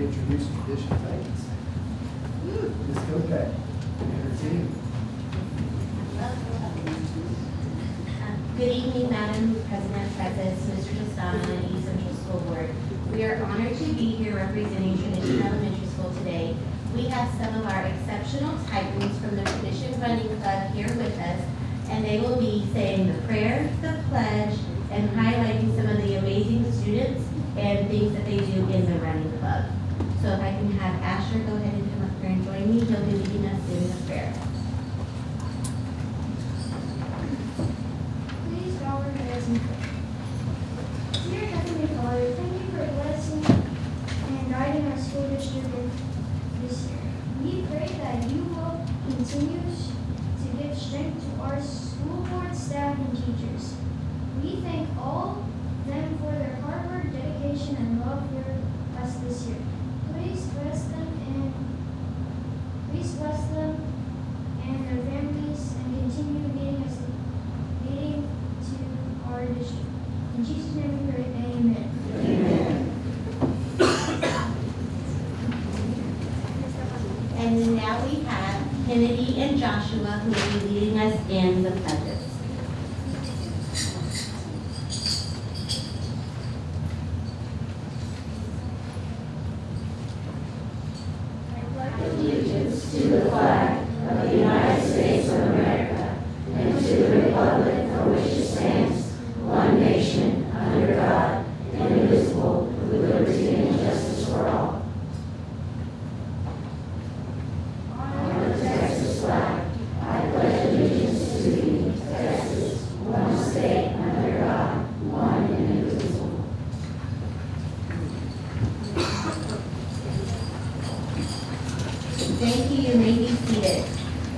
introduce Tradition Titans. Ms. Kopeck and her team. Good evening, Madam President, Presidents, Mr. Toscano, and East Central School Board. We are honored to be here representing Tradition Elementary School today. We have some of our exceptional Titans from the Tradition Running Club here with us, and they will be saying the prayer, the pledge, and highlighting some of the amazing students and things that they do in the running club. So if I can have Asher go ahead and come up here and join me, he'll be leading us in the prayer. Please bow our heads and pray. Dear Heavenly Father, thank you for blessing and guiding our school district this year. We pray that you will continue to give strength to our school board staff and teachers. We thank all them for their hard work, dedication, and love for us this year. Please bless them and their families, and continue leading to our district. In Jesus' name we pray, amen. Amen. And now we have Kennedy and Joshua who will be leading us in the pledges. Allegiance to the flag of the United States of America and to the republic for which it stands, one nation, under God, indivisible, with liberty and justice for all. On the Texas flag, I pledge allegiance to thee, Texas, one state, under God, one and indivisible. Thank you. You may be seated.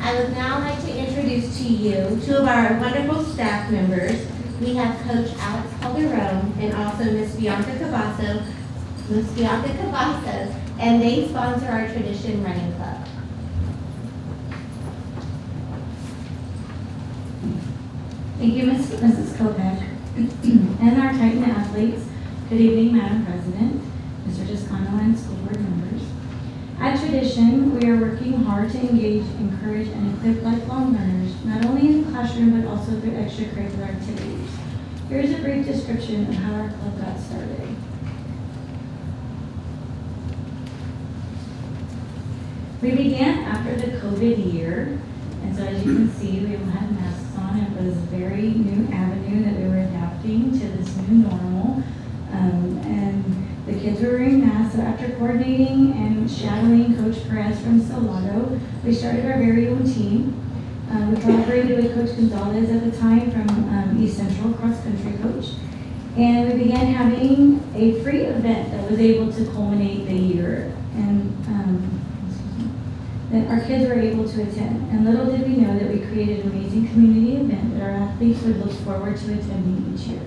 I would now like to introduce to you two of our wonderful staff members. We have Coach Alex Calderon and also Miss Bianca Cavazos, and they sponsor our Tradition Running Club. Thank you, Mrs. Kopeck. And our Titan athletes, good evening, Madam President, Mr. Toscano, and school board members. At Tradition, we are working hard to engage, encourage, and equip lifelong learners, not only in the classroom, but also through extracurricular activities. Here's a brief description of how our club got started. We began after the COVID year, and so as you can see, we all had masks on. It was a very new avenue that we were adapting to this new normal. And the kids were wearing masks, so after coordinating and shadowing Coach Perez from Salado, we started our very own team. We collaborated with Coach Gonzalez at the time from East Central, cross-country coach. And we began having a free event that was able to culminate the year. And that our kids were able to attend. And little did we know that we created an amazing community event that our athletes would look forward to attending each year.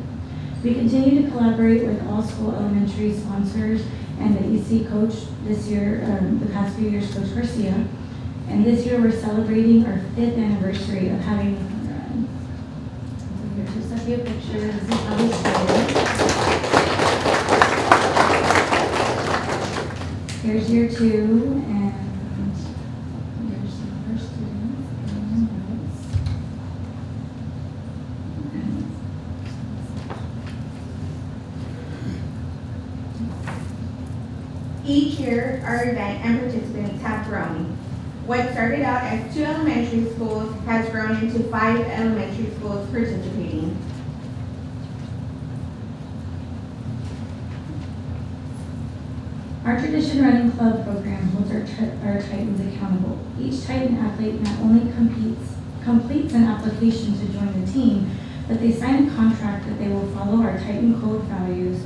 We continue to collaborate with all school elementary sponsors and the EC coach this year, the past few years, Coach Garcia. And this year we're celebrating our 5th anniversary of having the fun run. So here's just a few pictures. This is how we started. Here's year 2, and here's some of our students and notes. Each year, our event and participants have grown. What started out as 2 elementary schools has grown into 5 elementary schools participating. Our Tradition Running Club program holds our Titans accountable. Each Titan athlete not only completes an application to join the team, but they sign a contract that they will follow our Titan code values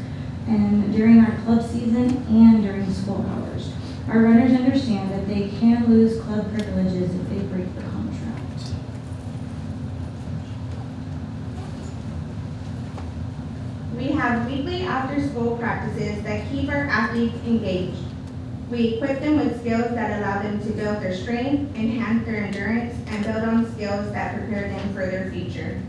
and during our club season and during school hours. Our runners understand that they can lose club privileges if they break the contract. We have weekly after-school practices that keep our athletes engaged. We equip them with skills that allow them to build their strength, enhance their endurance, and build on skills that prepare them for their future.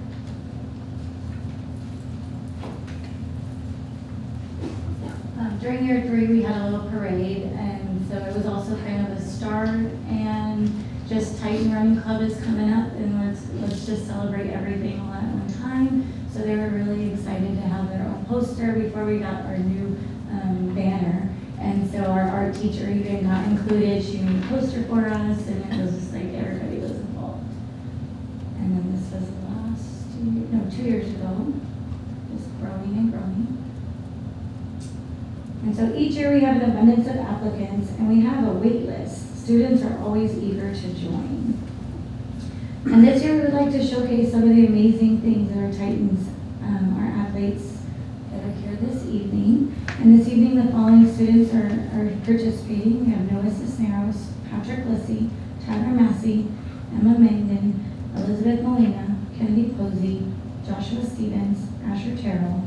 during year 3, we had a little parade, and so it was also kind of a start, and just Titan Running Club is coming up, and let's just celebrate everything all at one time. So they were really excited to have their own poster before we got our new banner. And so our art teacher even got included. She made a poster for us, and it was just like everybody was involved. And then this was the last 2 years ago, just growing and growing. And so each year we have an abundance of applicants, and we have a wait list. Students are always eager to join. And this year we would like to showcase some of the amazing things that our Titans, our athletes that are here this evening. And this evening the following students are participating. We have Noah Cisneros, Patrick Lissy, Tyler Massey, Emma Mangden, Elizabeth Molina, Kennedy Posey, Joshua Stevens, Asher Terrell.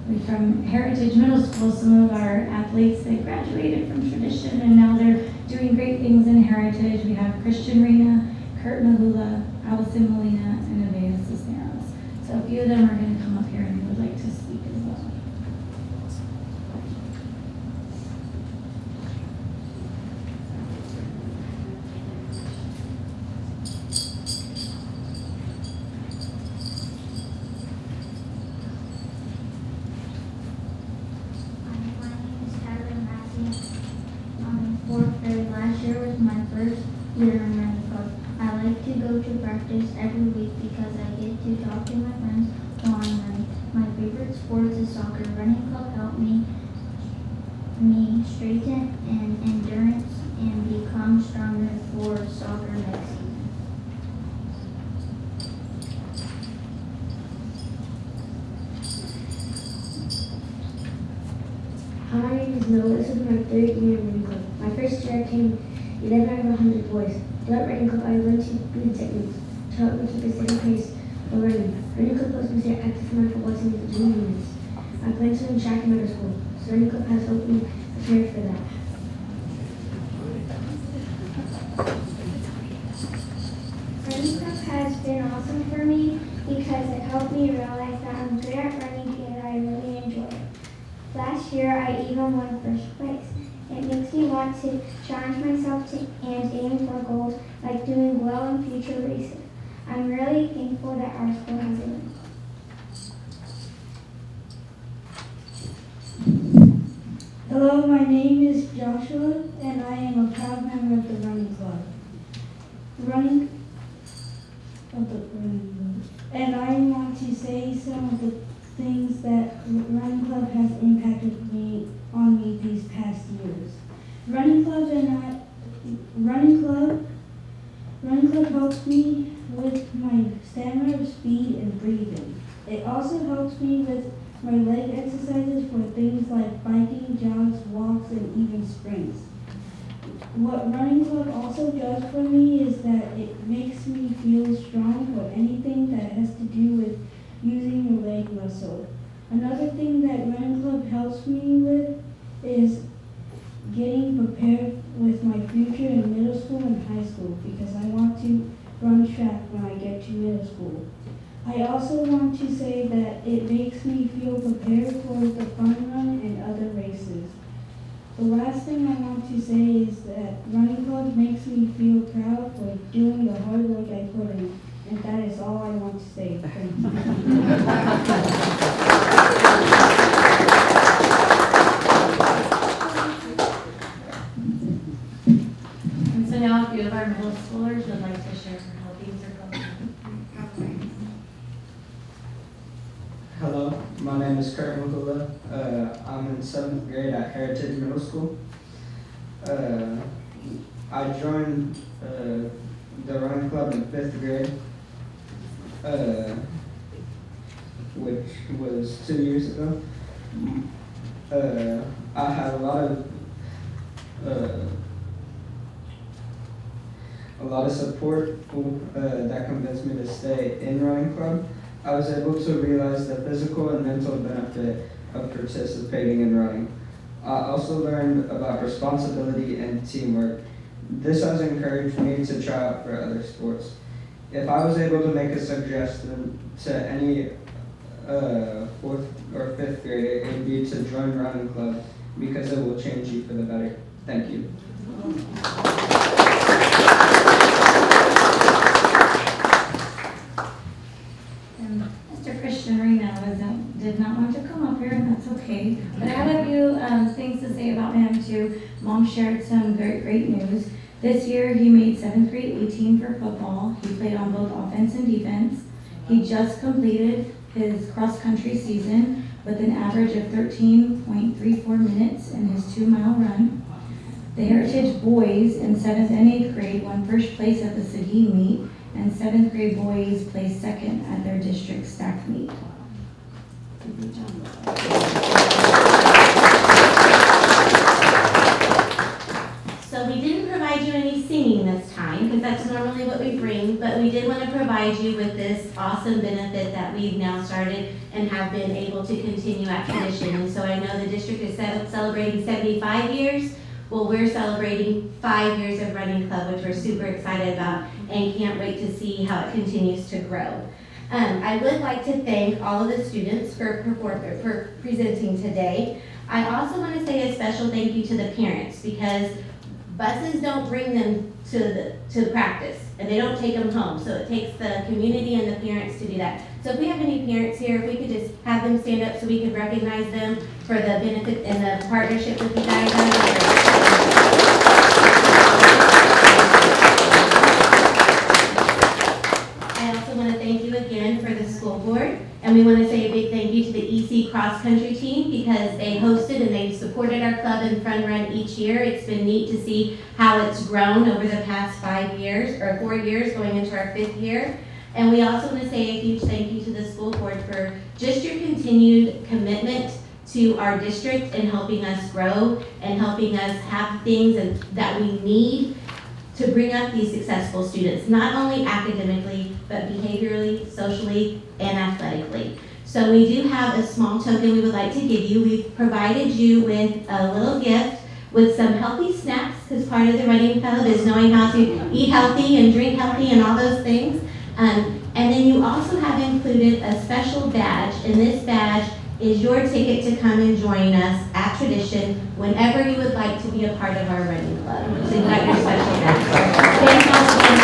We from Heritage Middle School, some of our athletes that graduated from tradition and now they're doing great things in Heritage. We have Christian Rena, Kurt Mahula, Allison Molina, and Avea Cisneros. So a few of them are going to come up here and would like to speak as well. My name is Tyler Massey. I'm in fourth grade. Last year was my first year in running club. I like to go to practice every week because I get to talk to my friends while I'm running. My favorite sport is soccer. Running club helped me straighten and endurance and become stronger for soccer next season. Hi, my name is Noah. This is my 3rd year in running club. My first year I came 11 out of 100 boys. Throughout running club, I learned to breathe techniques to help me keep a steady pace while running. Running club helps me stay active for my football team for 20 minutes. I play swimming track in middle school, so running club has helped me prepare for that. Running club has been awesome for me because it helped me realize that I'm good at running and I really enjoy it. Last year, I even won first place. It makes me want to challenge myself and aim for goals like doing well in future races. I'm really thankful that our school has a running club. Hello, my name is Joshua, and I am a proud member of the running club. And I want to say some of the things that running club has impacted on me these past years. Running club helps me with my stamina, speed, and breathing. It also helps me with my leg exercises for things like biking, jogs, walks, and even sprints. What running club also does for me is that it makes me feel strong for anything that has to do with using your leg muscle. Another thing that running club helps me with is getting prepared with my future in middle school and high school because I want to run track when I get to middle school. I also want to say that it makes me feel prepared for the fun run and other races. The last thing I want to say is that running club makes me feel proud for doing the hard work I put in, and that is all I want to say. Thank you. And so now a few of our middle schoolers would like to share how things are going. Hello, my name is Kurt Mahula. I'm in 7th grade at Heritage Middle School. I joined the running club in 5th grade, which was 2 years ago. I had a lot of support that convinced me to stay in running club. I was able to realize the physical and mental benefit of participating in running. I also learned about responsibility and teamwork. This has encouraged me to try out for other sports. If I was able to make a suggestion to any 4th or 5th grader, it would be to join running club because it will change you for the better. Thank you. And Mr. Christian Reno did not want to come up here, and that's okay. But I have a few things to say about him too. Mom shared some great news. This year he made 7th grade 18 for football. He played on both offense and defense. He just completed his cross-country season with an average of 13.34 minutes in his 2-mile run. The Heritage boys in 7th and 8th grade won first place at the Seguin meet, and 7th grade boys placed second at their district stack meet. So we didn't provide you any singing this time, because that's normally what we bring, but we did want to provide you with this awesome benefit that we've now started and have been able to continue at tradition. And so I know the district is celebrating 75 years. Well, we're celebrating 5 years of running club, which we're super excited about and can't wait to see how it continues to grow. I would like to thank all of the students for presenting today. I also want to say a special thank you to the parents, because buses don't bring them to practice, and they don't take them home. So it takes the community and the parents to do that. So if we have any parents here, if we could just have them stand up so we could recognize them for the benefit and the partnership with you guys. I also want to thank you again for the school board, and we want to say a big thank you to the EC cross country team, because they hosted and they supported our club and fun run each year. It's been neat to see how it's grown over the past 5 years, or 4 years, going into our 5th year. And we also want to say a huge thank you to the school board for just your continued commitment to our district and helping us grow and helping us have things that we need to bring up these successful students, not only academically, but behaviorally, socially, and athletically. So we do have a small token we would like to give you. We've provided you with a little gift with some healthy snacks, because part of the running club is knowing how to eat healthy and drink healthy and all those things. And then you also have included a special badge, and this badge is your ticket to come and join us at Tradition whenever you would like to be a part of our running club. So you got your special badge. Thanks all again.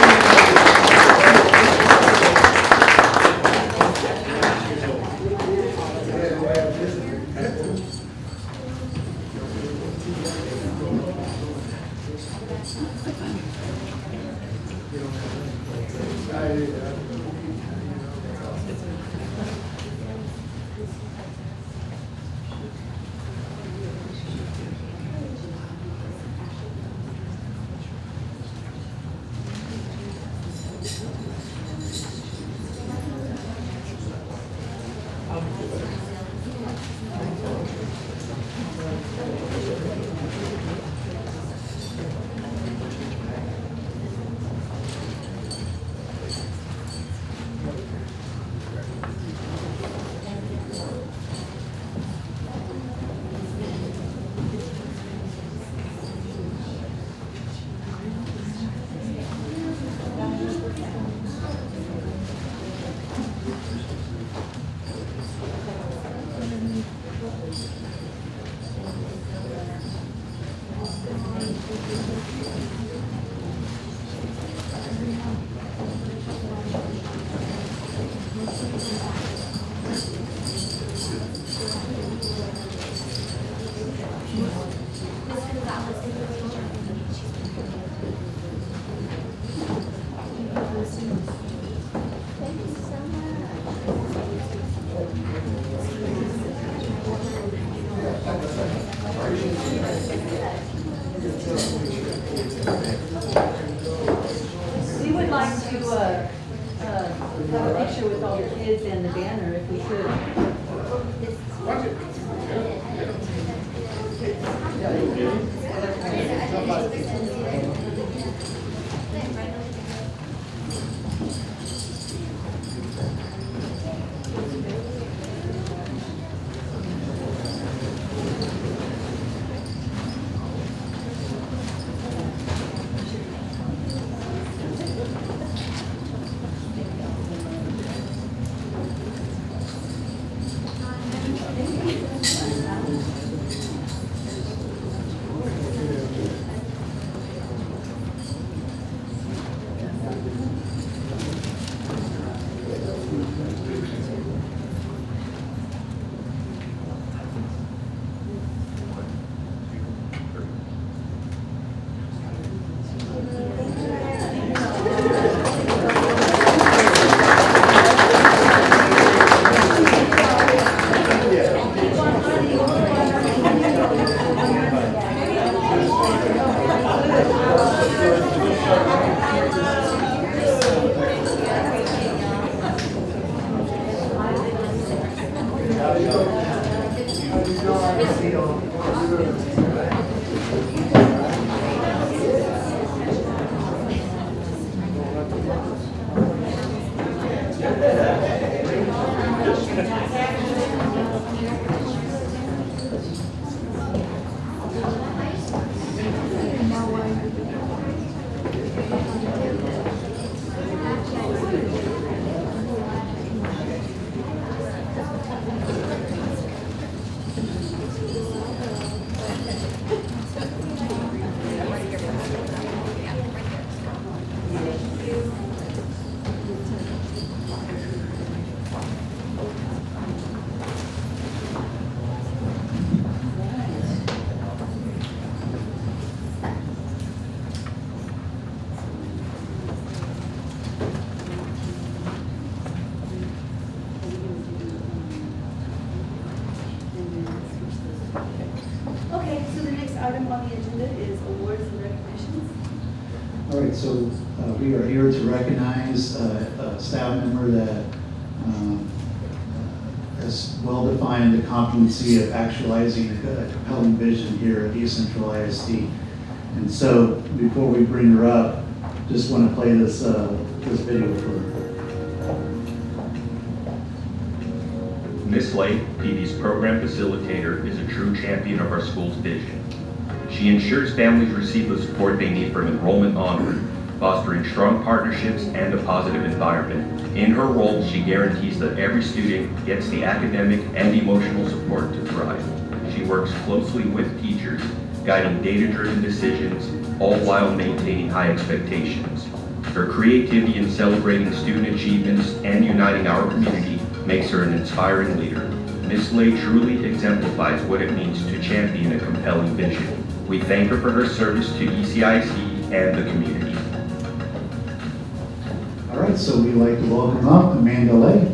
We would like to have a picture with all the kids and the banner, if we could. Thank you. Okay, so the next item on the agenda is awards and recognitions. All right, so we are here to recognize a staff member that has well-defined the competency of actualizing a compelling vision here at East Central ISD. And so, before we bring her up, just want to play this video for her. Ms. Lake, PB's program facilitator, is a true champion of our school's vision. She ensures families receive the support they need from enrollment onward, fostering strong partnerships and a positive environment. In her role, she guarantees that every student gets the academic and emotional support to thrive. She works closely with teachers, guiding data-driven decisions, all while maintaining high expectations. Her creativity in celebrating student achievements and uniting our community makes her an inspiring leader. Ms. Lay truly exemplifies what it means to champion a compelling vision. We thank her for her service to ECIC and the community. All right, so we'd like to welcome up Amanda Lay.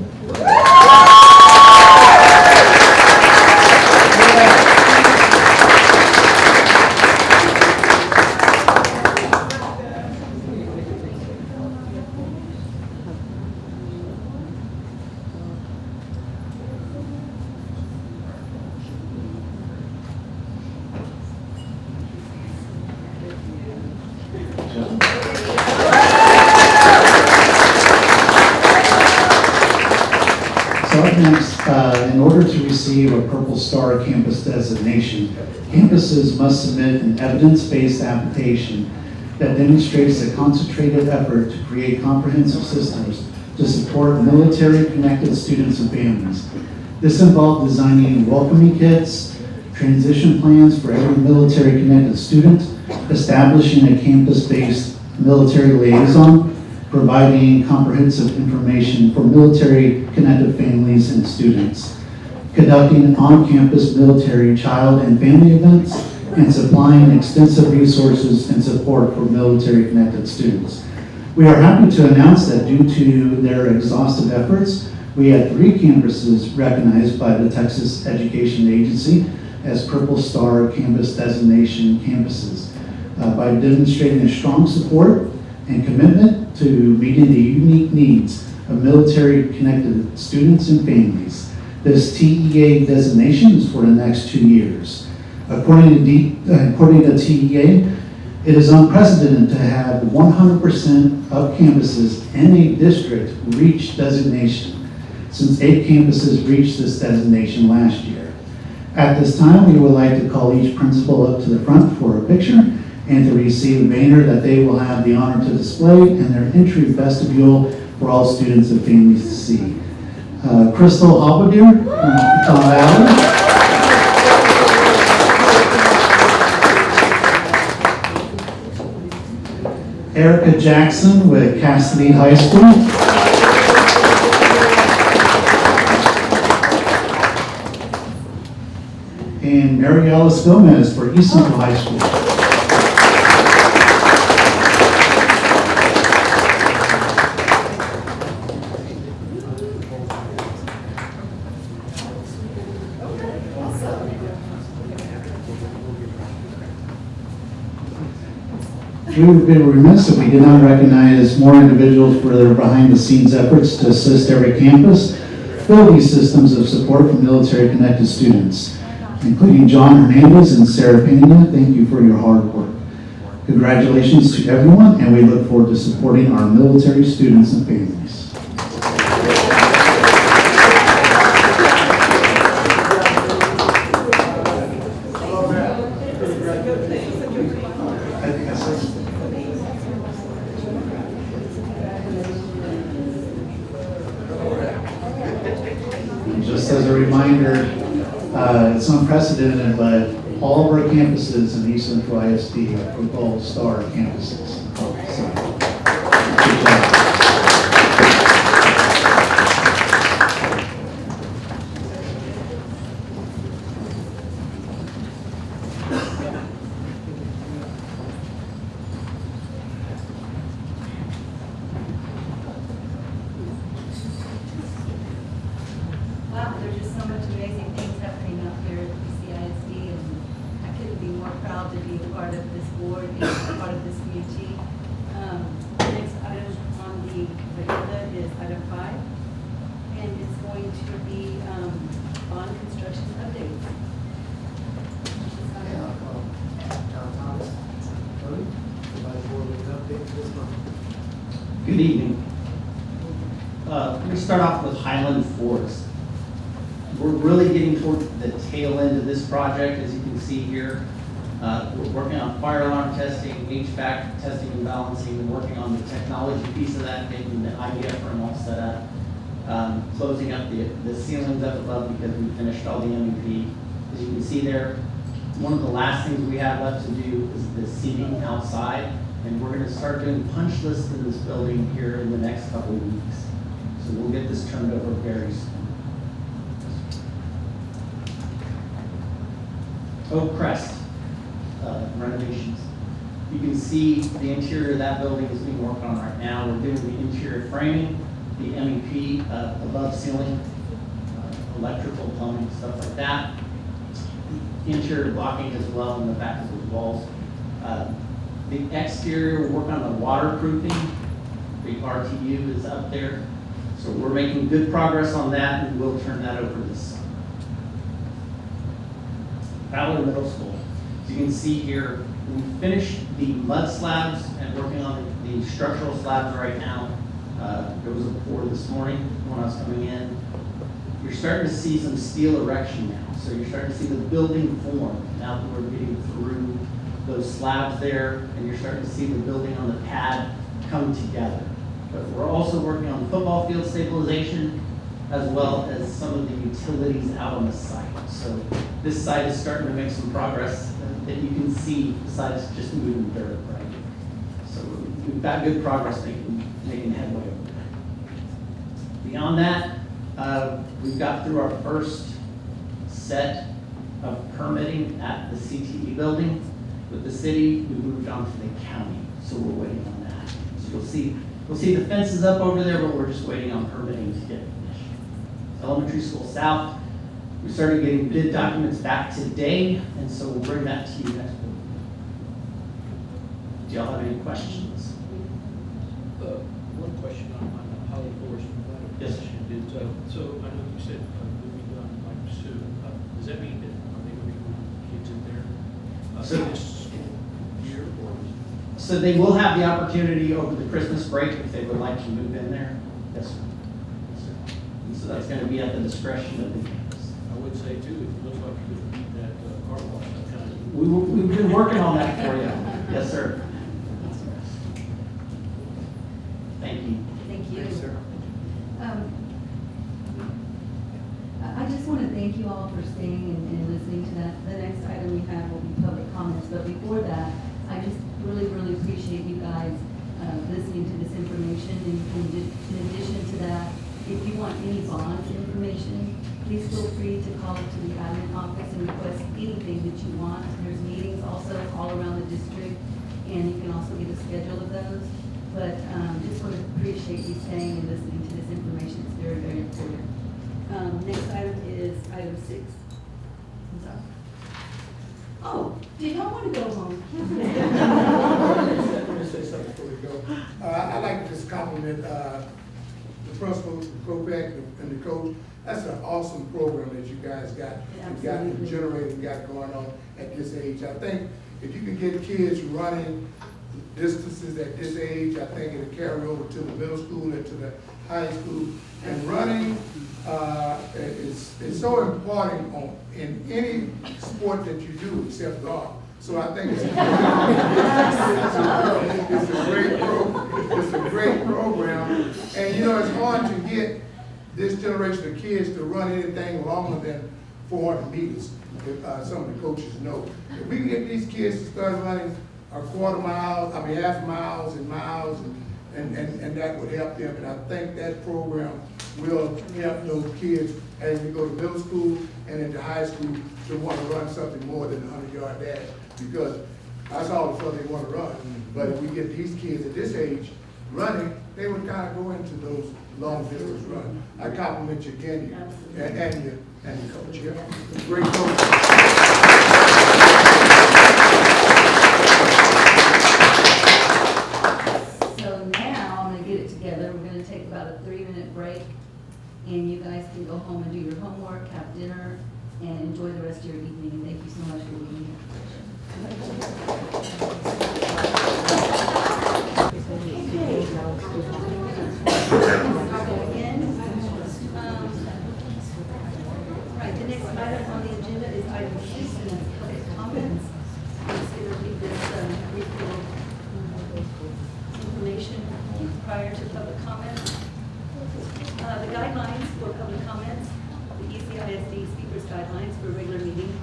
So up next, in order to receive a Purple Star campus designation, campuses must submit an evidence-based application that demonstrates a concentrated effort to create comprehensive systems to support military-connected students and families. This involved designing welcoming kits, transition plans for every military-connected student, establishing a campus-based military liaison, providing comprehensive information for military-connected families and students, conducting on-campus military child and family events, and supplying extensive resources and support for military-connected students. We are happy to announce that due to their exhaustive efforts, we had 3 campuses recognized by the Texas Education Agency as Purple Star campus designation campuses by demonstrating a strong support and commitment to meeting the unique needs of military-connected students and families. This TEA designation is for the next 2 years. According to TEA, it is unprecedented to have 100% of campuses in a district reach designation, since 8 campuses reached this designation last year. At this time, we would like to call each principal up to the front for a picture and to receive a banner that they will have the honor to display in their entry vestibule for all students and families to see. Crystal Halberdier from Tom Valley. Erica Jackson with Cassidy High School. And Mary Alice Gomez for East Central High School. We would be remiss if we did not recognize more individuals for their behind-the-scenes efforts to assist every campus. fill these systems of support for military-connected students, including John Hernandez and Sarah Pena. Thank you for your hard work. Congratulations to everyone, and we look forward to supporting our military students and families. Just as a reminder, it's unprecedented, but all of our campuses in East Central ISD are football star campuses. So, good job. Wow, there's just so much amazing things happening out here at PCISD, and I couldn't be more proud to be a part of this board and a part of this community. The next item on the agenda is item 5, and it's going to be bond construction updates. John Thomas, Cody, provide the board with an update this month. Good evening. Let me start off with Highland Forest. We're really getting toward the tail end of this project, as you can see here. We're working on fire alarm testing, HVAC testing and balancing, and working on the technology piece of that, getting the IDF room all set up, closing up the ceilings up above because we finished all the MEP. As you can see there, one of the last things we have left to do is the seating outside, and we're going to start doing punch lists in this building here in the next couple of weeks. So we'll get this turned over very soon. Oak Crest renovations. You can see the interior of that building is being worked on right now. We're doing the interior framing, the MEP above ceiling, electrical, plumbing, stuff like that. Interior blocking as well in the back of those walls. The exterior, we're working on the waterproofing. The RTU is up there. So we're making good progress on that, and we'll turn that over this summer. Fowler Middle School. As you can see here, we finished the mud slabs and working on the structural slabs right now. There was a pour this morning when I was coming in. You're starting to see some steel erection now. So you're starting to see the building form now that we're getting through those slabs there, and you're starting to see the building on the pad come together. But we're also working on football field stabilization as well as some of the utilities out on the site. So this site is starting to make some progress that you can see besides just moving dirt, right? So we've got good progress making headway over there. Beyond that, we've got through our first set of permitting at the CTE building. With the city, we moved on to the county, so we're waiting on that. So we'll see the fences up over there, but we're just waiting on permitting to get finished. Elementary School South, we started getting bid documents back today, and so we'll bring that to you next week. Do y'all have any questions? One question on Holly Forest. Yes. So I know you said will be done like soon. Does that mean that are they going to be moving kids in there So- this school year or? So they will have the opportunity over the Christmas break if they would like to move in there. Yes, sir. Yes, sir. And so that's going to be at the discretion of the campus. I would say too, it looks like you could beat that car wash. That kind of. We've been working on that for you. Yes, sir. Thank you. Thank you. Thanks, sir. I just want to thank you all for staying and listening to that. The next item we have will be public comments, but before that, I just really, really appreciate you guys listening to this information. In addition to that, if you want any bond information, please feel free to call to the admin office and request anything that you want. There's meetings also all around the district, and you can also get a schedule of those. But just want to appreciate you staying and listening to this information. It's very, very important. Next item is item 6. I'm sorry. Oh, did y'all want to go home? Let me say something before we go. I'd like to just compliment the principal, the co-pack, and the coach. That's an awesome program that you guys got generated and got going on at this age. I think if you can get kids running distances at this age, I think it'll carry over to the middle school and to the high school. And running is so important in any sport that you do except golf. So I think it's a great program. And you know, it's hard to get this generation of kids to run anything longer than 400 meters. Some of the coaches know. If we can get these kids to start running a half miles, and that would help them. And I think that program will help those kids as they go to middle school and into high school to want to run something more than a 100-yard dash, because that's all the fun they want to run. But if we get these kids at this age running, they would kind of go into those long distance runs. I compliment you again, and your coach. Yeah. Great coach. So now I'm going to get it together. We're going to take about a 3-minute break, and you guys can go home and do your homework, have dinner, and enjoy the rest of your evening. And thank you so much for being here. Right, the next item on the agenda is item 6, and it's public comments. I'm just going to read this brief little information prior to public comments. The guidelines for public comments, the ISD speakers guidelines for a regular meeting.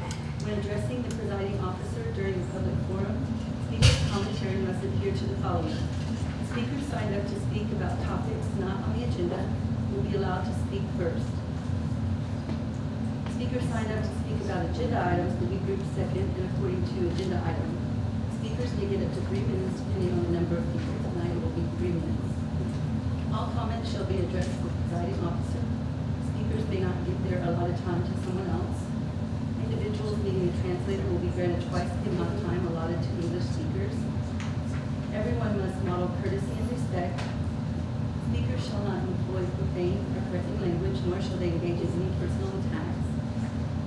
When addressing the presiding officer during a public forum, speaker's commentary must adhere to the following. Speakers signed up to speak about topics not on the agenda will be allowed to speak first. Speakers signed up to speak about agenda items will be grouped second and according to agenda item. Speakers may get up to 3 minutes depending on the number of people. Tonight it will be 3 minutes. All comments shall be addressed to the presiding officer. Speakers may not give their allotted time to someone else. Individuals needing a translator will be granted twice the amount of time allotted to English speakers. Everyone must model courtesy and respect. Speakers shall not employ profane or threatening language, nor shall they engage in any personal attacks.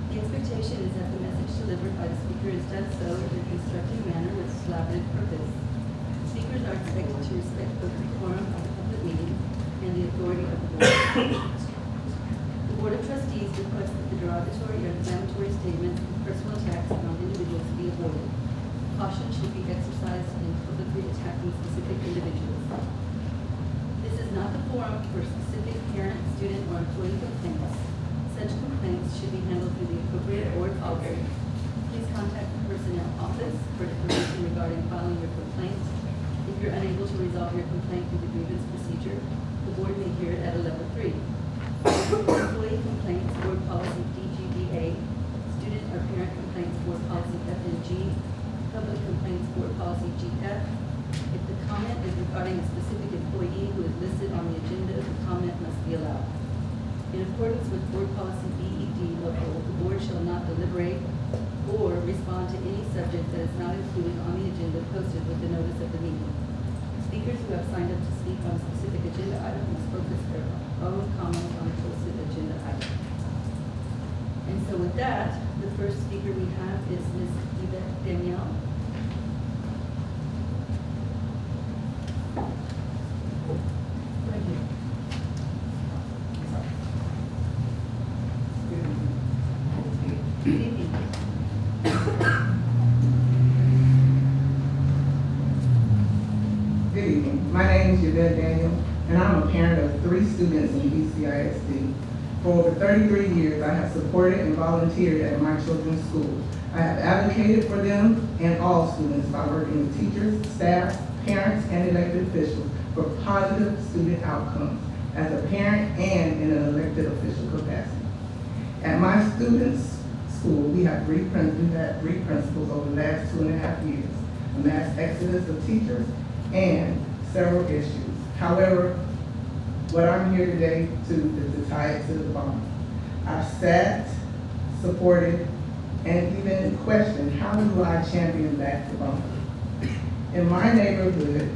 The expectation is that the message delivered by the speaker is done so in a constructive manner with collaborative purpose. Speakers are expected to respect both the quorum of the public meeting and the authority of the board. The Board of Trustees requests that the derogatory or inflammatory statements and personal attacks on individuals be avoided. Caution should be exercised in publicly attacking specific individuals. This is not the forum for specific parent, student, or employee complaints. Such complaints should be handled through the appropriate board policy. Please contact the personnel office for information regarding filing your complaint. If you're unable to resolve your complaint through the grievance procedure, the board may hear it at a level 3. Employee complaints, board policy DGBA, student or parent complaints, board policy FNG, public complaints, board policy GF. If the comment is regarding a specific employee who is listed on the agenda, the comment must be allowed. In accordance with board policy BED local, the board shall not deliberate or respond to any subject that is not included on the agenda posted with the notice of the meeting. Speakers who have signed up to speak on a specific agenda item must focus their own comments on the posted agenda item. And so with that, the first speaker we have is Ms. Yvette Danielle. Right here. Good evening. Good evening. My name is Yvette Daniel, and I'm a parent of 3 students in BCISD. For over 33 years, I have supported and volunteered at my children's school. I have advocated for them and all students by working with teachers, staff, parents, and elected officials for positive student outcomes as a parent and in an elected official capacity. At my students' school, we had 3 principals over the last 2.5 years, a mass exodus of teachers, and several issues. However, what I'm here today is to tie it to the bond. I've sat, supported, and even questioned how do I champion back the bond. In my neighborhood,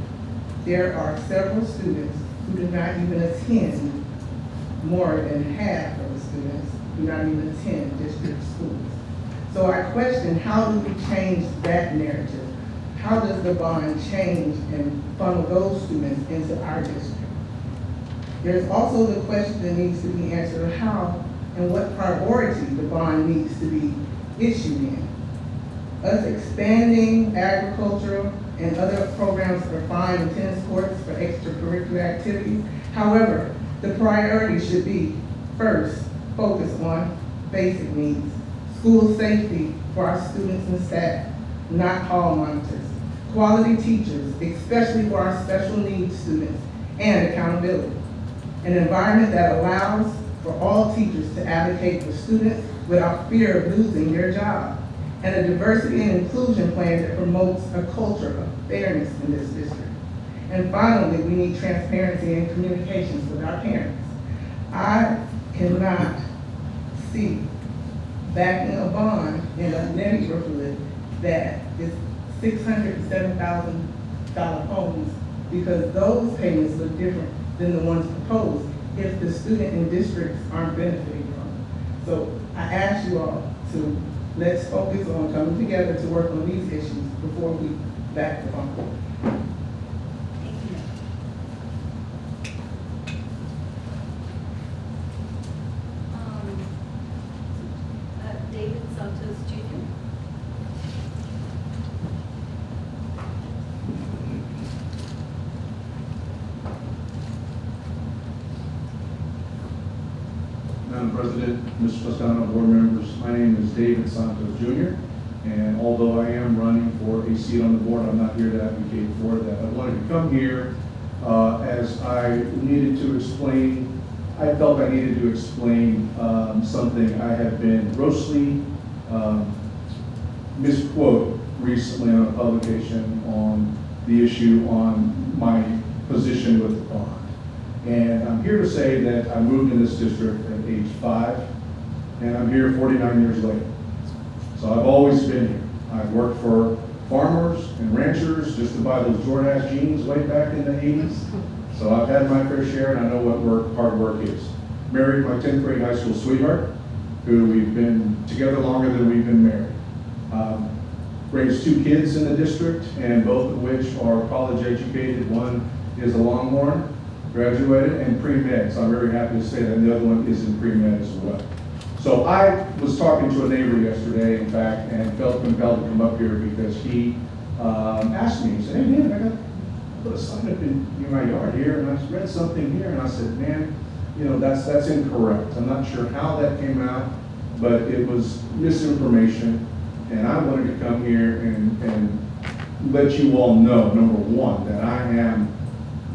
there are several students who do not even attend more than half of the students do not even attend district schools. So I question, how do we change that narrative? How does the bond change and funnel those students into our district? There's also the question that needs to be answered of how and what priority the bond needs to be issued in. Us expanding agricultural and other programs are fine, and tennis courts for extracurricular activities. However, the priority should be, first, focus on basic needs. School safety for our students and staff, not hall monitors. Quality teachers, especially for our special needs students, and accountability. An environment that allows for all teachers to advocate for students without fear of losing their job. And a diversity and inclusion plan that promotes a culture of fairness in this district. And finally, we need transparency and communications with our parents. I cannot see backing a bond in a neighborhood that is $607,000 homes, because those payments look different than the ones proposed if the student and districts aren't benefiting from it. So I ask you all to let's focus on coming together to work on these issues before we back the bond. Thank you. David Santos Jr. Madam President, Mr. Toscano, board members, my name is David Santos Jr. And although I am running for a seat on the board, I'm not here to advocate for that. I wanted to come here as I needed to explain, I felt I needed to explain something I have been grossly misquoted recently on a publication on the issue on my position with the bond. And I'm here to say that I moved in this district at age 5, and I'm here 49 years later. So I've always been here. I've worked for farmers and ranchers just to buy those Jordache jeans way back in the 80s. So I've had my fair share, and I know what hard work is. Married my 10th grade high school sweetheart, who we've been together longer than we've been married. Raised 2 kids in the district, and both of which are college educated. One is a Longhorn, graduated, and pre-med, so I'm very happy to say that, and the other one is in pre-med as well. So I was talking to a neighbor yesterday, in fact, and felt compelled to come up here because he asked me, he said, hey man, I put a sign up in my yard here, and I read something here, and I said, man, you know, that's incorrect. I'm not sure how that came out, but it was misinformation, and I wanted to come here and let you all know, number one, that I am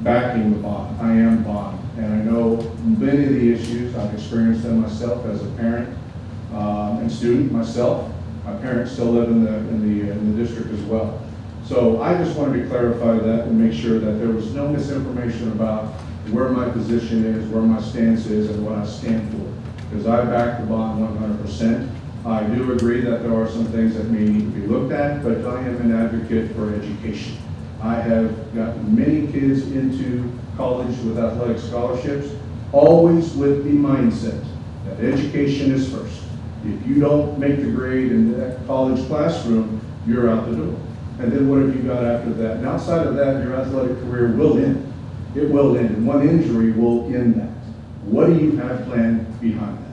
backing the bond. I am bond, and I know many of the issues. I've experienced them myself as a parent and student myself. My parents still live in the district as well. So I just wanted to clarify that and make sure that there was no misinformation about where my position is, where my stance is, and what I stand for. Because I back the bond 100%. I do agree that there are some things that may need to be looked at, but I am an advocate for education. I have gotten many kids into college with athletic scholarships, always with the mindset that education is first. If you don't make the grade in that college classroom, you're out the door. And then what have you got after that? And outside of that, your athletic career will end. It will end, and one injury will end that. What do you have planned behind that?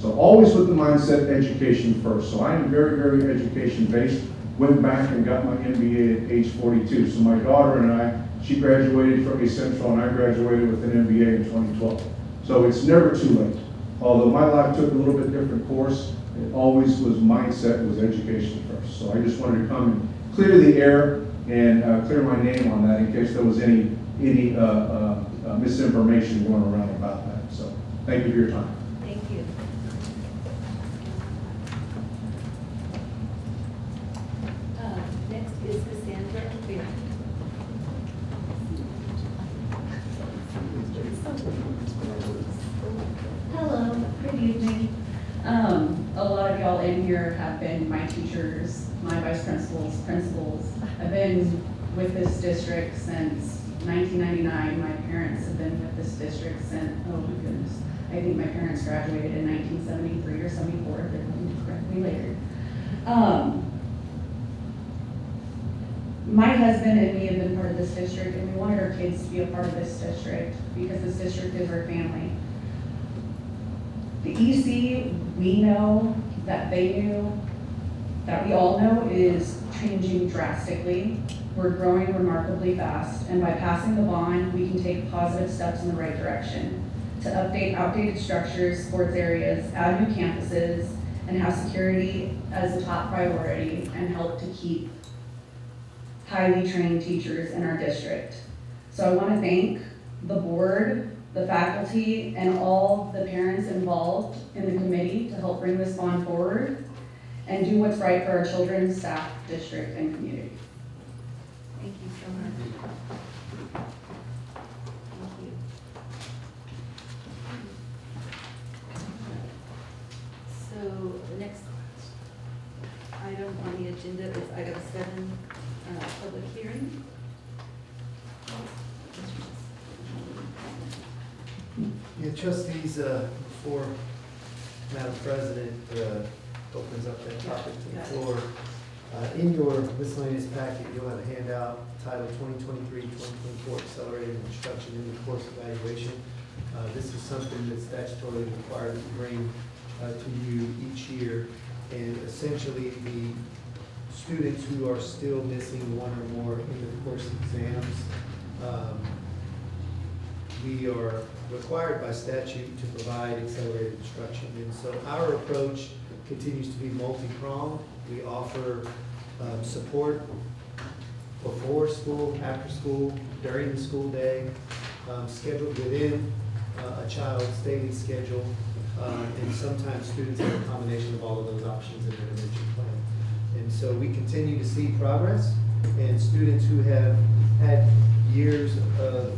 So always with the mindset education first. So I am very, very education based. Went back and got my MBA at age 42. So my daughter and she graduated from East Central, and I graduated with an MBA in 2012. So it's never too late. Although my life took a little bit different course, it always was mindset was education first. So I just wanted to come and clear the air and clear my name on that in case there was any misinformation going around about that. So thank you for your time. Thank you. Next is Cassandra Rivera. Hello, good evening. A lot of y'all in here have been my teachers, my vice principals, principals. I've been with this district since 1999. My parents have been with this district since, oh my goodness, I think my parents graduated in 1973 or 74, they're going to correct me later. My husband and me have been part of this district, and we wanted our kids to be a part of this district because this district is our family. The EC, we know, that they knew, that we all know is changing drastically. We're growing remarkably fast, and by passing the bond, we can take positive steps in the right direction to update outdated structures, sports areas, add new campuses, and have security as a top priority and help to keep highly trained teachers in our district. So I want to thank the board, the faculty, and all the parents involved in the committee to help bring this bond forward and do what's right for our children, staff, district, and community. Thank you so much. Thank you. So the next item on the agenda is item 7, public hearing. Yeah, trustees, before Madam President opens up that topic to the floor, in your miscellaneous packet, you'll have a handout titled 2023-2024 Accelerated Instruction in the Course Evaluation. This is something that's statutorily required to bring to you each year. And essentially, the students who are still missing one or more in the course exams, we are required by statute to provide accelerated instruction. And so our approach continues to be multi-pronged. We offer support before school, after school, during the school day, scheduled within a child's daily schedule, and sometimes students have a combination of all of those options in their intervention plan. And so we continue to see progress, and students who have had years of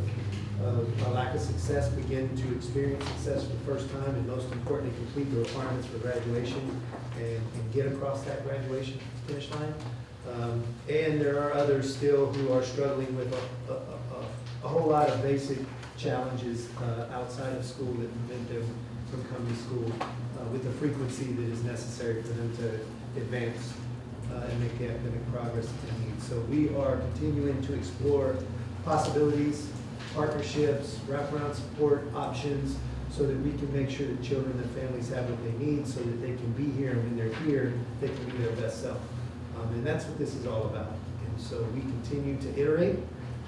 a lack of success begin to experience success for the first time, and most importantly, complete the requirements for graduation and get across that graduation finish line. And there are others still who are struggling with a whole lot of basic challenges outside of school that prevent them from coming to school with the frequency that is necessary for them to advance and make the academic progress that they need. So we are continuing to explore possibilities, partnerships, wraparound support options, so that we can make sure that children and families have what they need so that they can be here, and when they're here, they can be their best self. And that's what this is all about. And so we continue to iterate,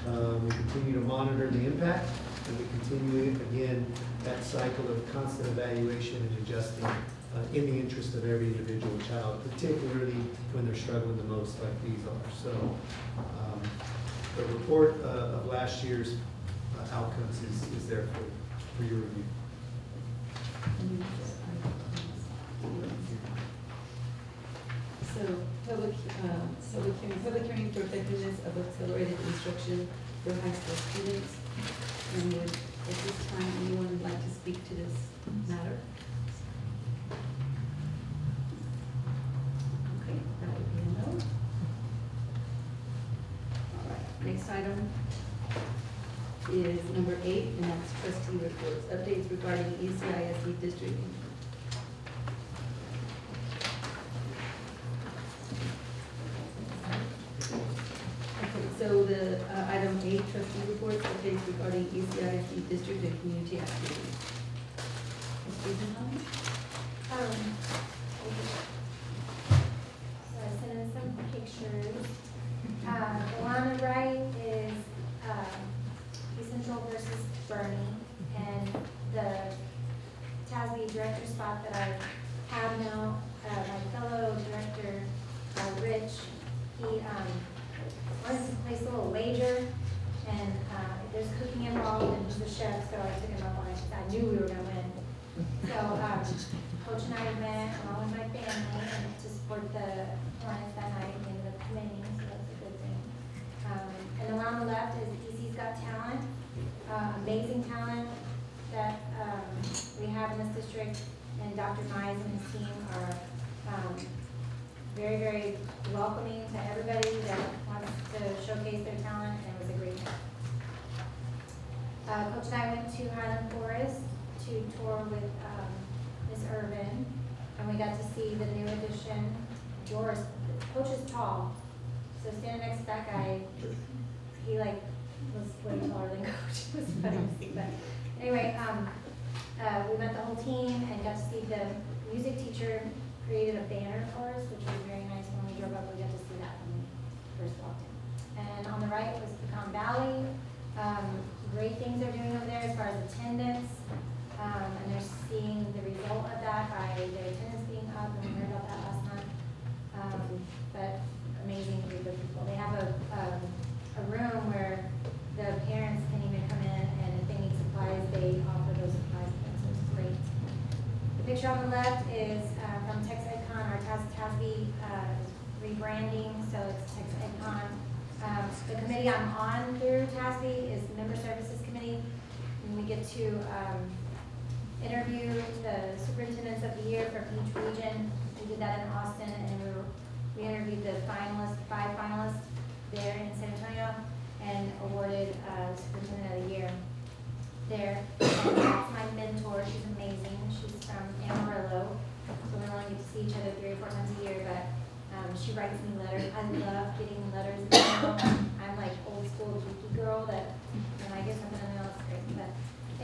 we continue to monitor the impact, and we continue, again, that cycle of constant evaluation and adjusting in the interest of every individual child, particularly when they're struggling the most like these are. So the report of last year's outcomes is there for your review. So public hearing for effectiveness of accelerated instruction for high school students. And would, at this time, anyone would like to speak to this matter? Okay, that would be a no. All right, next item is number 8, and that's trustee reports. Updates regarding ECISD district. Okay, so the item 8, trustee reports, updates regarding ECISD district and community activities. Ms. Guggenheim? So I sent in some pictures. The one on the right is East Central versus Bernie, and the TASB director spot that I have now, my fellow director, Rich, he wanted to place a little wager, and there's cooking involved, and he's the chef, so I took him up on it. I knew we were going to win. So Coach and I met along with my family and to support the Lions that night and ended up winning, so that's a good thing. And the one on the left is EC's Got Talent, amazing talent that we have in this district, and Dr. Mize and his team are very, very welcoming to everybody that wants to showcase their talent, and it was a great night. Coach and I went to Highland Forest to tour with Miss Irvin, and we got to see the new addition, Doris. Coach is tall, so standing next to that guy, he like was way taller than Coach. It was funny to see, but anyway, we met the whole team and got to see the music teacher created a banner for us, which was very nice. When we drove up, we got to see that when we first walked in. And on the right was Pecan Valley. Great things they're doing over there as far as attendance, and they're seeing the result of that by their attendance being up, and we heard about that last month. But amazing group of people. They have a room where the parents can even come in, and if they need supplies, they offer those supplies to them, so it's great. The picture on the left is from TexEdCon, our TASB rebranding, so it's TexEdCon. The committee I'm on through TASB is the Member Services Committee, and we get to interview the superintendents of the year from each region. We did that in Austin, and we interviewed the finalists, 5 finalists there in San Antonio, and awarded superintendent of the year there. And that's my mentor. She's amazing. She's from Amarillo, so we only get to see each other 3 or 4 times a year, but she writes me letters. I love getting letters in the mail. I'm like old school geeky girl that when I get something in the mail, it's great. But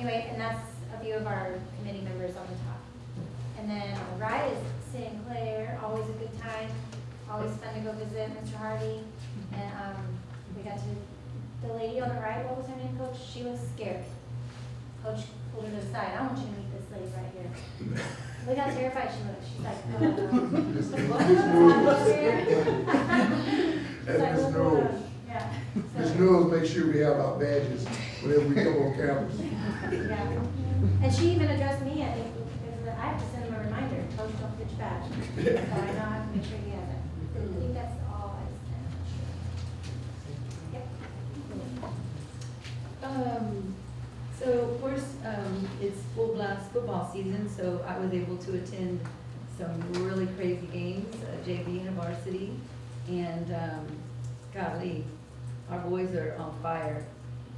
anyway, and that's a few of our committee members on the top. And then on the right is St. Clair, always a good time, always fun to go visit Mr. Harvey. And we got to, the lady on the right, what was her name, Coach? She was scared. Coach pulled her to the side. I want you to meet this lady right here. Look how terrified she looks. She's like, Ms. Knowles. Yeah. Ms. Knowles, make sure we have our badges whenever we come on campus. Yeah. And she even addressed me, I think, because I have to send him a reminder, Coach, don't forget your badge. So I know I have to make sure he has it. I think that's all I said. Um, So of course, it's full blast football season, so I was able to attend some really crazy games, JV and varsity, and golly, our boys are on fire.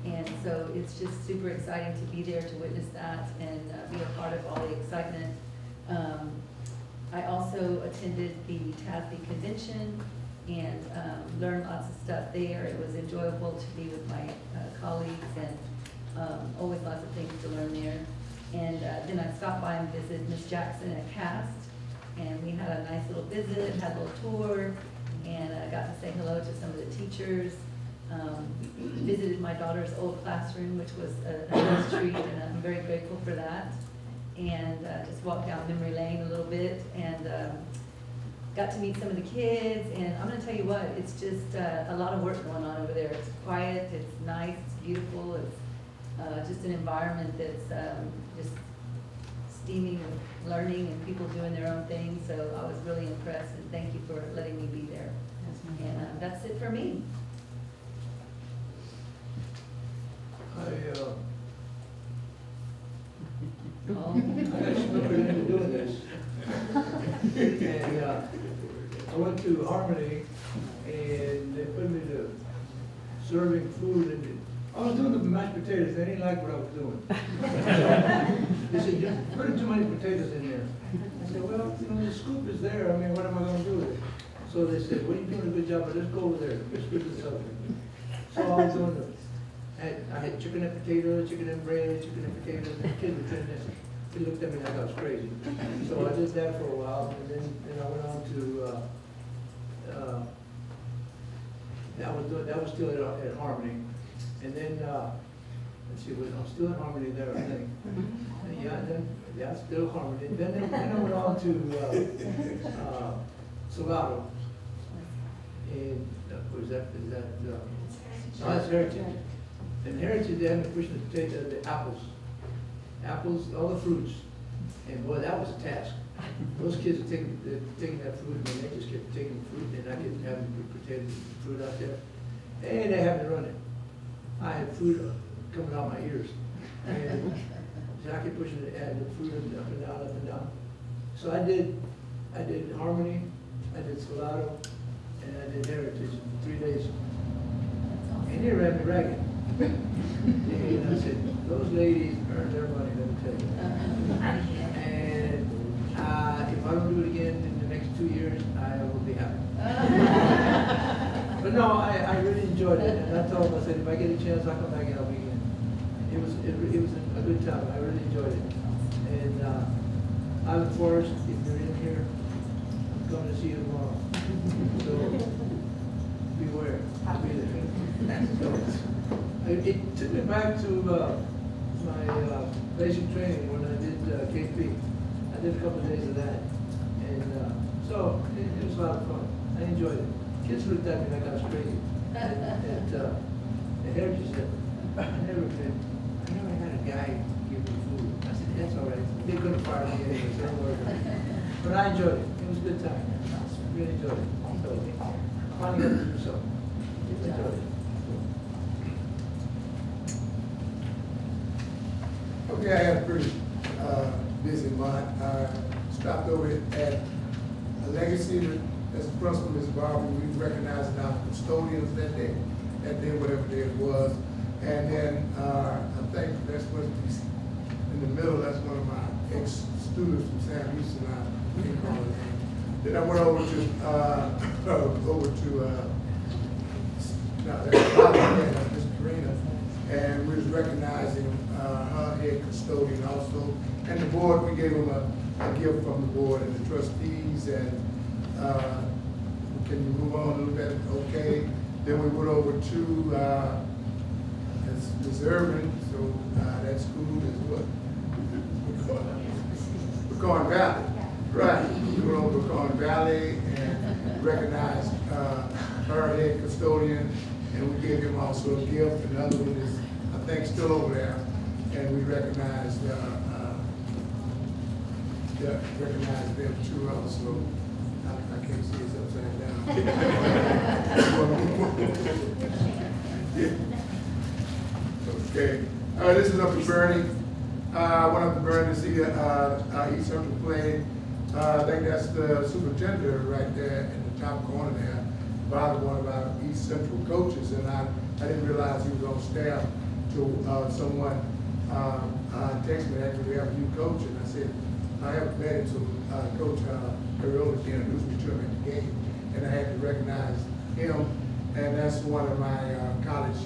And so it's just super exciting to be there to witness that and be a part of all the excitement. I also attended the TASB convention and learned lots of stuff there. It was enjoyable to be with my colleagues and always lots of things to learn there. And then I stopped by and visited Miss Jackson at CAST, and we had a nice little visit, had a little tour, and I got to say hello to some of the teachers. Visited my daughter's old classroom, which was a nice treat, and I'm very grateful for that. And just walked down memory lane a little bit, and got to meet some of the kids. And I'm going to tell you what, it's just a lot of work going on over there. It's quiet, it's nice, it's beautiful, it's just an environment that's just steaming with learning and people doing their own thing. So I was really impressed, and thank you for letting me be there. And that's it for me. I actually remember them doing this. And I went to Harmony, and they put me to serving food, and I was doing the mashed potatoes. They didn't like what I was doing. They said, "You're putting too many potatoes in there." I said, "Well, you know, the scoop is there. I mean, what am I going to do with it?" So they said, "Well, you're doing a good job, but let's go over there. Let's go to the subject." So I was doing the I had chicken and potatoes, chicken and bread, chicken and potatoes, and the kids were trying this. They looked at me like I was crazy. So I did that for a while, and then I went on to, that was still at Harmony. And then, let's see, I'm still at Harmony there, I think. Yeah, still Harmony. Then I went on to Salado. And is that, no, that's Heritage. In Heritage, they had me pushing the apples, all the fruits. And boy, that was a task. Those kids are taking that fruit, and they just kept taking fruit, and I kept having potatoes and fruit out there. And they had me running. I had fruit coming out my ears. And so I kept pushing the fruit up and down, up and down. So I did Harmony, I did Salado, and I did Heritage in 3 days. And they ran me ragged. And I said, those ladies earn their money, let me tell you. And if I don't do it again in the next 2 years, I will be happy. But no, I really enjoyed it, and I told them, I said, if I get a chance, I'll come back and I'll be in. It was a good time. I really enjoyed it. And I look forward, if you're in here, I'm coming to see you tomorrow. So beware, I'll be there. So, it took me back to my basic training when I did KP. I did a couple of days of that. And so it was a lot of fun. I enjoyed it. Kids looked at me like I was crazy. And the hair just said, I never had a guy give me food. I said, that's all right. They couldn't fire me anyway, so don't worry about it. But I enjoyed it. It was a good time. Really enjoyed it. So, finally got to do so. Enjoyed it. Okay, I had a pretty busy month. I stopped over at a legacy as a principal, Ms. Barbara. We recognized our custodians that day, whatever day it was. And then I think that's what in the middle, that's one of my ex-students from Sam Houston. I can't call her name. Then I went over to Miss Karina, and we was recognizing her head custodian also. And the board, we gave them a gift from the board and the trustees. And can you move on a little bit? Okay. Then we went over to Ms. Irvin, so that school is what? Pecan Valley. Right. We went over to Pecan Valley and recognized her head custodian, and we gave him also a gift. Another one is, I think, still over there, and we recognized them too also. I can't see it's upside down. Okay. This is up in Bernie. I went up to Bernie to see East Central play. I think that's the superintendent right there in the top corner there. Bob, one of our East Central coaches, and I didn't realize he was on staff till someone texted me, actually, we have a new coach, and I said, I haven't met him, so Coach Cariola introduced me to him at the game, and I had to recognize him, and that's one of my college,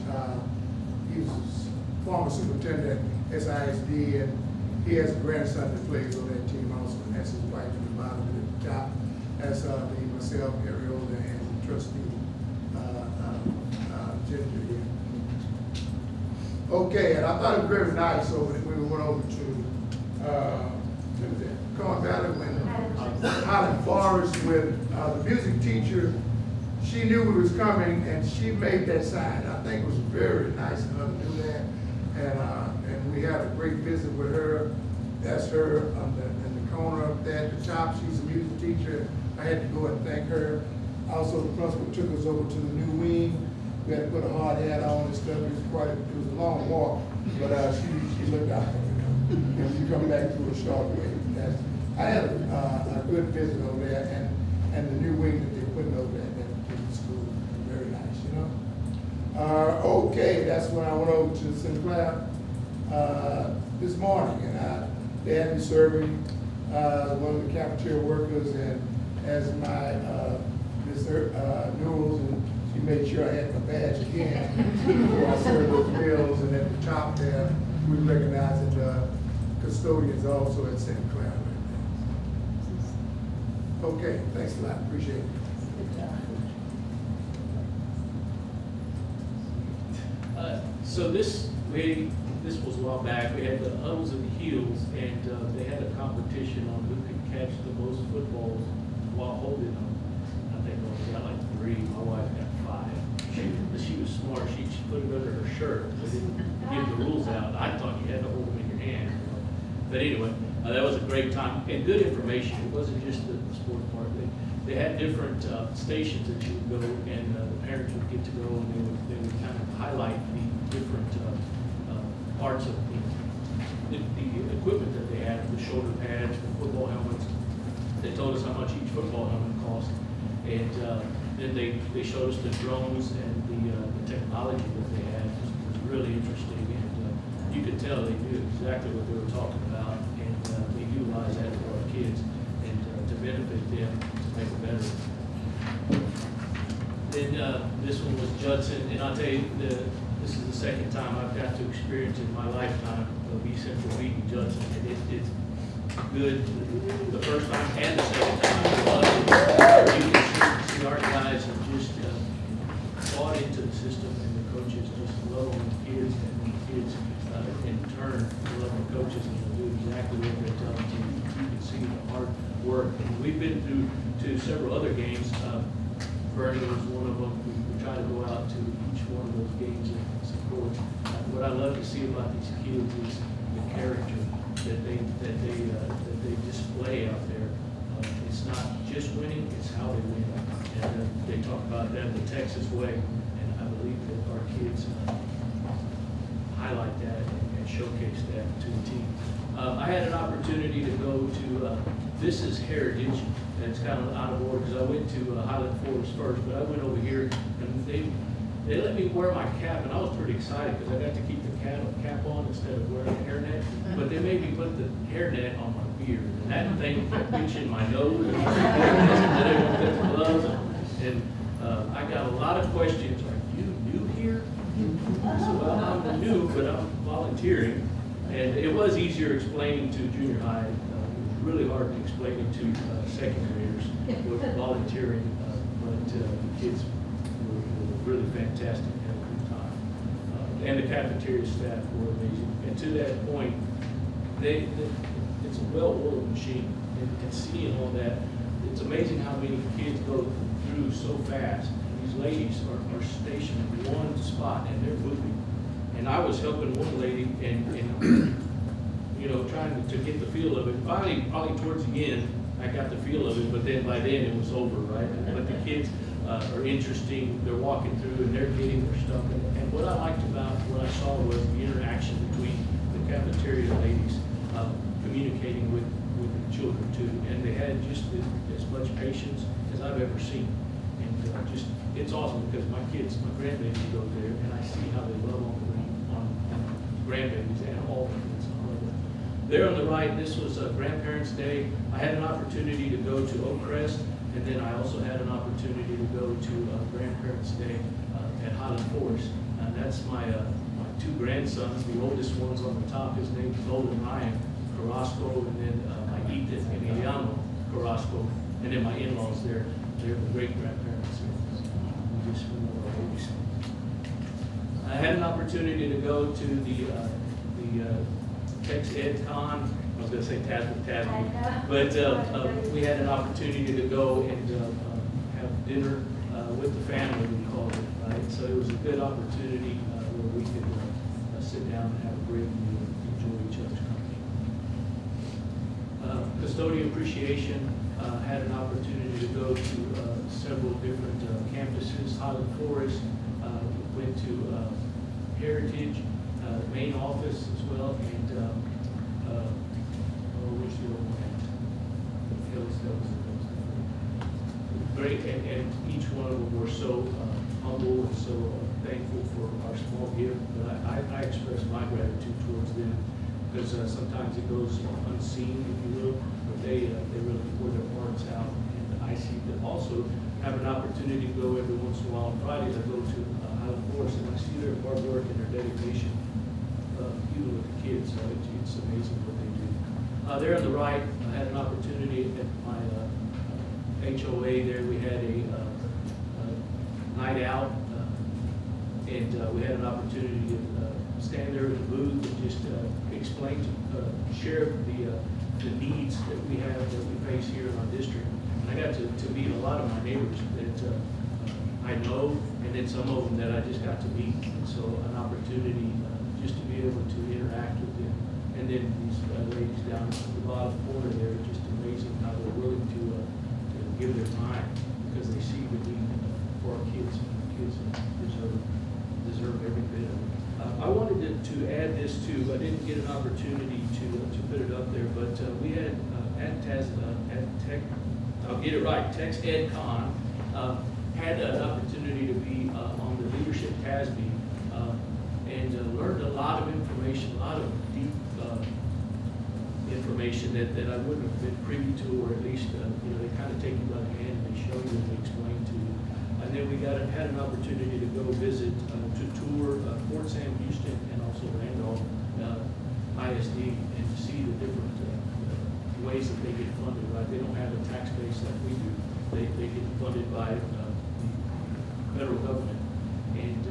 he was former superintendent at ISD, and he has a grandson that plays on that team also, and that's his wife at the bottom and at the top. That's myself, Cariola, and the trustee, Ginger here. Okay, and I thought it was very nice over that we went over to Pecan Valley when Highland Forest with the music teacher. She knew we was coming and she made that sign. I think it was very nice of her to do that. And we had a great visit with her. That's her in the corner up there at the top. She's a music teacher. I had to go and thank her. Also, the principal took us over to the new wing. We had to put a hard hat on and stuff. It was a long walk, but she looked out for me. And she come back through a short way. I had a good visit over there, and the new wing that they're putting over there at that school, very nice, you know. Okay, that's when I went over to Sinclair this morning, and they had me serving one of the cafeteria workers, and as my Miss Newells, and she made sure I had my badge again before I served those meals, and at the top there, we recognized the custodians also at St. Clair. Okay, thanks a lot, appreciate it. So this was a while back. We had the huddles and the heels, and they had a competition on who could catch the most footballs while holding them. I think I got like 3. My wife got 5. She was smart. She put it under her shirt. They didn't give the rules out. I thought you had to hold them in your hand. But anyway, that was a great time and good information. It wasn't just the sports part. They had different stations that you would go, and the parents would get to go, and they would kind of highlight the different parts of the equipment that they had, the shoulder pads, the football helmets. They told us how much each football helmet cost, and then they showed us the drones and the technology that they had. It was really interesting, and you could tell they knew exactly what they were talking about, and they utilize that for our kids and to benefit them, to make it better. Then this one was Judson, and I'll tell you, this is the second time I've got to experience in my lifetime of East Central beating Judson, and it's good the first time and the second time. You can see our guys have just bought into the system, and the coaches just love on the kids, and the kids in turn love the coaches, and they'll do exactly what they're telling them. You can see the hard work, and we've been through to several other games. Bernie was one of them. We try to go out to each one of those games and support. What I love to see about these kids is the character that they display out there. It's not just winning; it's how they win. And they talk about that the Texas way, and I believe that our kids highlight that and showcase that to the team. I had an opportunity to go to this is Heritage, and it's kind of out of order because I went to Highland Forest first, but I went over here and they let me wear my cap, and I was pretty excited because I got to keep the cap on instead of wearing a hairnet. But they made me put the hairnet on my beard, and that thing kept itching my nose. And I didn't put the gloves on. And I got a lot of questions. Are you new here? I said, well, I'm new, but I'm volunteering. And it was easier explaining to junior high. It was really hard to explain it to second graders with volunteering, but the kids were really fantastic and had a good time. And the cafeteria staff were amazing. And to that point, it's a well-oiled machine. And seeing all that, it's amazing how many kids go through so fast. These ladies are stationed in one spot and they're moving. And I was helping one lady and you know, trying to get the feel of it. Finally, probably towards the end, I got the feel of it, but then by then it was over, right? But the kids are interesting. They're walking through and they're getting their stuff. And what I liked about what I saw was the interaction between the cafeteria ladies communicating with the children too. And they had just as much patience as I've ever seen. And just, it's awesome because my grandbabies go there and I see how they love on grandbabies and all the kids. There on the right, this was Grandparents' Day. I had an opportunity to go to Oakcrest, and then I also had an opportunity to go to Grandparents' Day at Highland Forest. And that's my two grandsons. The oldest one's on the top. His name is Olin Ryan Carrasco, and then my Ethan Emiliano Carrasco, and then my in-laws there. They're the great-grandparents. We just went over our babies. I had an opportunity to go to the Tex Ed Con. I was going to say TASB, but we had an opportunity to go and have dinner with the family, we called it, right? So it was a good opportunity where we could sit down and have a great meal and enjoy each other's company. Custodian appreciation, had an opportunity to go to several different campuses. Highland Forest, went to Heritage, main office as well, and which the other one at? Great, and each one of them were so humble and so thankful for our small gift. But I express my gratitude towards them because sometimes it goes unseen, if you will, but they really pour their hearts out. And I see them also have an opportunity to go every once in a while on Fridays. I go to Highland Forest and I see their hard work and their dedication, even with the kids. It's amazing what they do. There on the right, I had an opportunity at my HOA there. We had a night out, and we had an opportunity to stand there at the booth and just explain, share the needs that we have, that we face here in our district. And I got to meet a lot of my neighbors that I know, and then some of them that I just got to meet. And so an opportunity just to be able to interact with them. And then these ladies down at the bottom corner there, just amazing how they're willing to give their time because they see the need for our kids. Kids deserve every bit of it. I wanted to add this too. I didn't get an opportunity to put it up there, but we had I'll get it right, Tex Ed Con, had an opportunity to be on the leadership TASB, and learned a lot of information, a lot of deep information that I wouldn't have been privy to, or at least, they kind of take you by the hand and they show you and they explain to you. And then we had an opportunity to go visit, to tour Fort Sam Houston and also Randolph ISD, and to see the different ways that they get funded, right? They don't have a tax base like we do. They get funded by the federal government. And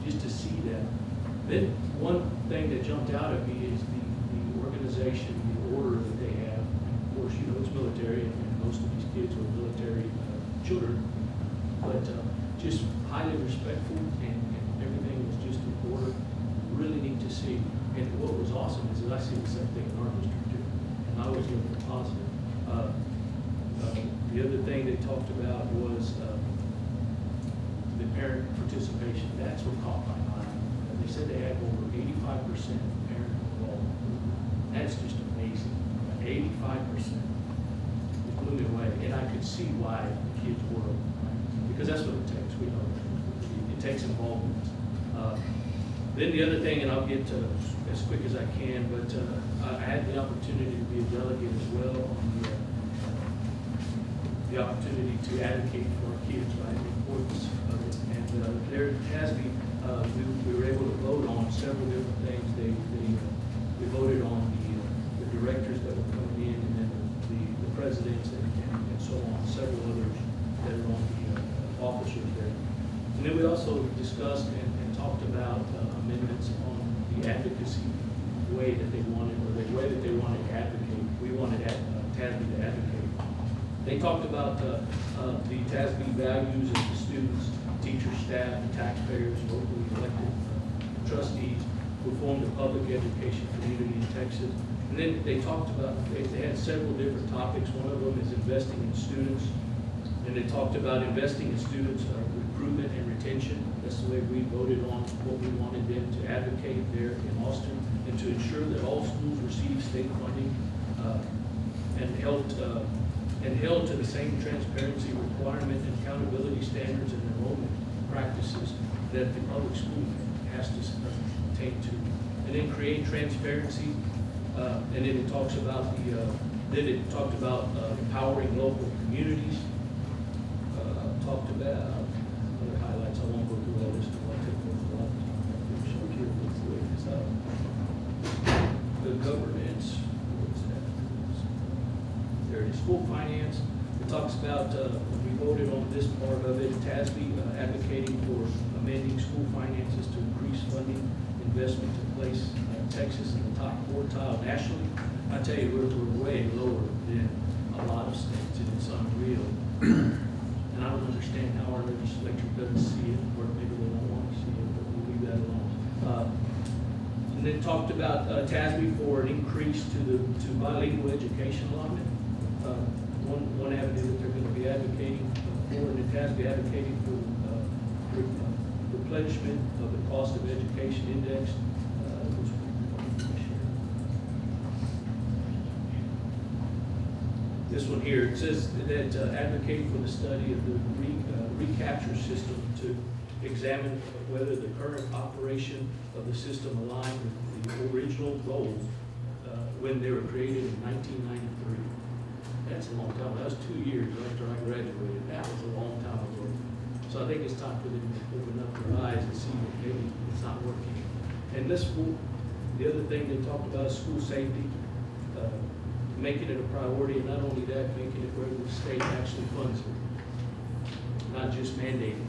just to see that. Then one thing that jumped out at me is the organization, the order that they have. Of course, it's military, and most of these kids are military children, but just highly respectful, and everything was just in order. Really neat to see. And what was awesome is that I see the same thing in our district too, and I always look for positive. The other thing they talked about was the parent participation. That's what caught my eye. They said they had over 85% parent involvement. That's just amazing. 85%. It blew me away, and I could see why the kids were, right? Because that's what it takes. We know it takes involvement. Then the other thing, and I'll get to as quick as I can, but I had the opportunity to be a delegate as well on the opportunity to advocate for our kids, right? The importance of it. And there has been, we were able to vote on several different things. We voted on the directors that were coming in, and then the presidents and so on, several others that are on the officers there. And then we also discussed and talked about amendments on the advocacy way that they wanted, or the way that they wanted to advocate. We wanted TASB to advocate. They talked about the TASB values of the students, teachers, staff, and taxpayers, locally elected trustees who form the public education community in Texas. And then they talked about, they had several different topics. One of them is investing in students. And they talked about investing in students, recruitment and retention. That's the way we voted on what we wanted them to advocate there in Austin, and to ensure that all schools receive state funding and held to the same transparency requirement and accountability standards and enrollment practices that the public school has to attain to. And then create transparency. And then it talks about empowering local communities. Talked about other highlights. I won't go through all this. I'll take a lot of time. The governance. There it is. School finance. It talks about, we voted on this part of it, TASB advocating for amending school finances to increase funding investment to place Texas in the top quartile nationally. I tell you, we're way lower than a lot of states, and it's unreal. And I don't understand how our legislature doesn't see it, or maybe they don't want to see it, but we'll leave that alone. And then talked about TASB for an increase to bilingual education allotment. One avenue that they're going to be advocating for, and the TASB advocating for replenishment of the cost of education index. This one here, it says that advocate for the study of the recapture system to examine whether the current operation of the system aligned with the original goals when they were created in 1993. That's a long time. That was 2 years after I graduated. That was a long time ago. So I think it's time for them to open up their eyes and see that maybe it's not working. And the other thing they talked about is school safety. Making it a priority, and not only that, making it where the state actually funds it, not just mandating.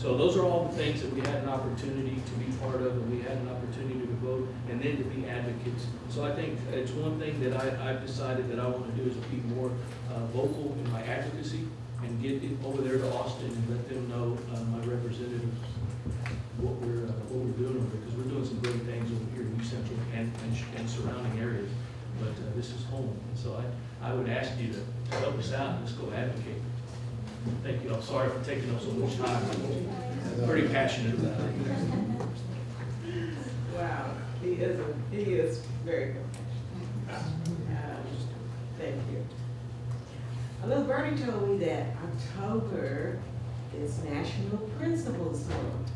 So those are all the things that we had an opportunity to be part of, and we had an opportunity to vote, and then to be advocates. So I think it's one thing that I've decided that I want to do is to be more vocal in my advocacy, and get it over there to Austin and let them know, my representatives, what we're doing over there, because we're doing some great things over here in East Central and surrounding areas. But this is home, and so I would ask you to help us out and let's go advocate. Thank you. I'm sorry for taking up so much time. I'm pretty passionate about it. Wow, he is very good. Thank you. Little Bernie told me that October is National Principals Month.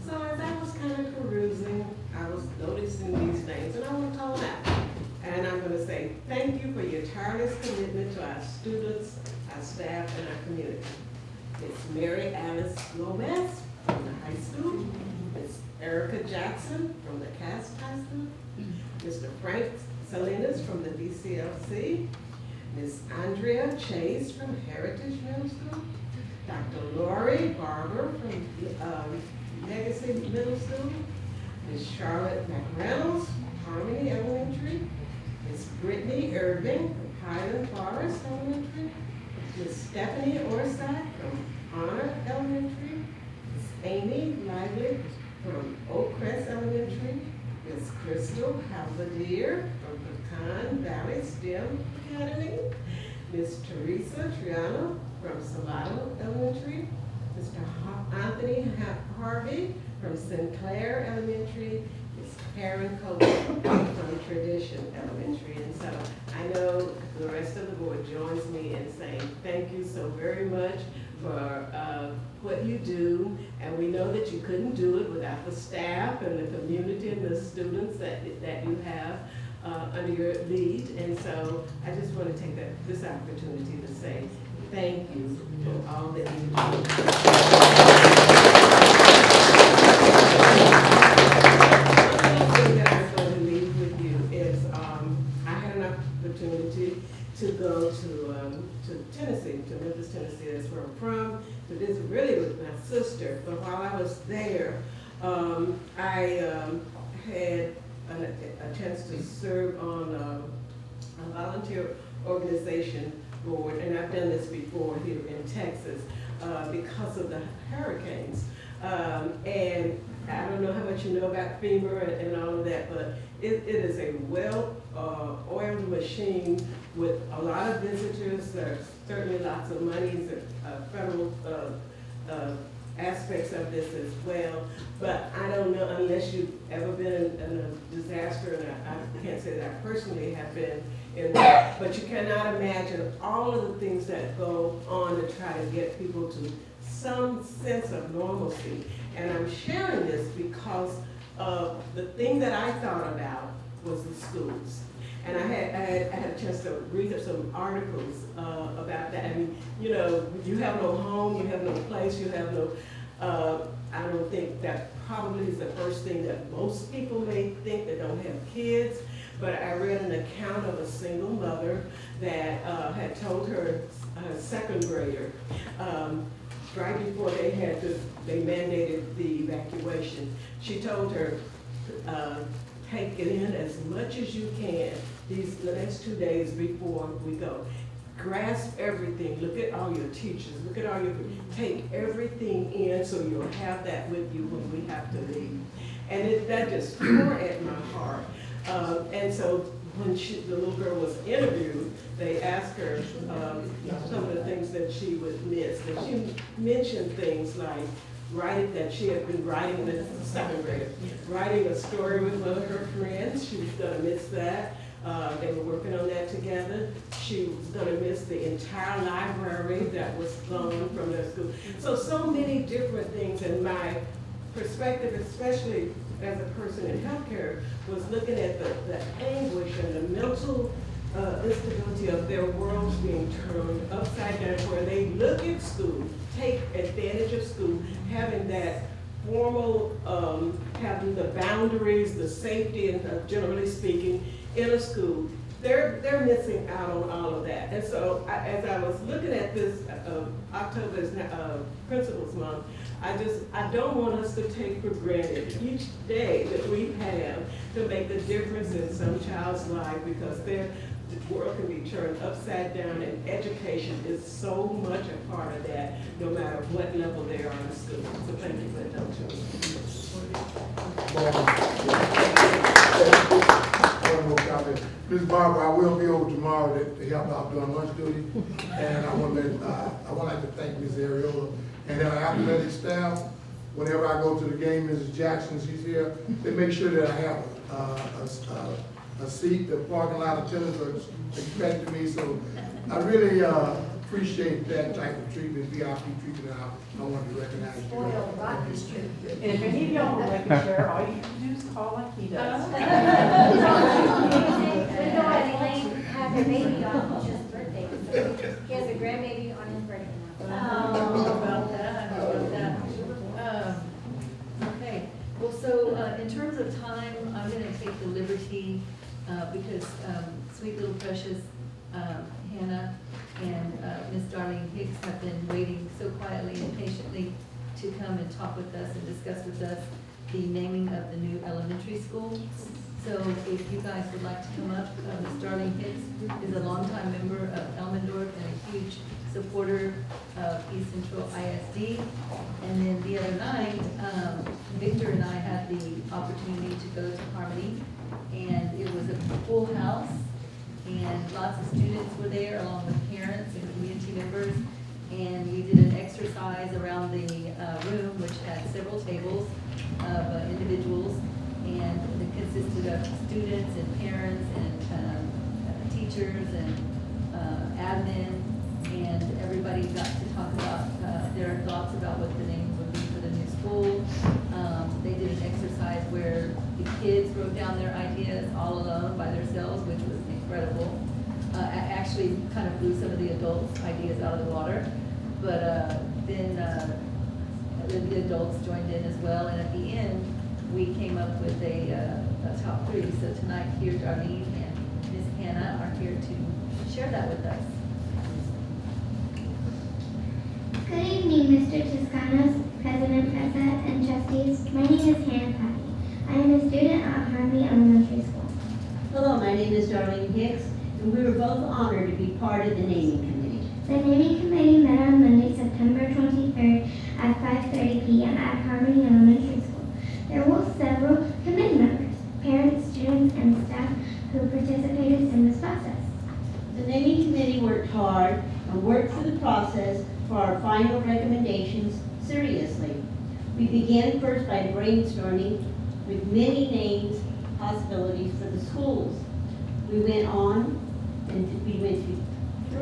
So as I was kind of perusing, I was noticing these names, and I want to call them out. And I'm going to say thank you for your tireless commitment to our students, our staff, and our community. It's Mary Alice Gomez from the high school. It's Erica Jackson from the Cass High School. Mr. Frank Salinas from the DCLC. Ms. Andrea Chase from Heritage Middle School. Dr. Lori Barber from Legacy Middle School. Ms. Charlotte McReynolds, Harmony Elementary. Ms. Brittany Irving from Highland Forest Elementary. Ms. Stephanie Orsack from Honor Elementary. Ms. Amy Lively from Oak Crest Elementary. Ms. Crystal Halvadier from Pecan Valley STEM Academy. Ms. Teresa Triano from Salado Elementary. Mr. Anthony Harvey from Sinclair Elementary. Ms. Karen Coleman from Tradition Elementary. And so I know the rest of the board joins me in saying thank you so very much for what you do, and we know that you couldn't do it without the staff and the community and the students that you have under your lead. And so I just want to take this opportunity to say thank you for all that you do. That I'm going to leave with you is I had an opportunity to go to Tennessee, to Memphis, Tennessee, that's where I'm from, to visit really with my sister. But while I was there, I had a chance to serve on a volunteer organization board, and I've done this before here in Texas because of the hurricanes. And I don't know how much you know about FEMA and all of that, but it is a well-oiled machine with a lot of visitors. There's certainly lots of monies and federal aspects of this as well. But I don't know, unless you've ever been in a disaster, and I can't say that I personally have been in that, but you cannot imagine all of the things that go on to try to get people to some sense of normalcy. And I'm sharing this because the thing that I thought about was the schools. And I had a chance to read up some articles about that. I mean, you know, you have no home, you have no place, you have no, I don't think that probably is the first thing that most people may think that don't have kids. But I read an account of a single mother that had told her second grader, right before they mandated the evacuation, she told her, take it in as much as you can the next 2 days before we go. Grasp everything. Look at all your teachers. Look at all your, take everything in so you'll have that with you when we have to leave. And that just tore at my heart. And so when the little girl was interviewed, they asked her some of the things that she would miss. And she mentioned things like that she had been writing, this is second grader, writing a story with one of her friends. She was gonna miss that. They were working on that together. She was gonna miss the entire library that was gone from their school. So many different things, and my perspective, especially as a person in healthcare, was looking at the anguish and the mental instability of their worlds being turned upside down, where they look at school, take advantage of school, having that formal, having the boundaries, the safety, and generally speaking, in a school. They're missing out on all of that. And so as I was looking at this, October is Principals Month, I don't want us to take for granted each day that we have to make a difference in some child's life, because the world can be turned upside down, and education is so much a part of that, no matter what level they are in school. So thank you for indulging me. One more comment. Ms. Barbara, I will be over tomorrow to help out doing lunch duty, and I want to thank Ms. Ariola and her athletic staff. Whenever I go to the game, Mrs. Jackson, she's here. They make sure that I have a seat. The parking lot attendants are expecting me, so I really appreciate that type of treatment, VIP treatment, and I wanted to recognize you. Spoiled rotten And if any of y'all want to make a share, all you have to do is call like he does. We know Elaine had her baby on his birthday, so he has a grandbaby on his birthday. How about that, how about that? Okay, well, so, in terms of time, I'm gonna take the liberty, because, sweet little precious, Hannah and, Miss Darlene Hicks have been waiting so quietly and patiently to come and talk with us and discuss with us the naming of the new elementary school. So if you guys would like to come up, Ms. Darlene Hicks is a longtime member of Elmendorf and a huge supporter of East Central ISD. And then the other night, Victor and I had the opportunity to go to Harmony, and it was a full house, and lots of students were there along with parents and community members. And we did an exercise around the room, which had several tables of individuals, and it consisted of students and parents and teachers and admin, and everybody got to talk about their thoughts about what the name would be for the new school. They did an exercise where the kids wrote down their ideas all alone by themselves, which was incredible. Actually kind of blew some of the adults' ideas out of the water, but then the adults joined in as well, and at the end, we came up with a top three. So tonight here, Darlene and Miss Hannah are here to share that with us. Good evening, Mr. Toscanos, President Peza, and trustees. My name is Hannah Patty. I am a student at Harvey Elementary School. Hello, my name is Darlene Hicks, and we were both honored to be part of the naming committee. The naming committee met on Monday, September 23rd at 5:30 p.m. at Harmony Elementary School. There were several committee members, parents, students, and staff who participated in this process. The naming committee worked hard and worked through the process for our final recommendations seriously. We began first by brainstorming with many names, possibilities for the schools. We went on and we went through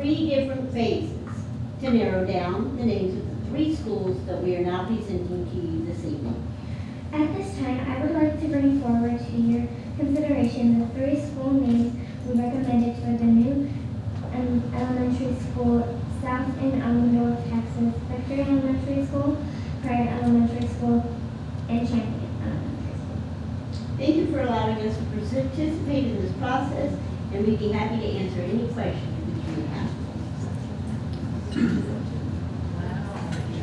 3 different phases to narrow down the names of the 3 schools that we are now presenting to you this evening. At this time, I would like to bring forward to your consideration the 3 school names we recommended for the new elementary school: South in Elmendorf, Texas, Victory Elementary School, Prairie Elementary School, and Champion Elementary School. Thank you for allowing us to participate in this process, and we'd be happy to answer any questions that you have.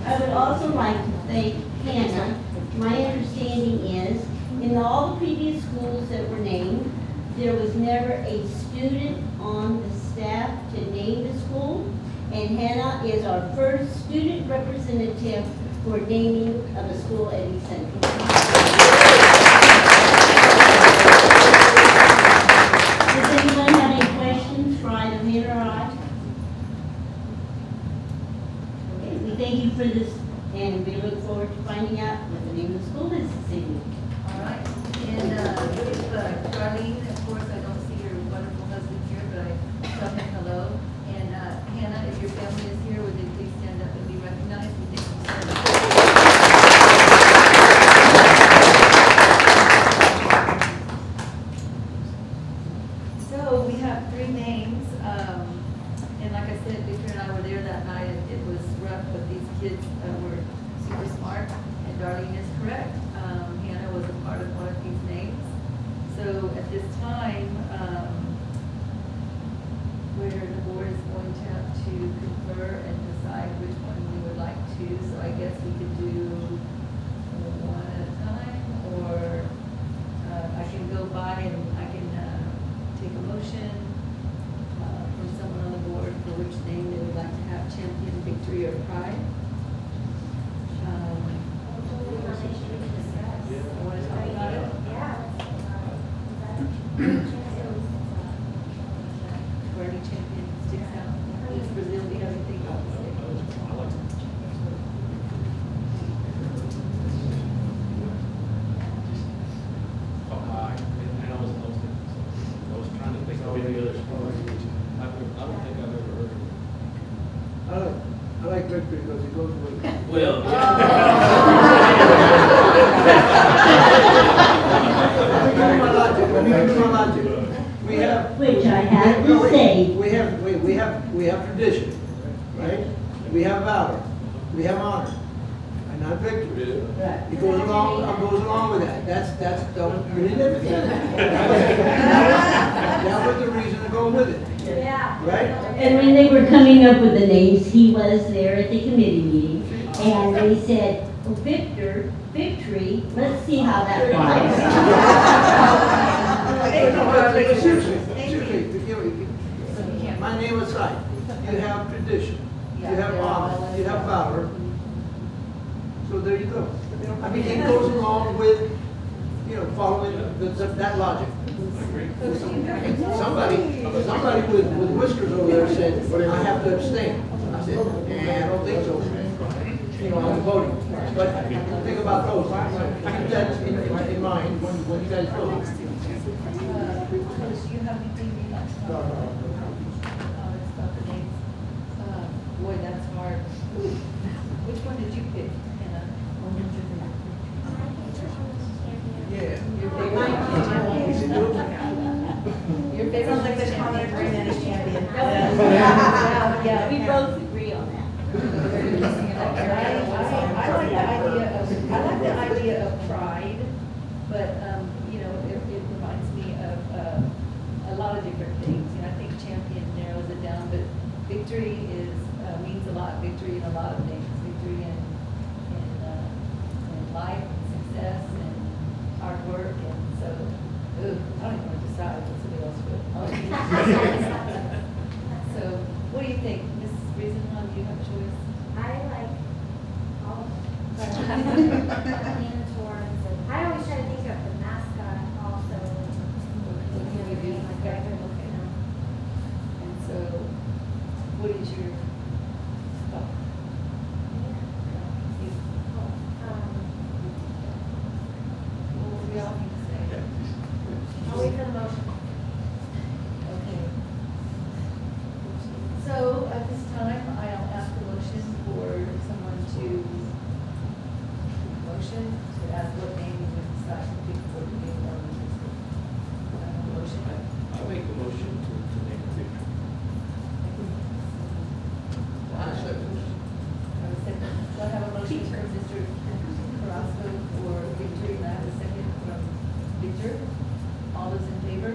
I would also like to thank Hannah. My understanding is, in all the previous schools that were named, there was never a student on the staff to name the school, and Hannah is our first student representative for naming of a school at East Central. Does anyone have any questions for either Hannah or I? Okay, we thank you for this, and we look forward to finding out what the name of the school is this evening. All right, and with Darlene, of course, I don't see your wonderful husband here, but I tell him hello. And Hannah, if your family is here, would they please stand up and be recognized? We thank you so much. So we have 3 names, and like I said, Victor and I were there that night, and it was rough, but these kids were super smart, and Darlene is correct. Hannah was a part of one of these names. So at this time, where the board is going to have to confer and decide which one we would like to. So I guess we could do one at a time, or I can go by and I can take a motion from someone on the board for which name they would like to have: Champion, Victory, or Pride. Want to talk about it? Where any champion sticks out? Does Brazil, do you have anything else to say? I was trying to think of any other sports. I don't think I've ever heard of it. I like victory because it goes with it. Well, Let me give you my logic. We have. Which I have to say. We have tradition, right? We have valor, we have honor, and not victory. It goes along with that. That's pretty different. That was the reason to go with it. Yeah. Right? And when they were coming up with the names, he was there at the committee meeting, and they said, oh, victory, let's see how that flies. Seriously, my name aside, you have tradition, you have honor, you have valor. So there you go. I mean, it goes along with, following that logic. Somebody with whiskers over there said, I have to abstain. I said, I don't think so. I'm voting. But think about those. Keep that in mind when you guys vote. Do you have anything? No. Boy, that's hard. Which one did you pick, Hannah? Yeah. Your favorite? Your favorite? Sounds like the common agreement is champion. Yeah, We both agree on that. I like the idea of pride, but, it reminds me of, a lot of different things. I think champion narrows it down, but victory means a lot. Victory in a lot of things. Victory in life, and success, and hard work, and so, I don't even want to decide what somebody else would. So, what do you think, Mrs. Riesenhahn, do you have a choice? I like all of them. But I lean towards, I always try to think of the mascot also. And so, what is your thought? We all need to say. I'll wait for the motion. Okay. So at this time, I'll ask a motion for someone to ask what name you would decide to pick for the name of the school. Motion. I'll make a motion to name victory. So I have a motion from Mr. Carrasco for victory, and I have a second from Victor. All those in favor?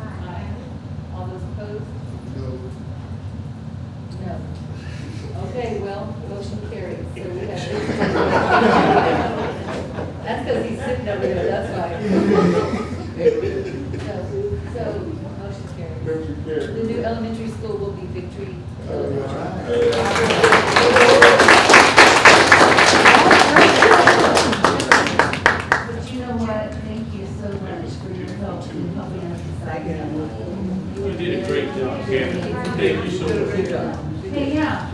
Aye. All those opposed? No. Okay, well, motion carries. So we have victory. That's because he's sitting over there, that's why. So, motion carries. The new elementary school will be Victory Elementary. But you know what? Thank you so much for your help in helping us decide. You did a great job, Kevin. Thank you so much. Hey, yeah.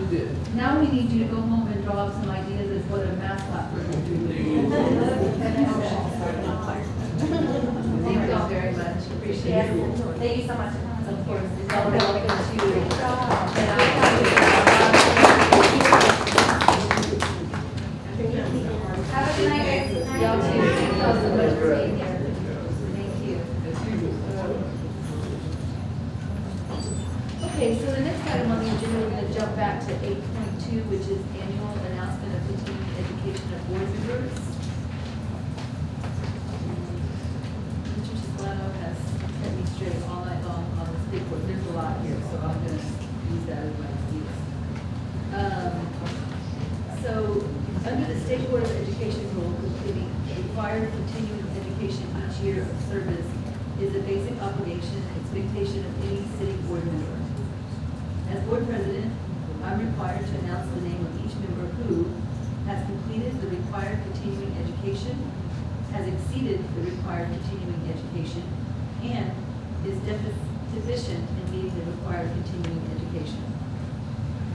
Now we need you to go home and draw up some ideas as what a mascot we're going to do. Thank you all very much. Appreciate it. Thank you so much. Of course, it's all welcome to you. Have a good night, guys. Y'all too. Thank you all so much for being here. Thank you. Okay, so the next item on the agenda, we're going to jump back to 8.2, which is annual announcement of continuing education of board members. Mr. Chisano has set me straight all night long on this big board. There's a lot here, so I'm going to use that as my excuse. So, under the State Board of Education rule, completing required continuing education each year of service is a basic obligation and expectation of any city board member. As board president, I'm required to announce the name of each member who has completed the required continuing education, has exceeded the required continuing education, and is deficient in meeting the required continuing education.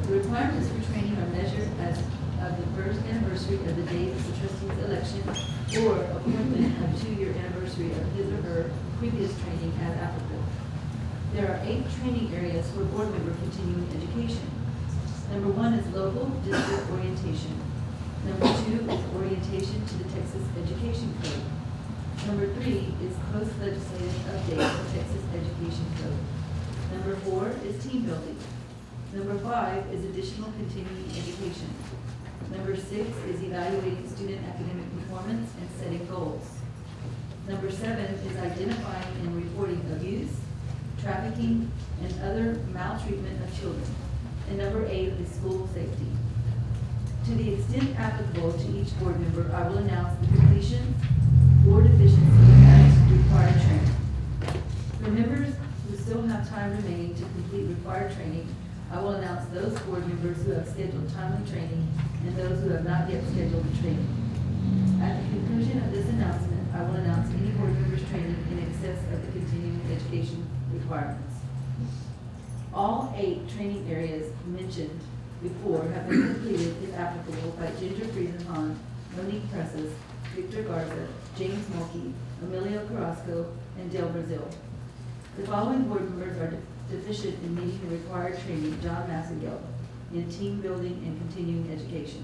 The requirements for training are measured as of the first anniversary of the date of the trustee's election or appointment of 2-year anniversary of his or her previous training as applicable. There are 8 training areas for board member continuing education. Number 1 is local district orientation. Number 2 is orientation to the Texas Education Code. Number 3 is post-legislative update of Texas Education Code. Number 4 is team building. Number 5 is additional continuing education. Number 6 is evaluating student academic performance and setting goals. Number 7 is identifying and reporting abuse, trafficking, and other maltreatment of children. And number 8 is school safety. To the extent applicable to each board member, I will announce the completion or deficiency as required training. For members who still have time remaining to complete required training, I will announce those board members who have scheduled timely training and those who have not yet scheduled the training. At the conclusion of this announcement, I will announce any board members' training in excess of the continuing education requirements. All 8 training areas mentioned before have been completed, if applicable, by Ginger Friesenhahn, Monique Presses, Victor Garza, James Mulkey, Emilio Carrasco, and Dale Brazil. The following board members are deficient in meeting the required training: John Massengill, in team building and continuing education.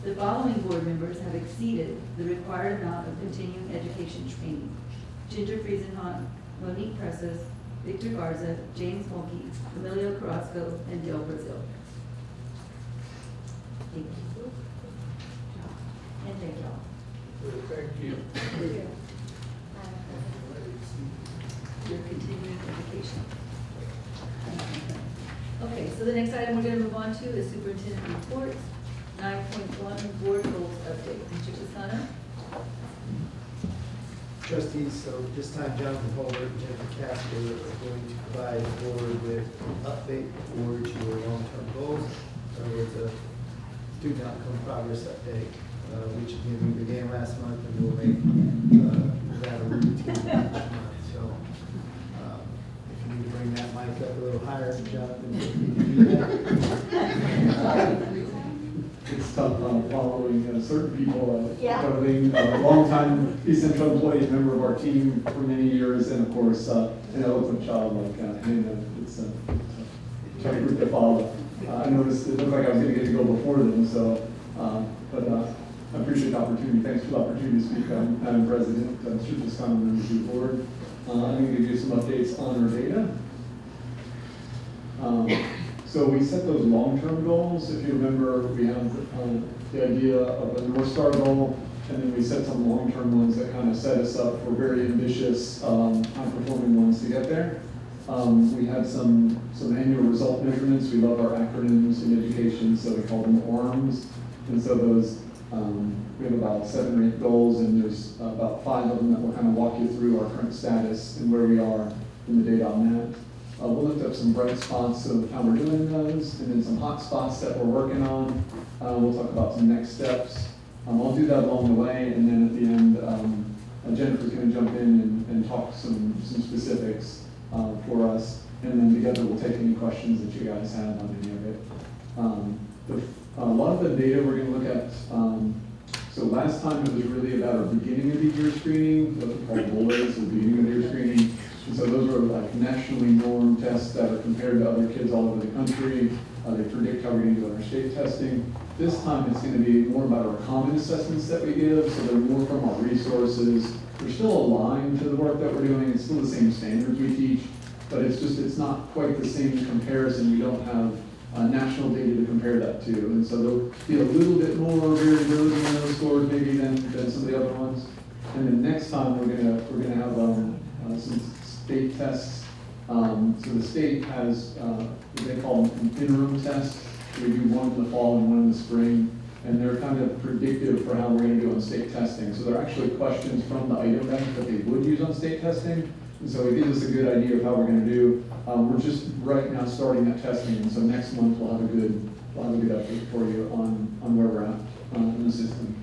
The following board members have exceeded the required amount of continuing education training: Ginger Friesenhahn, Monique Presses, Victor Garza, James Mulkey, Emilio Carrasco, and Dale Brazil. Thank you. And thank y'all. Thank you. Your continuing education. Okay, so the next item we're going to move on to is superintendent reports. 9.1 board goals update. Mr. Casano? Trustees, so this time Jonathan Holbert and Jennifer Casper are going to provide the board with an update towards your long-term goals. In other words, a student outcome progress update, which again, we began last month and we'll make that a routine each month. So if you need to bring that mic up a little higher, Jonathan, if you can do that. It's tough following certain people, being a longtime East Central employee, member of our team for many years, and of course, an eloquent child like Hannah. It's a tough group to follow. I noticed it looked like I was going to get to go before them, so, but I appreciate the opportunity. Thanks for the opportunity to speak. I'm President, Mr. Toscano, members of the board. I'm going to give you some updates on our data. So we set those long-term goals. If you remember, we have the idea of a North Star goal, and then we set some long-term ones that kind of set us up for very ambitious, high-performing ones to get there. We had some annual result measurements. We love our acronyms in education, so we call them ARMS. And so those, we have about 7 or 8 goals, and there's about 5 of them that will kind of walk you through our current status and where we are in the data on that. We'll lift up some bright spots of how we're doing those, and then some hot spots that we're working on. We'll talk about some next steps. I'll do that along the way, and then at the end, Jennifer's going to jump in and talk some specifics for us, and then together we'll take any questions that you guys have on any of it. A lot of the data we're going to look at, so last time it was really about our beginning of the year screening, what we call BOYS, the beginning of the year screening. And so those are like nationally normed tests that are compared to other kids all over the country. They predict how we're going to do on our state testing. This time it's going to be more about our common assessments that we give, so they're more from our resources. They're still aligned to the work that we're doing. It's still the same standards we teach, but it's not quite the same comparison. We don't have national data to compare that to. And so there'll be a little bit more variability in those scores maybe than some of the other ones. And then next time we're gonna have some state tests. So the state has, they call them an interim test. We do one in the fall and one in the spring, and they're kind of predictive for how we're going to do on state testing. So they're actually questions from the item bank that they would use on state testing, and so it gives us a good idea of how we're going to do. We're just right now starting that testing, and so next month we'll have a good update for you on where we're at in the system.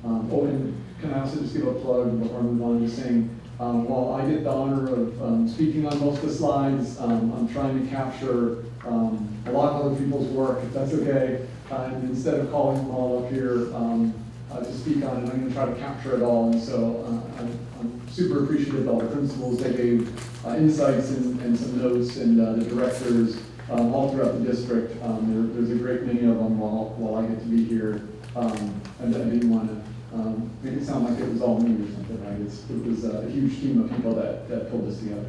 And can I also just give a plug before I move on, just saying, while I get the honor of speaking on most of the slides, I'm trying to capture a lot of other people's work, if that's okay. And instead of calling them all up here to speak on it, I'm going to try to capture it all. And so I'm super appreciative of all the principals. They gave insights and some notes, and the directors all throughout the district. There's a great many of them while I get to be here. I didn't want to make it sound like it was all me or something, right? It was a huge team of people that pulled this together.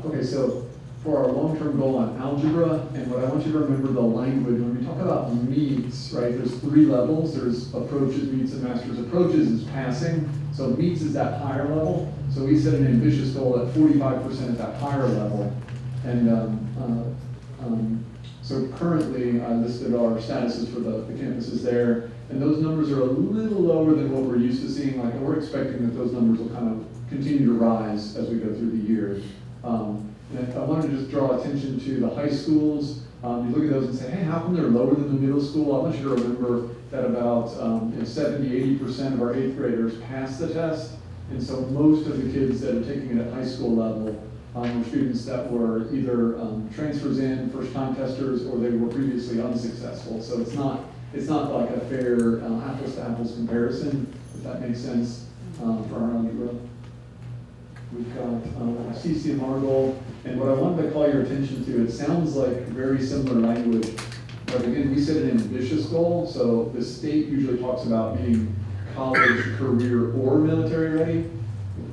Okay, so for our long-term goal on algebra, and what I want you to remember the language, when we talk about meets, right, there's 3 levels. There's approaches, meets, and masters. Approaches is passing, so meets is that higher level. So we set an ambitious goal at 45% at that higher level. And so currently I listed our statuses for the campuses there, and those numbers are a little lower than what we're used to seeing. Like, we're expecting that those numbers will kind of continue to rise as we go through the year. And I wanted to just draw attention to the high schools. You look at those and say, hey, how come they're lower than the middle school? I want you to remember that about 70–80% of our 8th graders pass the test. And so most of the kids that are taking it at high school level were students that were either transfers in, first-time testers, or they were previously unsuccessful. So it's not like a fair apples-to-apples comparison, if that makes sense, for our algebra. We've got CCMR goal, and what I wanted to call your attention to, it sounds like very similar language, but again, we set an ambitious goal. So the state usually talks about being college, career, or military ready.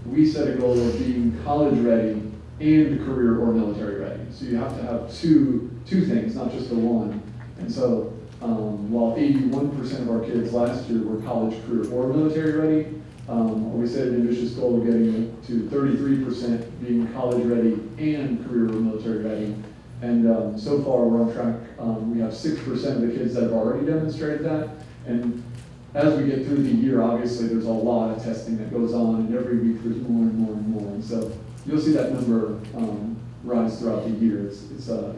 We set a goal of being college ready and career or military ready. So you have to have two things, not just the one. And so while 81% of our kids last year were college, career, or military ready, we set an ambitious goal of getting to 33% being college ready and career or military ready. And so far we're on track. We have 6% of the kids that have already demonstrated that. And as we get through the year, obviously there's a lot of testing that goes on, and every week there's more and more and more. And so you'll see that number rise throughout the year. It's a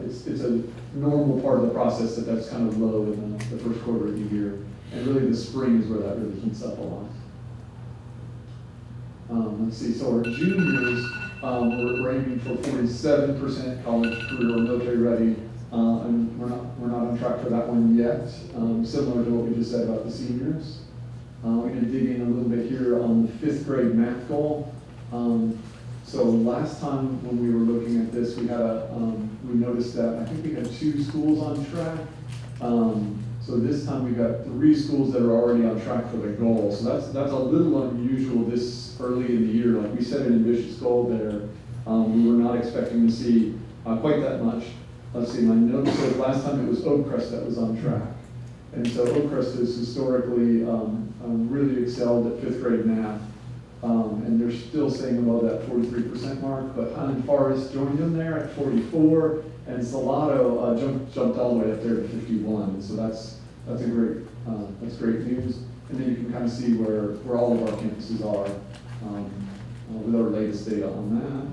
normal part of the process that's kind of low in the first quarter of the year. And really the spring is where that really heats up a lot. Let's see, so our juniors, we're aiming for 47% college, career, or military ready, and we're not on track for that one yet, similar to what we just said about the seniors. We're going to dig in a little bit here on the 5th grade math goal. So last time when we were looking at this, we noticed that I think we had 2 schools on track. So this time we've got 3 schools that are already on track for the goal. So that's a little unusual this early in the year. Like, we set an ambitious goal there. We were not expecting to see quite that much. Let's see, my note says last time it was Oakcrest that was on track. And so Oakcrest has historically really excelled at 5th grade math. And they're still staying above that 43% mark, but Highland Forest joined them there at 44, and Salado jumped all the way up there to 51. And so that's great news. And then you can kind of see where all of our campuses are with our latest data on that.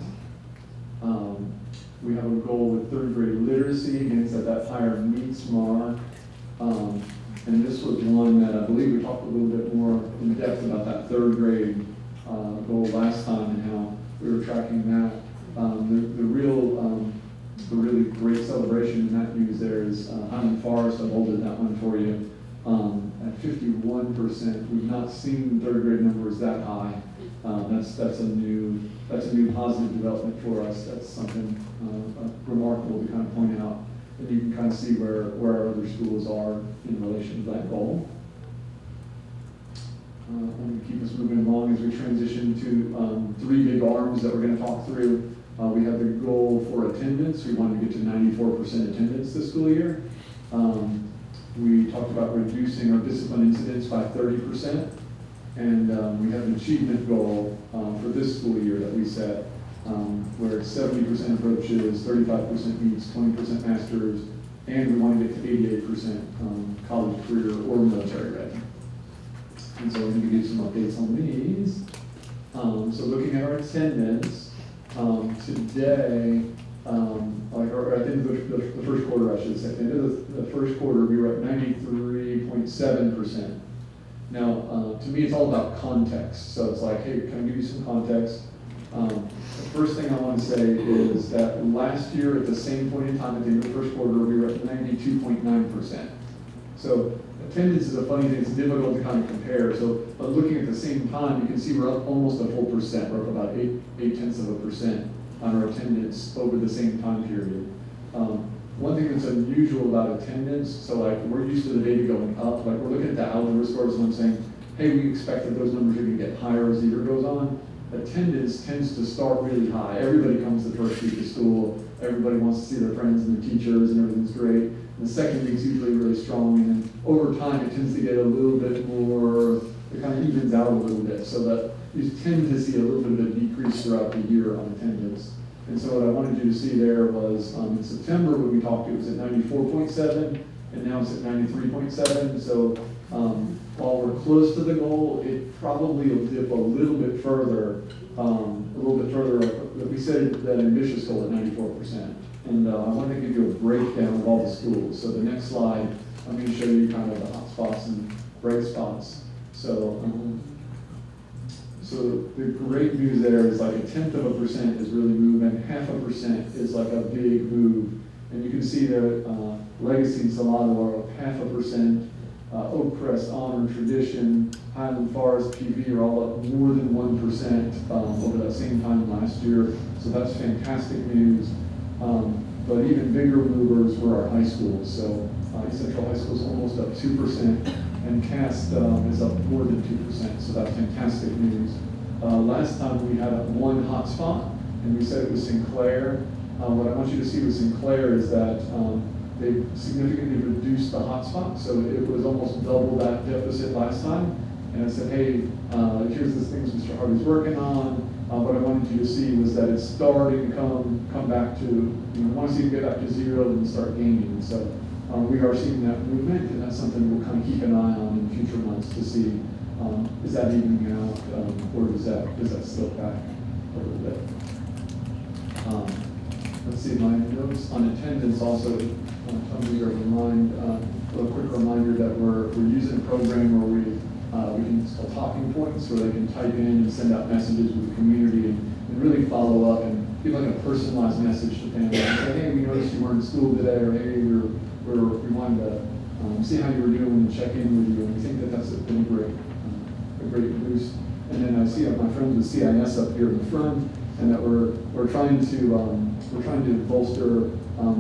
We have a goal with 3rd grade literacy, again, it's at that higher meets mark. And this was one that I believe we talked a little bit more in depth about that 3rd grade goal last time and how we were tracking that. The really great celebration in that news there is Highland Forest. I bolded that one for you. At 51%, we've not seen 3rd grade numbers that high. That's a new positive development for us. That's something remarkable to kind of point out, and you can kind of see where our other schools are in relation to that goal. Let me keep us moving along as we transition to 3 big arms that we're going to talk through. We have the goal for attendance. We want to get to 94% attendance this school year. We talked about reducing our discipline incidents by 30%. And we have an achievement goal for this school year that we set, where it's 70% approaches, 35% meets, 20% masters, and we want to get to 88% college, career, or military ready. And so we're going to give you some updates on these. So looking at our attendance, today, or at the end of the first quarter, I should say, at the end of the first quarter, we were at 93.7%. Now, to me, it's all about context. So it's like, hey, can I give you some context? The first thing I want to say is that last year at the same point in time, at the end of the first quarter, we were at 92.9%. So attendance is a funny thing. It's difficult to kind of compare. So but looking at the same time, you can see we're up almost a full percent. We're up about 0.8% on our attendance over the same time period. one thing that's unusual about attendance, so like we're used to the data going up, like we're looking at the algebra scores and I'm saying, hey, we expect that those numbers are going to get higher as the year goes on. Attendance tends to start really high. Everybody comes the first week of school. Everybody wants to see their friends and their teachers and everything's great. And the second week's usually really strong, and then over time it tends to get a little bit more, it kind of evens out a little bit, so that you tend to see a little bit of a decrease throughout the year on attendance. And so what I wanted you to see there was in September when we talked, it was at 94.7, and now it's at 93.7. So while we're close to the goal, it probably will dip a little bit further. We set that ambitious goal at 94%. And I want to give you a breakdown of all the schools. So the next slide, I'm going to show you kind of the hot spots and bright spots. So the great news there is like 1/10% is really moving, 0.5% is like a big move. And you can see there, Legacy and Salado are up 0.5%, Oak Crest, Honor, Tradition, Highland Forest, PV are all up more than 1% over that same time last year. So that's fantastic news. But even bigger movers were our high schools. So East Central High School is almost up 2%, and Cast is up more than 2%. So that's fantastic news. Last time we had one hot spot, and we said it was Sinclair. What I want you to see with Sinclair is that they significantly reduced the hot spot. So it was almost double that deficit last time. And I said, hey, here's the things Mr. Harvey's working on. What I wanted you to see was that it's starting to come back to, I want to see it get back to 0 and start gaining. So we are seeing that movement, and that's something we'll kind of keep an eye on in future months to see, is that evening out, or does that slip back a little bit? Let's see, my notes on attendance also, a quick reminder that we're using a program where we can install talking points where they can type in and send out messages with the community and really follow up and give like a personalized message to families. Say, hey, we noticed you weren't in school today, or hey, we wanted to see how you were doing and check in with you. And we think that that's been a great boost. And then I see my friends with CIS up here in the front, and that we're trying to bolster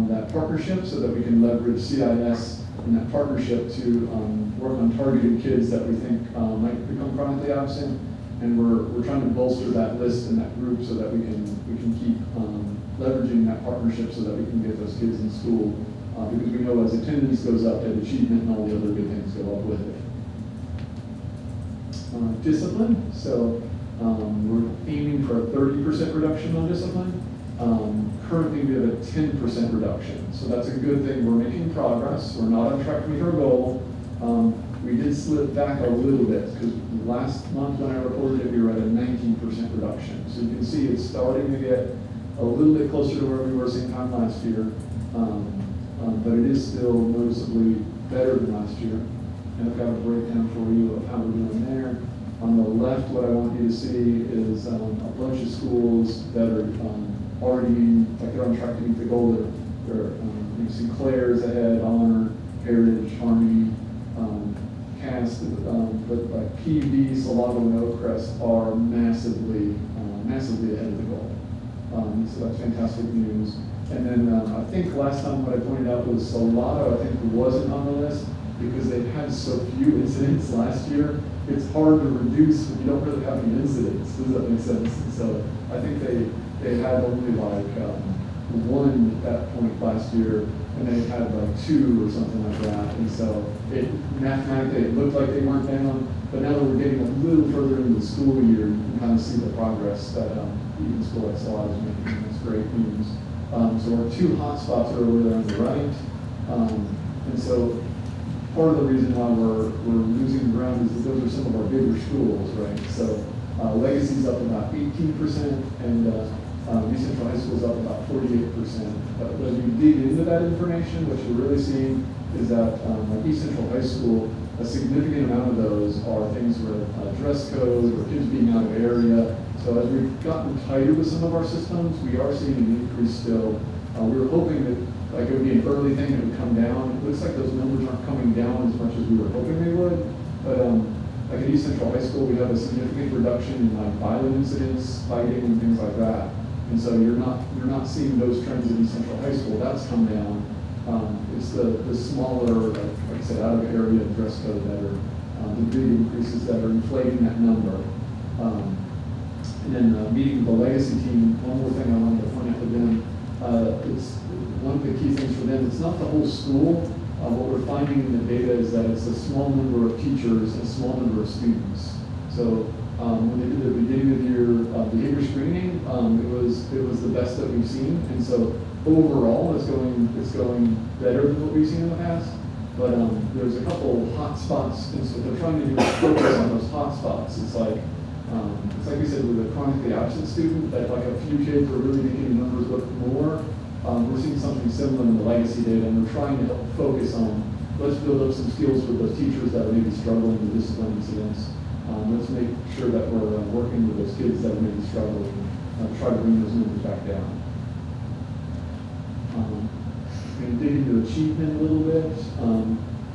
that partnership so that we can leverage CIS and that partnership to work on targeted kids that we think might become chronically absent, and we're trying to bolster that list and that group so that we can keep leveraging that partnership so that we can get those kids in school, because we know as attendance goes up, that achievement and all the other good things go up with it. Discipline, so we're aiming for a 30% reduction on discipline. Currently we have a 10% reduction, so that's a good thing. We're making progress. We're not on track to meet our goal. We did slip back a little bit because last month when I reported it, we were at a 19% reduction. So you can see it's starting to get a little bit closer to where we were same time last year, but it is still noticeably better than last year. And I've got a breakdown for you of how we're doing there. On the left, what I want you to see is a bunch of schools that are already, like they're on track to meet the goal. Sinclair's ahead, Honor, Heritage, Harmony, Cast, but like PV, Salado, and Oak Crest are massively ahead of the goal. So that's fantastic news. And then I think last time what I pointed out was Salado, I think, wasn't on the list because they had so few incidents last year. It's hard to reduce when you don't really have any incidents. Does that make sense? So I think they had only like one at that point last year, and they had like 2 or something like that. And so mathematically it looked like they weren't down, but now that we're getting a little further into the school year, you can kind of see the progress that even school like Salado is making. That's great news. So our 2 hot spots are over there on the right. And so part of the reason why we're losing ground is that those are some of our bigger schools, right? So Legacy's up about 18%, and East Central High School is up about 48%. But when you dig into that information, what you're really seeing is that like East Central High School, a significant amount of those are things with dress code or kids being out of area. So as we've gotten tighter with some of our systems, we are seeing an increase still. We were hoping that like it would be an early thing and it would come down. It looks like those numbers aren't coming down as much as we were hoping they would. But like at East Central High School, we have a significant reduction in like violent incidents, fighting, and things like that. And so you're not seeing those trends at East Central High School. That's come down. It's the smaller, like I said, out of area dress code that are the big increases that are inflating that number. And then meeting the legacy team, one more thing I wanted to point out to them, it's one of the key things for them, it's not the whole school. What we're finding in the data is that it's a small number of teachers and a small number of students. So when they did the beginning of the year behavior screening, it was the best that we've seen. And so overall, it's going better than what we've seen in the past. But there's a couple hot spots, and so they're trying to do is focus on those hot spots. It's like we said with a chronically absent student, that like a few kids are really making the numbers look more. We're seeing something similar in the legacy data, and we're trying to help focus on, let's build up some skills with those teachers that are maybe struggling with discipline incidents. Let's make sure that we're working with those kids that are maybe struggling, try to bring those numbers back down. We're going to dig into achievement a little bit.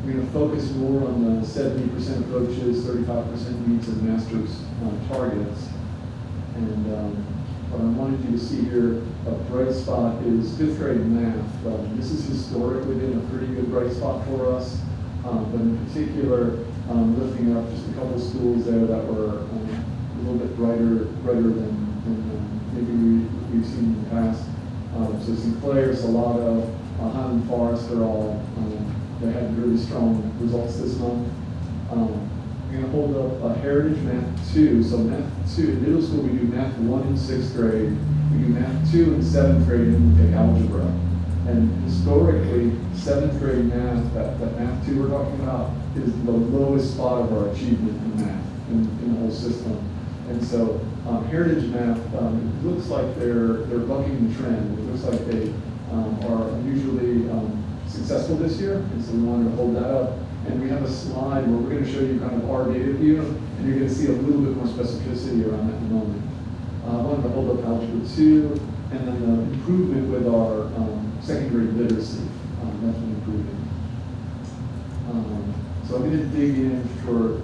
We're going to focus more on the 70% approaches, 35% meets and masters targets. And what I wanted you to see here, a bright spot is 5th grade math. This is historically been a pretty good bright spot for us, but in particular, lifting up just a couple schools there that were a little bit brighter than maybe we've seen in the past. So Sinclair, Salado, Highland Forest are all, they had really strong results this month. We're going to hold up Heritage Math 2. So Math 2, in middle school we do Math 1 in 6th grade, we do Math 2 in 7th grade, and we take algebra. And historically, 7th grade math, that Math 2 we're talking about, is the lowest spot of our achievement in math in the whole system. And so Heritage Math, it looks like they're bucking the trend. It looks like they are unusually successful this year, and so we wanted to hold that up. And we have a slide where we're going to show you kind of our data view, and you're going to see a little bit more specificity around that in a moment. I wanted to hold up Algebra 2, and then the improvement with our 2nd grade literacy. That's been improving. So I'm going to dig in for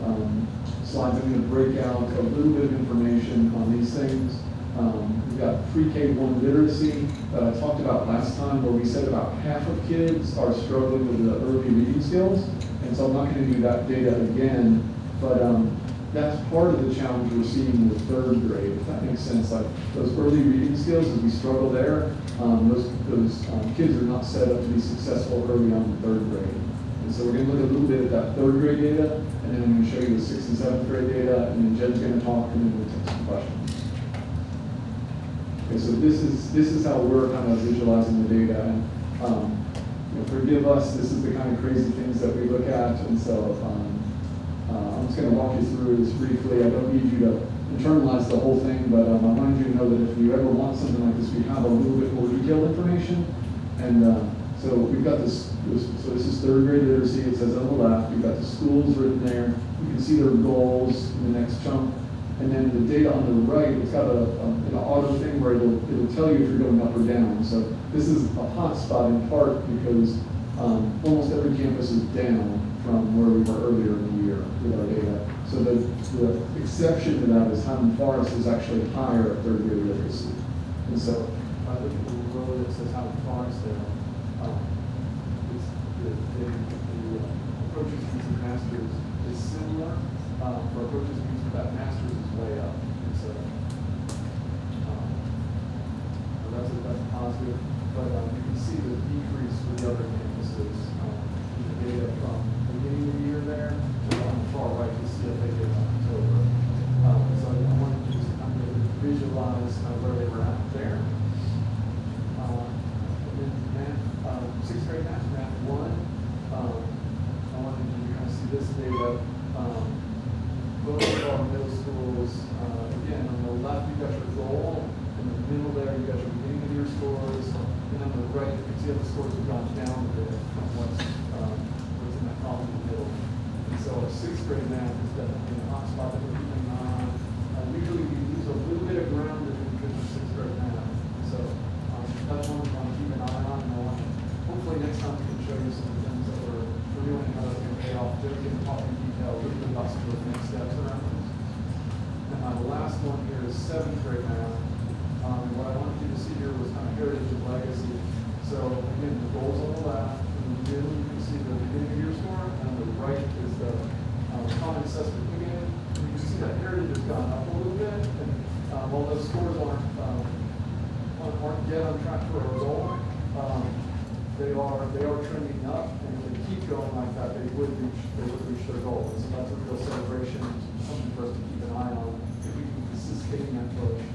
slides. I'm going to break out a little bit of information on these things. We've got pre-K1 literacy that I talked about last time, where we said about half of kids are struggling with the early reading skills. And so I'm not going to do that data again, but that's part of the challenge we're seeing with 3rd grade, if that makes sense. Like those early reading skills, as we struggle there, those kids are not set up to be successful early on in 3rd grade. And so we're going to look a little bit at that 3rd grade data, and then I'm going to show you the 6th and 7th grade data, and then Jed's going to talk, and then we'll take some questions. Okay, so this is how we're kind of visualizing the data, and forgive us, this is the kind of crazy things that we look at, and so I'm just going to walk you through this briefly. I don't need you to internalize the whole thing, but I wanted you to know that if you ever want something like this, we have a little bit more detailed information. And so we've got this, so this is 3rd grade literacy. It says on the left, we've got the schools written there. You can see their goals in the next chunk. And then the data on the right, it's got an auto thing where it'll tell you if you're going up or down. So this is a hot spot in part because almost every campus is down from where we were earlier in the year with our data. So the exception to that is Highland Forest is actually higher at 3rd grade literacy. And so if I look at the row that says Highland Forest there, the approaches to masters is similar. For approaches to that masters is way up. And so that's positive. But you can see the decrease with the other campuses in the data from the beginning of the year there. On the far right, you see that they did in October. So I wanted to just kind of visualize where they were at there. And then math, 6th grade math, Math 1. I wanted you to kind of see this data. Both of our middle schools, again, on the left you got your goal, in the middle there you got your beginning of year scores, and on the right you can see how the scores have gone down a bit from what's in that column in the middle. And so 6th grade math is definitely a hot spot that we're keeping on. Usually we lose a little bit of ground in 5th and 6th grade math. So that's one we want to keep an eye on. And hopefully next time we can show you some of the things that we're doing and how that's going to pay off. Just get talk in detail a little bit about some of the next steps around this. And the last one here is 7th grade math. And what I wanted you to see here was kind of heritage and legacy. So again, the goals on the left, in the middle you can see the beginning of your score, and on the right is the common assessment beginning. You can see that heritage has gone up a little bit, and while those scores aren't yet on track for a goal, they are trending up, and if they keep going like that, they would reach their goal. And so that's a real celebration, something for us to keep an eye on if we can sustain that push.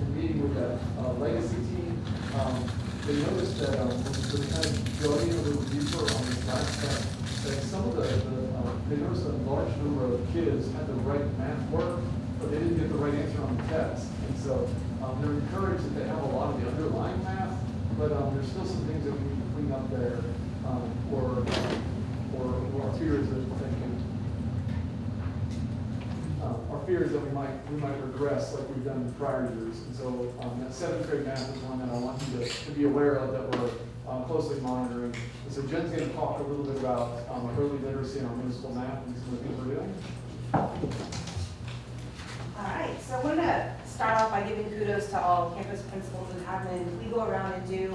In meeting with that legacy team, they noticed that we're kind of going a little deeper on this last step, that some of they noticed a large number of kids had the right math work, but they didn't get the right answer on the test. And so they're encouraged that they have a lot of the underlying math, but there's still some things that we need to clean up there, or our fear is that our fear is that we might regress like we've done in prior years. And so that 7th grade math is one that I want you to be aware of, that we're closely monitoring. And so Jen's going to talk a little bit about early literacy in our middle school math and some of the things we're doing. All right, so we're going to start off by giving kudos to all campus principals and admin. We go around and do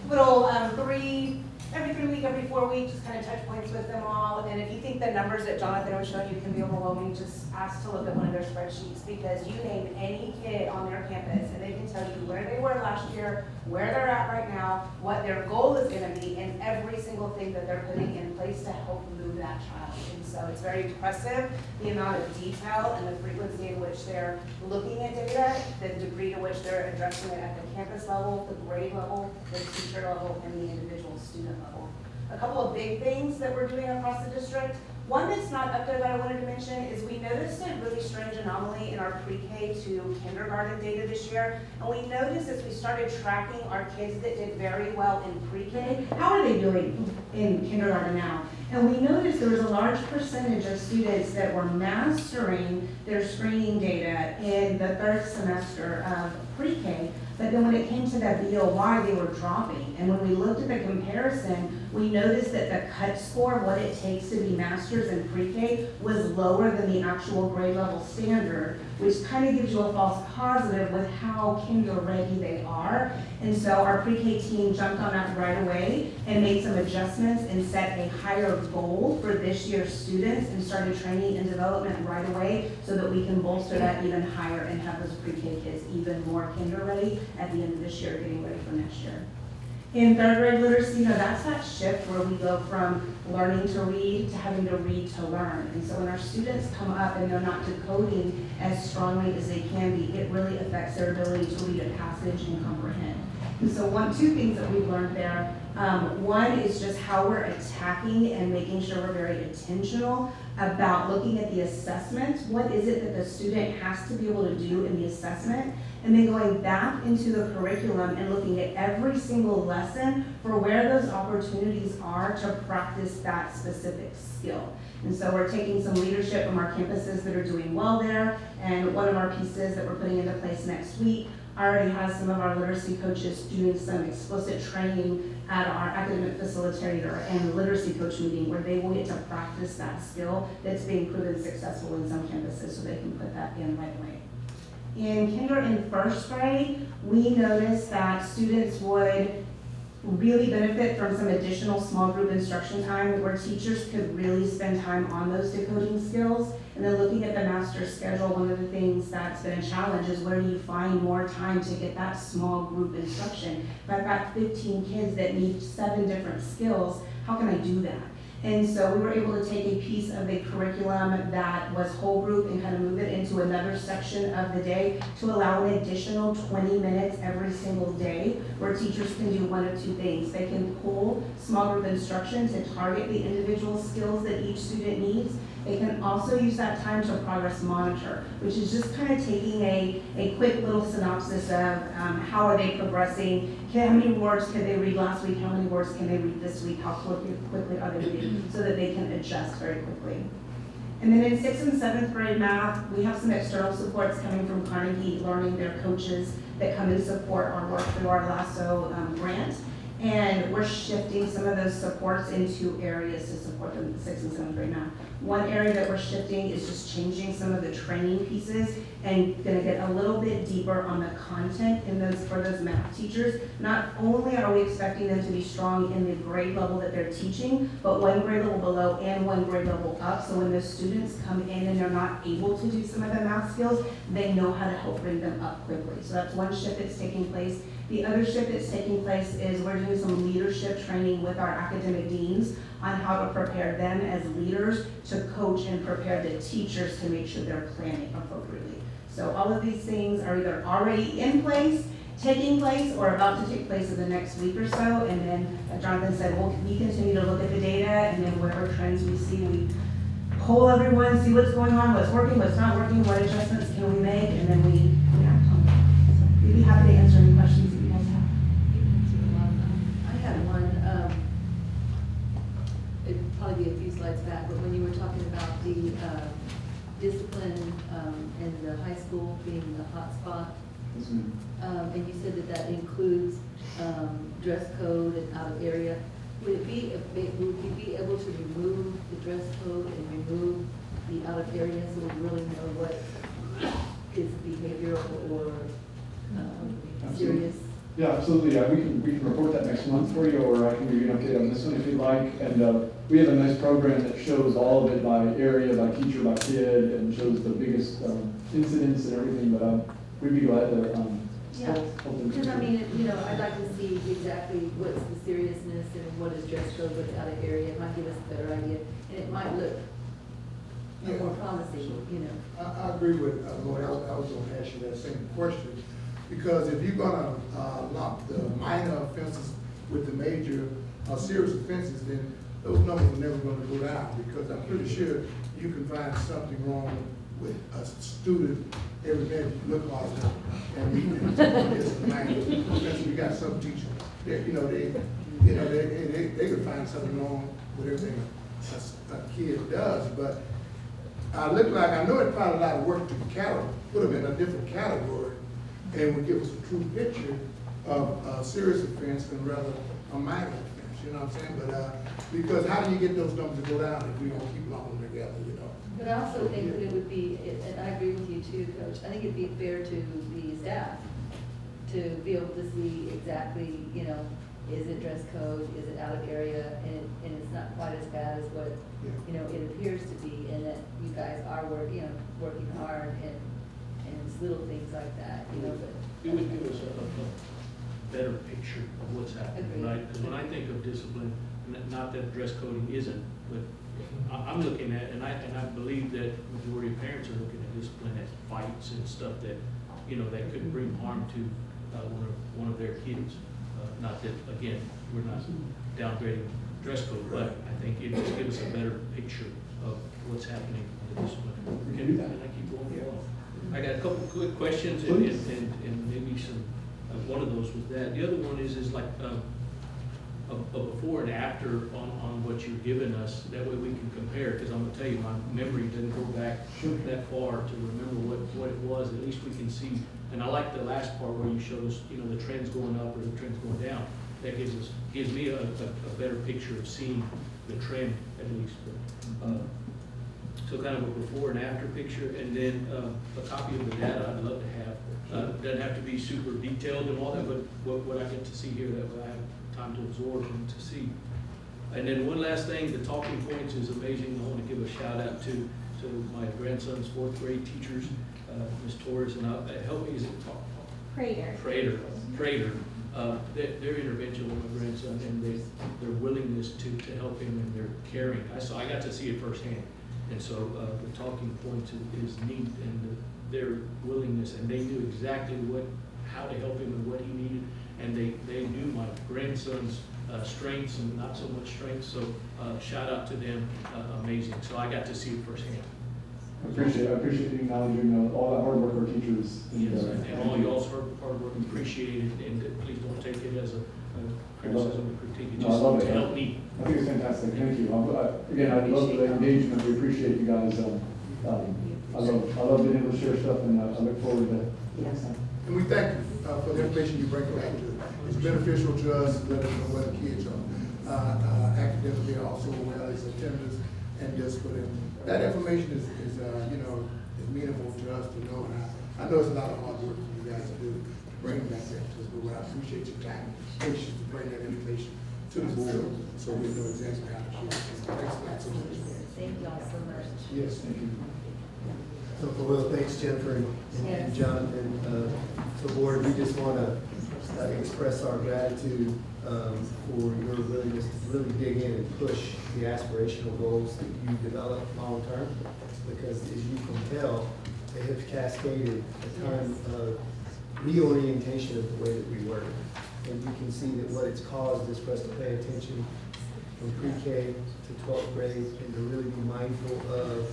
little every 3 weeks, every 4 weeks, just kind of touch points with them all. And if you think the numbers that Jonathan was showing you can be overwhelming, just ask to look at one of their spreadsheets, because you name any kid on their campus and they can tell you where they were last year, where they're at right now, what their goal is going to be, and every single thing that they're putting in place to help move that child. And so it's very impressive, the amount of detail and the frequency in which they're looking at data, the degree to which they're addressing it at the campus level, the grade level, the teacher level, and the individual student level. A couple of big things that we're doing across the district. One that's not up there that I wanted to mention is we noticed a really strange anomaly in our pre-K to kindergarten data this year. And we noticed as we started tracking our kids that did very well in pre-K, how are they doing in kindergarten now? And we noticed there was a large percentage of students that were mastering their screening data in the 3rd semester of pre-K, but then when it came to that BOY, they were dropping. And when we looked at the comparison, we noticed that the cut score, what it takes to be masters in pre-K, was lower than the actual grade level standard, which kind of gives you a false positive with how kinder ready they are. And so our pre-K team jumped on that right away and made some adjustments and set a higher goal for this year's students and started training and development right away so that we can bolster that even higher and have those pre-K kids even more kinder ready at the end of this year, getting ready for next year. In 3rd grade literacy, that's that shift where we go from learning to read to having to read to learn. And so when our students come up and they're not decoding as strongly as they can be, it really affects their ability to read a passage and comprehend. And so two things that we've learned there, one is just how we're attacking and making sure we're very intentional about looking at the assessment. What is it that the student has to be able to do in the assessment? And then going back into the curriculum and looking at every single lesson for where those opportunities are to practice that specific skill. And so we're taking some leadership from our campuses that are doing well there, and one of our pieces that we're putting into place next week already has some of our literacy coaches doing some explicit training at our academic facilitator and literacy coach meeting where they will get to practice that skill that's being proven successful in some campuses so they can put that in right away. In kinder and 1st grade, we noticed that students would really benefit from some additional small group instruction time where teachers could really spend time on those decoding skills. And then looking at the master schedule, one of the things that's been a challenge is where do you find more time to get that small group instruction? If I've got 15 kids that need 7 different skills, how can I do that? And so we were able to take a piece of the curriculum that was whole group and kind of move it into another section of the day to allow an additional 20 minutes every single day where teachers can do one of 2 things. They can pull small group instruction to target the individual skills that each student needs. They can also use that time to progress monitor, which is just kind of taking a quick little synopsis of how are they progressing, how many words can they read last week, how many words can they read this week, how quickly are they reading, so that they can adjust very quickly. And then in 6th and 7th grade math, we have some external supports coming from Carnegie Learning, their coaches that come and support our work through our LASSO grant. And we're shifting some of those supports into areas to support them in 6th and 7th grade now. One area that we're shifting is just changing some of the training pieces and gonna get a little bit deeper on the content in those, for those math teachers. Not only are we expecting them to be strong in the grade level that they're teaching, but one grade level below and one grade level up. So when those students come in and they're not able to do some of the math skills, they know how to help bring them up quickly. So that's one shift that's taking place. The other shift that's taking place is we're doing some leadership training with our academic deans on how to prepare them as leaders to coach and prepare the teachers to make sure they're planning appropriately. So all of these things are either already in place, taking place, or about to take place in the next week or so. And then, like Jonathan said, we continue to look at the data, and then whatever trends we see, we poll everyone, see what's going on, what's working, what's not working, what adjustments can we make, and then we act on it. So we'd be happy to answer any questions that you guys have. I had one, it'd probably be a few slides back, but when you were talking about the discipline in the high school being the hot spot, and you said that that includes dress code and out of area, would we be able to remove the dress code and remove the out of area so we really know what is behavioral or serious? Yeah, absolutely. Yeah, we can report that next month for you, or I can give you an update on this one if you'd like. And we have a nice program that shows all of it by area, by teacher, by kid, and shows the biggest incidents and everything. But we'd be glad to Yeah, because I mean, you know, I'd like to see exactly what's the seriousness and what is dress code, what's out of area. It might give us a better idea, and it might look more promising, you know. I agree with Lori. I was going to ask you that same question, because if you're going to lump the minor offenses with the major serious offenses, then those numbers are never going to go down, because I'm pretty sure you can find something wrong with a student every day you look hard enough. And we got some teachers that, they could find something wrong with everything a kid does. But I know it's probably a lot of work to put them in a different category, and would give us a true picture of a serious offense and rather a minor offense, you know what I'm saying? But, because how do you get those numbers to go down if we don't keep lumping them together, you know? But I also think that it would be, and I agree with you too, Coach, I think it'd be fair to the staff to be able to see exactly, you know, is it dress code, is it out of area, and it's not quite as bad as what, you know, it appears to be, and that you guys are working hard, and it's little things like that, you know, but. It would give us a better picture of what's happening, right? Because when I think of discipline, not that dress coding isn't, but I'm looking at, and I believe that majority of parents are looking at discipline as fights and stuff that, you know, that could bring harm to one of their kids. Not that, again, we're not downgrading dress code, but I think it just gives us a better picture of what's happening in the discipline. Can I keep going along? I got a couple quick questions and maybe some, one of those was that. The other one is like a before and after on what you're giving us. That way we can compare, because I'm gonna tell you, my memory doesn't go back that far to remember what it was. At least we can see. And I like the last part where you showed us, you know, the trends going up or the trends going down. That gives me a better picture of seeing the trend at least. So kind of a before and after picture, and then a copy of the data I'd love to have. Doesn't have to be super detailed and all that, but what I get to see here, that way I have time to absorb and to see. And then one last thing, the talking points is amazing. I want to give a shout out to my grandson's 4th grade teachers, Ms. Torres, and help me, is it Prater. Their intervention with my grandson and their willingness to help him and their caring. I got to see it firsthand. And so the talking points is neat, and their willingness, and they knew exactly how to help him and what he needed, and they knew my grandson's strengths and not so much strengths. So shout out to them, amazing. So I got to see it firsthand. I appreciate you acknowledging all that hard work our teachers. Yes, and all y'all's hard work, appreciate it, and please don't take it as a criticism or critique. It just to help me. I think it's fantastic. Thank you. Again, I love the engagement. We appreciate you guys. I love being able to share stuff, and I look forward to the next time. And we thank you for the information you bring back to it's beneficial to us, to let us know where the kids are academically, also well as attendance and discipline. That information is meaningful to us to know. And I know it's a lot of hard work for you guys to do to bring that back to us, but I appreciate your time, patience to bring that information to the board so we know exactly how to do it. Thanks a lot so much. Thank you all so much. Yes, thank you. Well, thanks Jennifer and Yes. Jonathan. So board, we just want to express our gratitude for your willingness to really dig in and push the aspirational goals that you develop long term, because as you can tell, they have cascaded a ton of reorientation of the way that we work. And you can see that what it's caused is for us to pay attention from pre-K to 12th grade and to really be mindful of,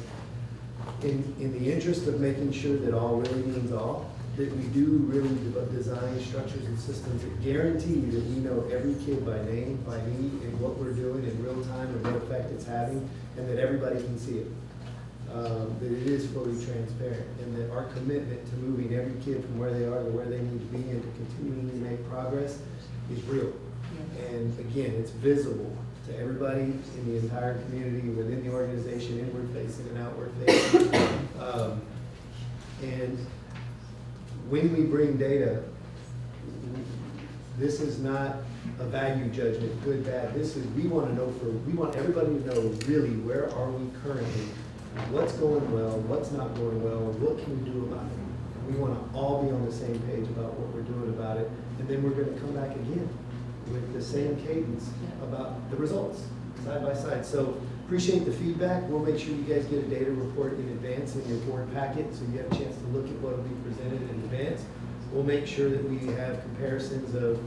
in the interest of making sure that all really means all, that we do really design structures and systems that guarantee that we know every kid by name, by need, and what we're doing in real time and what effect it's having, and that everybody can see it. That it is fully transparent, and that our commitment to moving every kid from where they are to where they need to be and to continuing to make progress is real. And again, it's visible to everybody in the entire community, within the organization, inward facing and outward facing. And when we bring data, this is not a value judgment, good, bad. This is, we want everybody to know really where are we currently, what's going well, what's not going well, and what can we do about it. And we want to all be on the same page about what we're doing about it, and then we're going to come back again with the same cadence about the results, side by side. So appreciate the feedback. We'll make sure you guys get a data report in advance in your board packet, so you have a chance to look at what will be presented in advance. We'll make sure that we have comparisons of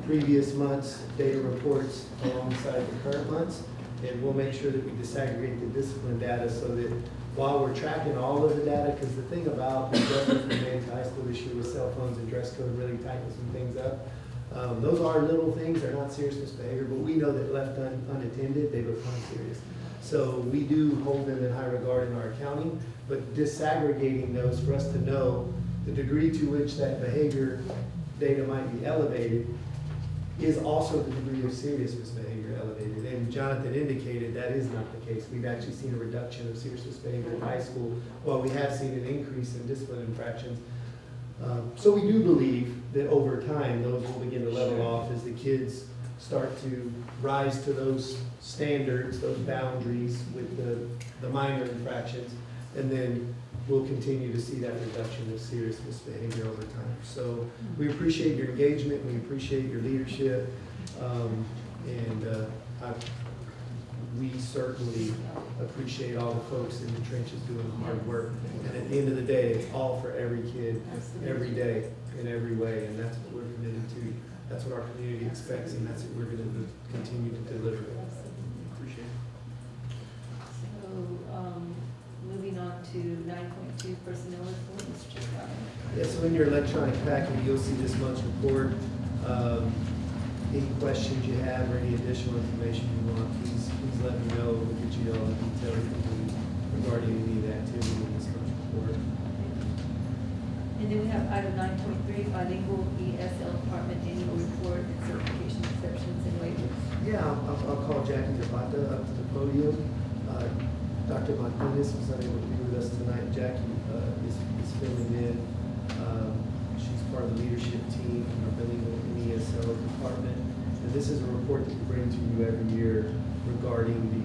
previous months' data reports alongside the current months. And we'll make sure that we disaggregate the discipline data so that while we're tracking all of the data, because the thing about the adjustments we made to high school this year with cell phones and dress code really tightened some things up. Those are little things, they're not serious misbehavior, but we know that left unattended, they become serious. So we do hold them in high regard in our accounting, but disaggregating those for us to know the degree to which that behavior data might be elevated is also the degree of serious misbehavior elevated. And Jonathan indicated that is not the case. We've actually seen a reduction of serious misbehavior in high school, while we have seen an increase in discipline infractions. So we do believe that over time, those will begin to level off as the kids start to rise to those standards, those boundaries with the minor infractions, and then we'll continue to see that reduction of serious misbehavior over time. So we appreciate your engagement, we appreciate your leadership, we certainly appreciate all the folks in the trenches doing the hard work. And at the end of the day, it's all for every kid, every day, in every way, and that's what we're committed to. That's what our community expects, and that's what we're going to continue to deliver. Appreciate it. So, moving on to 9.2 personnel report, Mr. Scott. Yeah, so in your electronic packet, you'll see this month's report. Any questions you have or any additional information you want, please let me know. We'll get you all the details regarding any of the activity in this month's report. And then we have item 9.3, bilingual ESL department annual report and certification exceptions and waivers. Yeah, I'll call Jackie Zapata up to the podium. Dr. Martinez was unable to be with us tonight. Jackie is filling in. She's part of the leadership team in our bilingual ESL department. And this is a report that we bring to you every year regarding the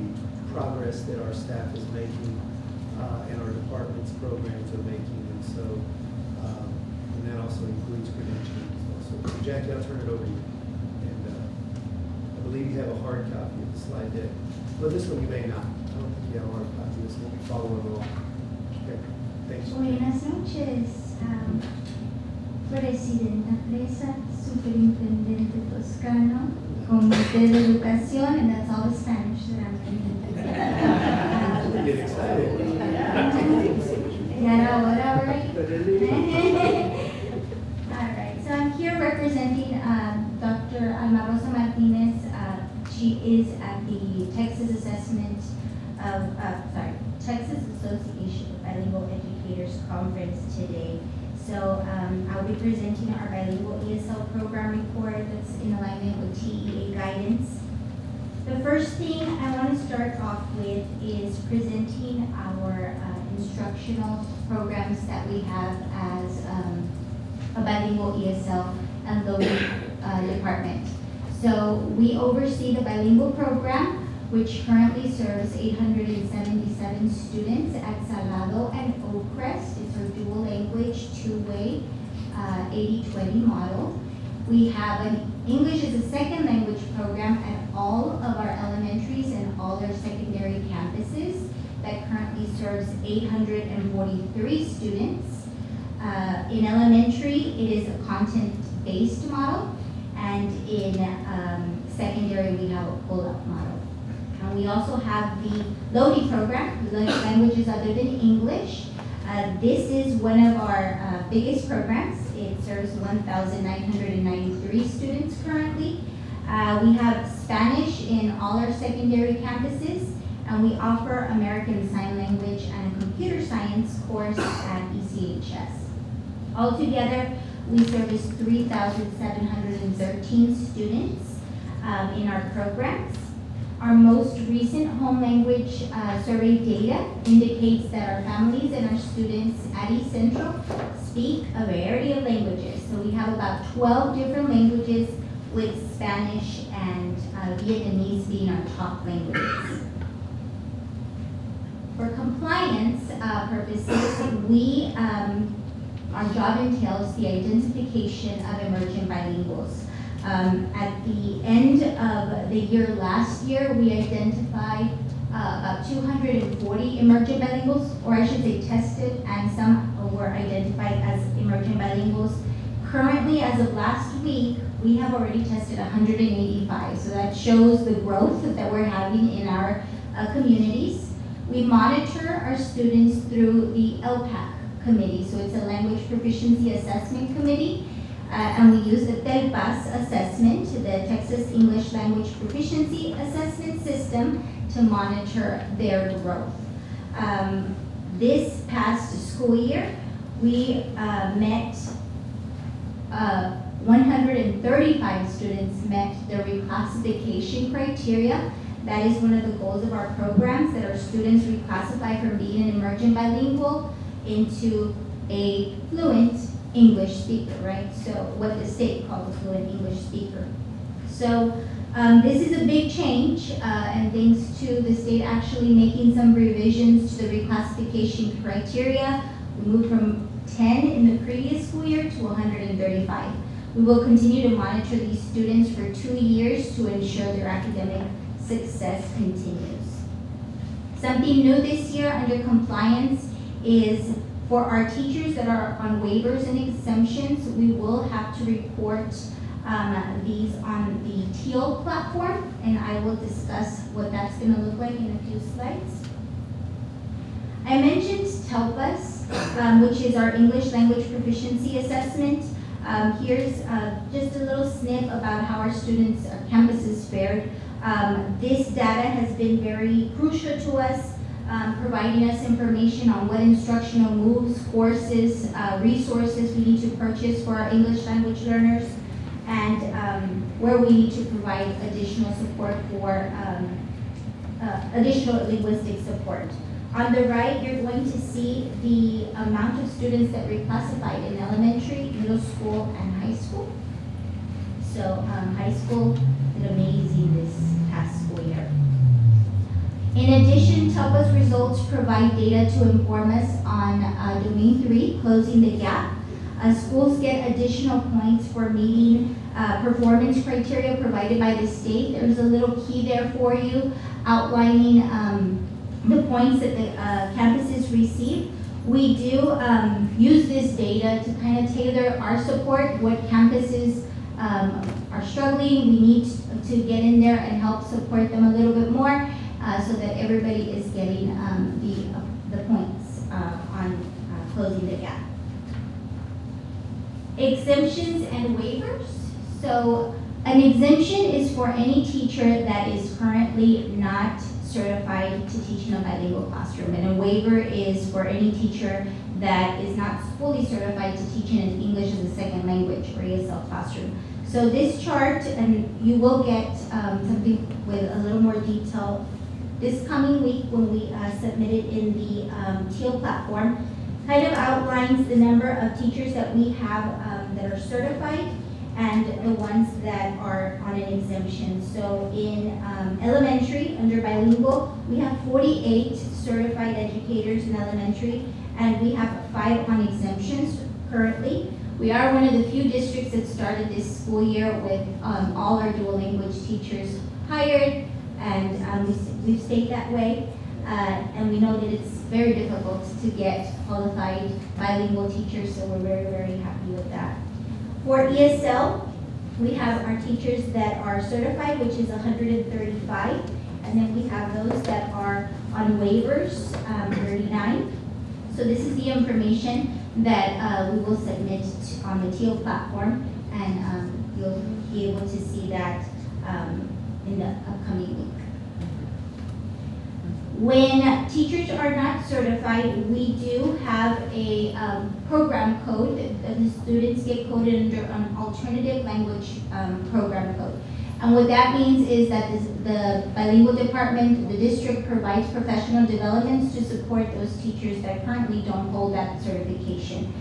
progress that our staff is making and our department's programs are making. And so, and that also includes credentialing as well. So Jackie, I'll turn it over to you. And I believe you have a hard copy of the slide deck. But this one you may not. I don't think you have a hard copy of this one. We'll be following along. Okay, thanks. Buenas noches, Presidenta Presa, Superintendente Toscano, Comité de Educación, and that's all the Spanish that I'm going to do. Get excited. Yeah, no, right? All right, so I'm here representing Dr. Alma Rosa Martinez. She is at the Texas Texas Association of Bilingual Educators Conference today, So I'll be presenting our bilingual ESL program report that's in alignment with TEA guidance. The first thing I want to start off with is presenting our instructional programs that we have as a bilingual ESL and loading department. So we oversee the bilingual program, which currently serves 877 students at Salado and Oakcrest. It's our dual language, two-way, 80-20 model. We have an English as a second language program at all of our elementaries and all our secondary campuses that currently serves 843 students. In elementary, it is a content-based model, and in secondary, we have a pull-up model. And we also have the LODI program, languages other than English. This is one of our biggest programs. It serves 1,993 students currently. We have Spanish in all our secondary campuses, and we offer American Sign Language and a computer science course at ECHS. Altogether, we service 3,713 students in our programs. Our most recent home language survey data indicates that our families and our students at East Central speak a variety of languages. So we have about 12 different languages, with Spanish and Vietnamese being our top languages. For compliance purposes, our job entails the identification of emerging bilinguals. At the end of the year last year, we identified about 240 emerging bilinguals, or I should say tested, and some were identified as emerging bilinguals. Currently, as of last week, we have already tested 185, so that shows the growth that we're having in our communities. We monitor our students through the LPAC committee, so it's a Language Proficiency Assessment Committee. And we use the TELPAS assessment, the Texas English Language Proficiency Assessment System, to monitor their growth. This past school year, we met 135 students met the reclassification criteria. That is one of the goals of our programs, that our students reclassify from being an emerging bilingual into a fluent English speaker, right? So what the state calls a fluent English speaker. So this is a big change, and thanks to the state actually making some revisions to the reclassification criteria, we moved from 10 in the previous school year to 135. We will continue to monitor these students for 2 years to ensure their academic success continues. Something new this year under compliance is for our teachers that are on waivers and exemptions, we will have to report these on the TEAL platform, and I will discuss what that's going to look like in a few slides. I mentioned TELPAS, which is our English Language Proficiency Assessment. Here's just a little snip about how our students, our campuses fared. This data has been very crucial to us, providing us information on what instructional moves, courses, resources we need to purchase for our English language learners, and where we need to provide additional support for additional linguistic support. On the right, you're going to see the amount of students that reclassified in elementary, middle school, and high school. So high school did amazing this past school year. In addition, TELPA's results provide data to inform us on Domain 3, closing the gap. Schools get additional points for meeting performance criteria provided by the state. There's a little key there for you outlining the points that the campuses receive. We do use this data to kind of tailor our support, what campuses are struggling. We need to get in there and help support them a little bit more so that everybody is getting the points on closing the gap. Exemptions and waivers. So an exemption is for any teacher that is currently not certified to teach in a bilingual classroom. And a waiver is for any teacher that is not fully certified to teach in English as a second language or ESL classroom. So this chart, and you will get something with a little more detail this coming week when we submit it in the TEAL platform, kind of outlines the number of teachers that we have that are certified and the ones that are on an exemption. So in elementary, under bilingual, we have 48 certified educators in elementary, and we have 5 on exemptions currently. We are one of the few districts that started this school year with all our dual language teachers hired, and we've stayed that way. And we know that it's very difficult to get qualified bilingual teachers, so we're very, very happy with that. For ESL, we have our teachers that are certified, which is 135, and then we have those that are on waivers, 39. So this is the information that we will submit on the TEAL platform, and you'll be able to see that in the upcoming week. When teachers are not certified, we do have a program code that the students get coded under an alternative language program code. And what that means is that the bilingual department, the district, provides professional developments to support those teachers that currently don't hold that certification.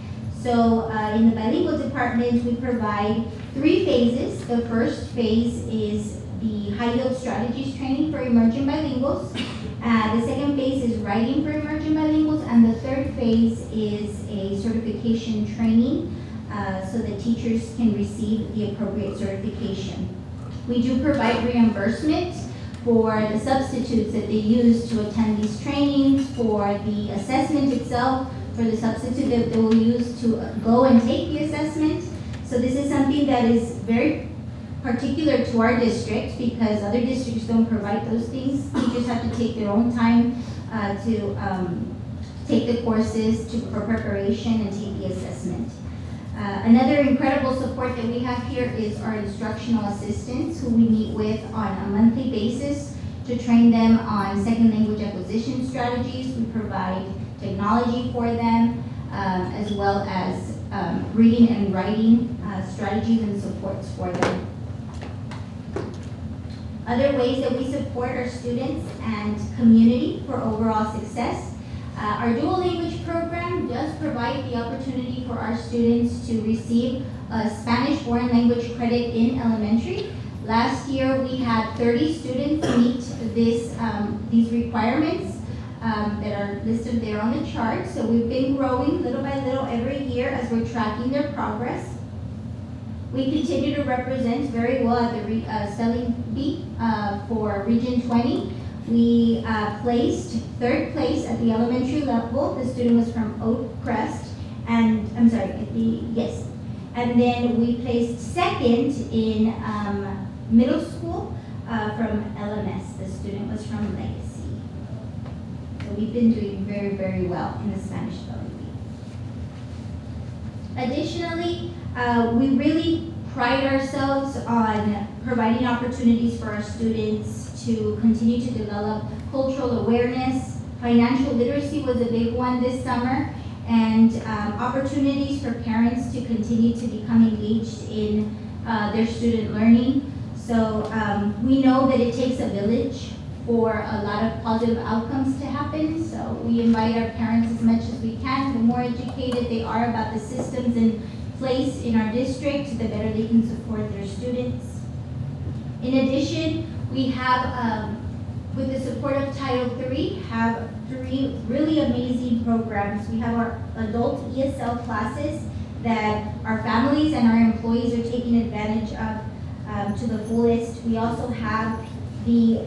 So in the bilingual department, we provide 3 phases. The first phase is the high-yield strategies training for emerging bilinguals. The second phase is writing for emerging bilinguals, and the third phase is a certification training so that teachers can receive the appropriate certification. We do provide reimbursement for the substitutes that they use to attend these trainings, for the assessment itself, for the substitute that they will use to go and take the assessment. So this is something that is very particular to our district because other districts don't provide those things. Teachers have to take their own time to take the courses for preparation and take the assessment. Another incredible support that we have here is our instructional assistants, who we meet with on a monthly basis to train them on second language acquisition strategies. We provide technology for them, as well as reading and writing strategies and supports for them. Other ways that we support our students and community for overall success. Our dual language program does provide the opportunity for our students to receive a Spanish foreign language credit in elementary. Last year, we had 30 students meet these requirements that are listed there on the chart. So we've been growing little by little every year as we're tracking their progress. We continue to represent very well at the spelling bee for Region 20. We placed 3rd place at the elementary level. The student was from Oak Crest, and I'm sorry, yes. And then we placed 2nd in middle school from LMS. The student was from Legacy. So we've been doing very, very well in the Spanish spelling bee. Additionally, we really pride ourselves on providing opportunities for our students to continue to develop cultural awareness. Financial literacy was a big one this summer, and opportunities for parents to continue to become engaged in their student learning. So we know that it takes a village for a lot of positive outcomes to happen. So we invite our parents as much as we can. The more educated they are about the systems in place in our district, the better they can support their students. In addition, we have, with the support of Title III, have 3 really amazing programs. We have our adult ESL classes that our families and our employees are taking advantage of to the fullest. We also have the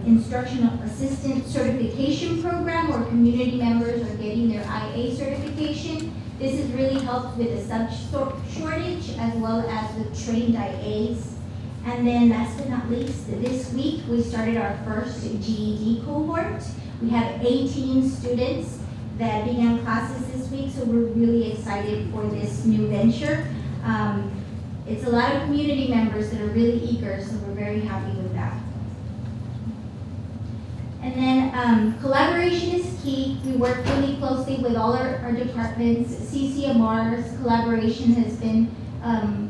instructional assistant certification program where community members are getting their IA certification. This has really helped with the sub shortage as well as with trained IAs. And then last but not least, this week we started our first GED cohort. We have 18 students that began classes this week, so we're really excited for this new venture. It's a lot of community members that are really eager, so we're very happy with that. And then collaboration is key. We work really closely with all our departments. CCMR's collaboration has been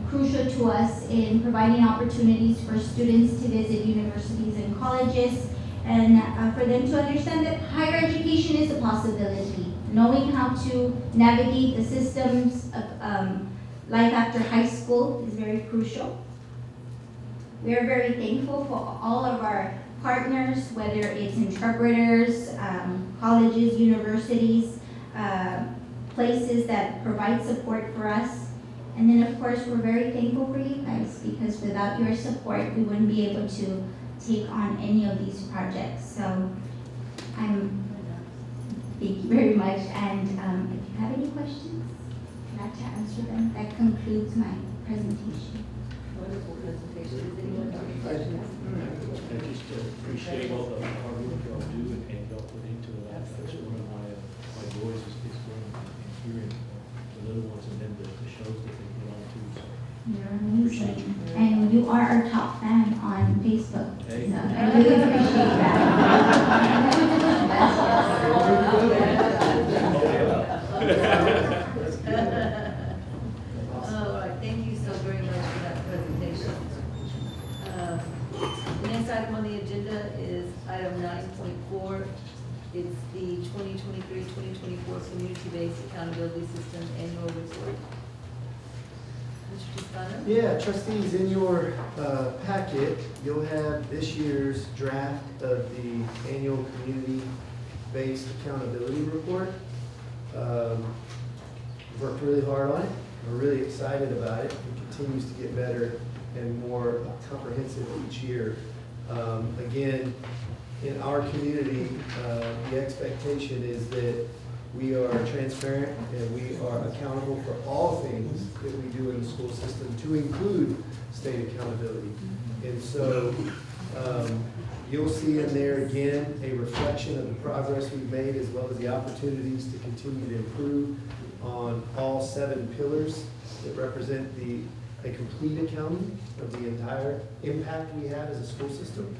crucial to us in providing opportunities for students to visit universities and colleges, and for them to understand that higher education is a possibility. Knowing how to navigate the systems of life after high school is very crucial. We are very thankful for all of our partners, whether it's interpreters, colleges, universities, places that provide support for us. And then of course, we're very thankful for you guys, because without your support, we wouldn't be able to take on any of these projects. So thank you very much. And if you have any questions, I'd like to answer them. That concludes my presentation. Wonderful presentation. Does anyone have any questions? I just appreciate all the hard work y'all do and y'all put into it. That's one of my boys is going and hearing the little ones and then the shows that they put on too. So You're appreciate you. amazing. And you are our top fan on Facebook. Hey. So I really appreciate that. All right, thank you so very much for that presentation. The next item on the agenda is item 9.4. It's the 2023-2024 Community-Based Accountability System Annual Report. Mr. Toscano? Yeah, trustees, in your packet, you'll have this year's draft of the annual community-based accountability report. Worked really hard on it. We're really excited about it. It continues to get better and more comprehensive each year. Again, in our community, the expectation is that we are transparent and we are accountable for all things that we do in the school system, to include state accountability. And so you'll see in there again a reflection of the progress we've made, as well as the opportunities to continue to improve on all 7 pillars that represent a complete accounting of the entire impact we have as a school system.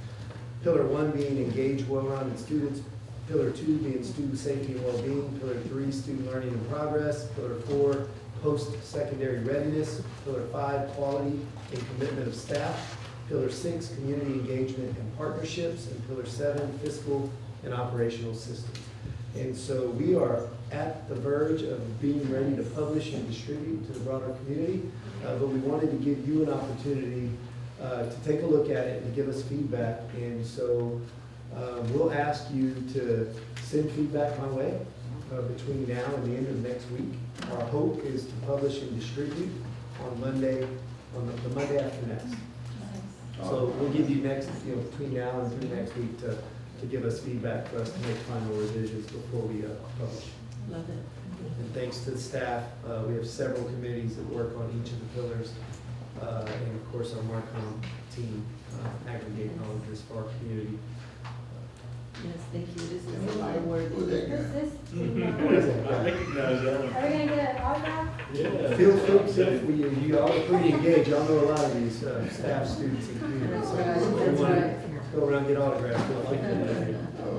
Pillar 1 being engaged, well-rounded students. Pillar 2 being student safety and well-being. Pillar 3, student learning and progress. Pillar 4, post-secondary readiness. Pillar 5, quality and commitment of staff. Pillar 6, community engagement and partnerships. And Pillar 7, fiscal and operational systems. And so we are at the verge of being ready to publish and distribute to the broader community, but we wanted to give you an opportunity to take a look at it and give us feedback. And so we'll ask you to send feedback my way between now and the end of next week. Our hope is to publish and distribute on Monday, on the Monday after next. So we'll give you between now and through next week to give us feedback for us to make final revisions before we publish. Love it. And thanks to the staff, we have several committees that work on each of the pillars. And of course, our Marcom team aggregate knowledge for our community. Yes, thank you. This is a lot of work. Who's that guy? This, I recognize that one. are we gonna get an autograph? Yeah. Feel free, you all are pretty engaged. Y'all know a lot of these staff, students, and communities. So That's right, if you that's wanna right. Go around and get autographs. Feel free to do that.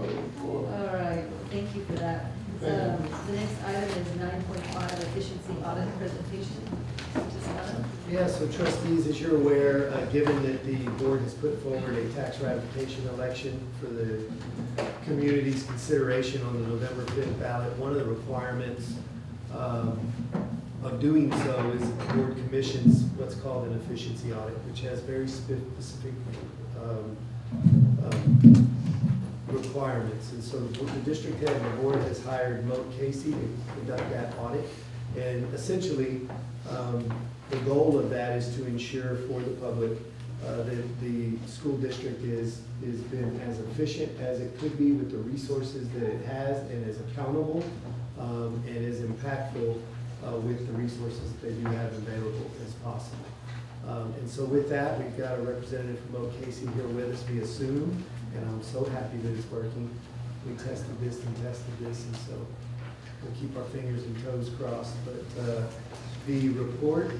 All right, thank you for that. The next item is 9.5, efficiency audit presentation. Mr. Toscano? Yeah, so trustees, as you're aware, given that the board has put forward a tax ratification election for the community's consideration on the November 5th ballot, one of the requirements of doing so is that the board commissions what's called an efficiency audit, which has very specific requirements. And so the district head and the board has hired Moat Casey to conduct that audit. And essentially, the goal of that is to ensure for the public that the school district is been as efficient as it could be with the resources that it has, and as accountable and as impactful with the resources that they do have available as possible. And so with that, we've got a representative from Moat Casey here with us via Zoom, and I'm so happy that it's working. We tested this, and so we'll keep our fingers and toes crossed. But the report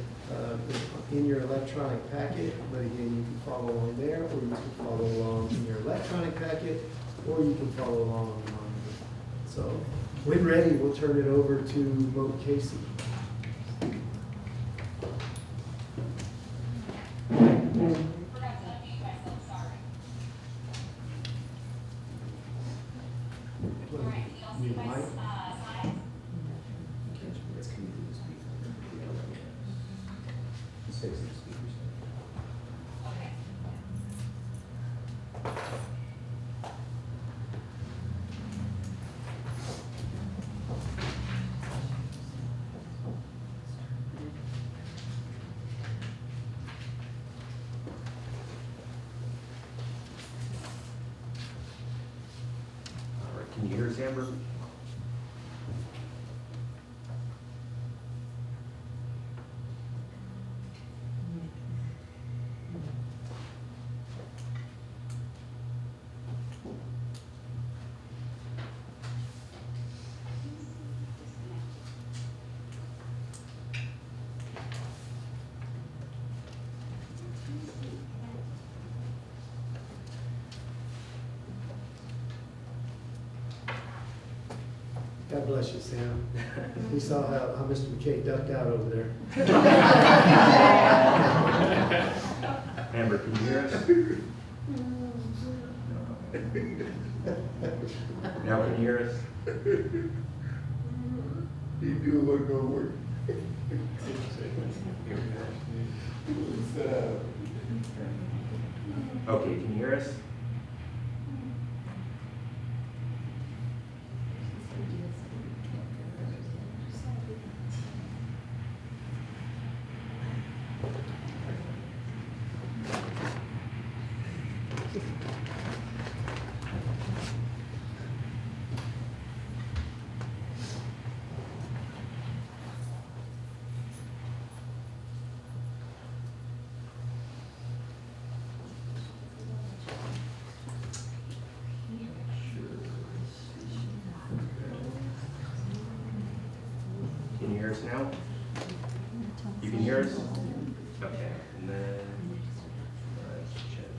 is in your electronic packet, but again, you can follow along there, or you can follow along in your electronic packet, or you can follow along on the monitor. So when ready, we'll turn it over to Mo Casey. Need a mic? All right, can you hear us, Amber? God bless you, Sam. We saw how Mr. McKay ducked out over there. Amber, can you hear us? Now can you hear us? He do what no work. Okay, can you hear us? Can you hear us now? You can hear us? Okay, and then, let's check.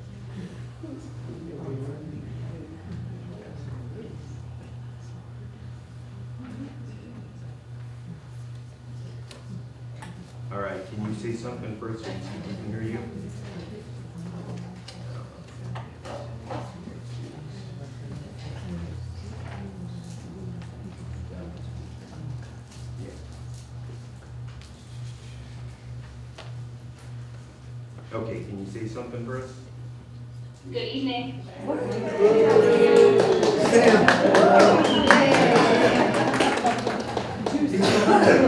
All right, can you say something first so we can hear you? Okay, can you say something for us? Good evening. Good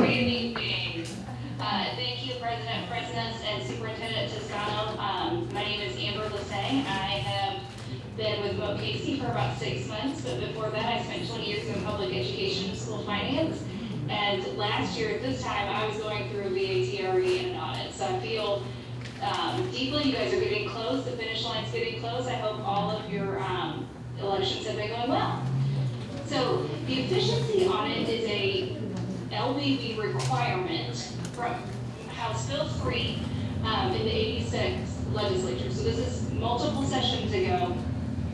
evening. Thank you, Presidents, and Superintendent Toscano. My name is Amber Lassay. I have been with Mo Casey for about 6 months, but before that, I spent 20 years in public education and school finance. And last year at this time, I was going through a VATRE and an audit. So I feel deeply, you guys are getting close. The finish line's getting close. I hope all of your elections have been going well. So the efficiency audit is a LBB requirement from House Bill 3 in the 86 legislature. So this is multiple sessions ago,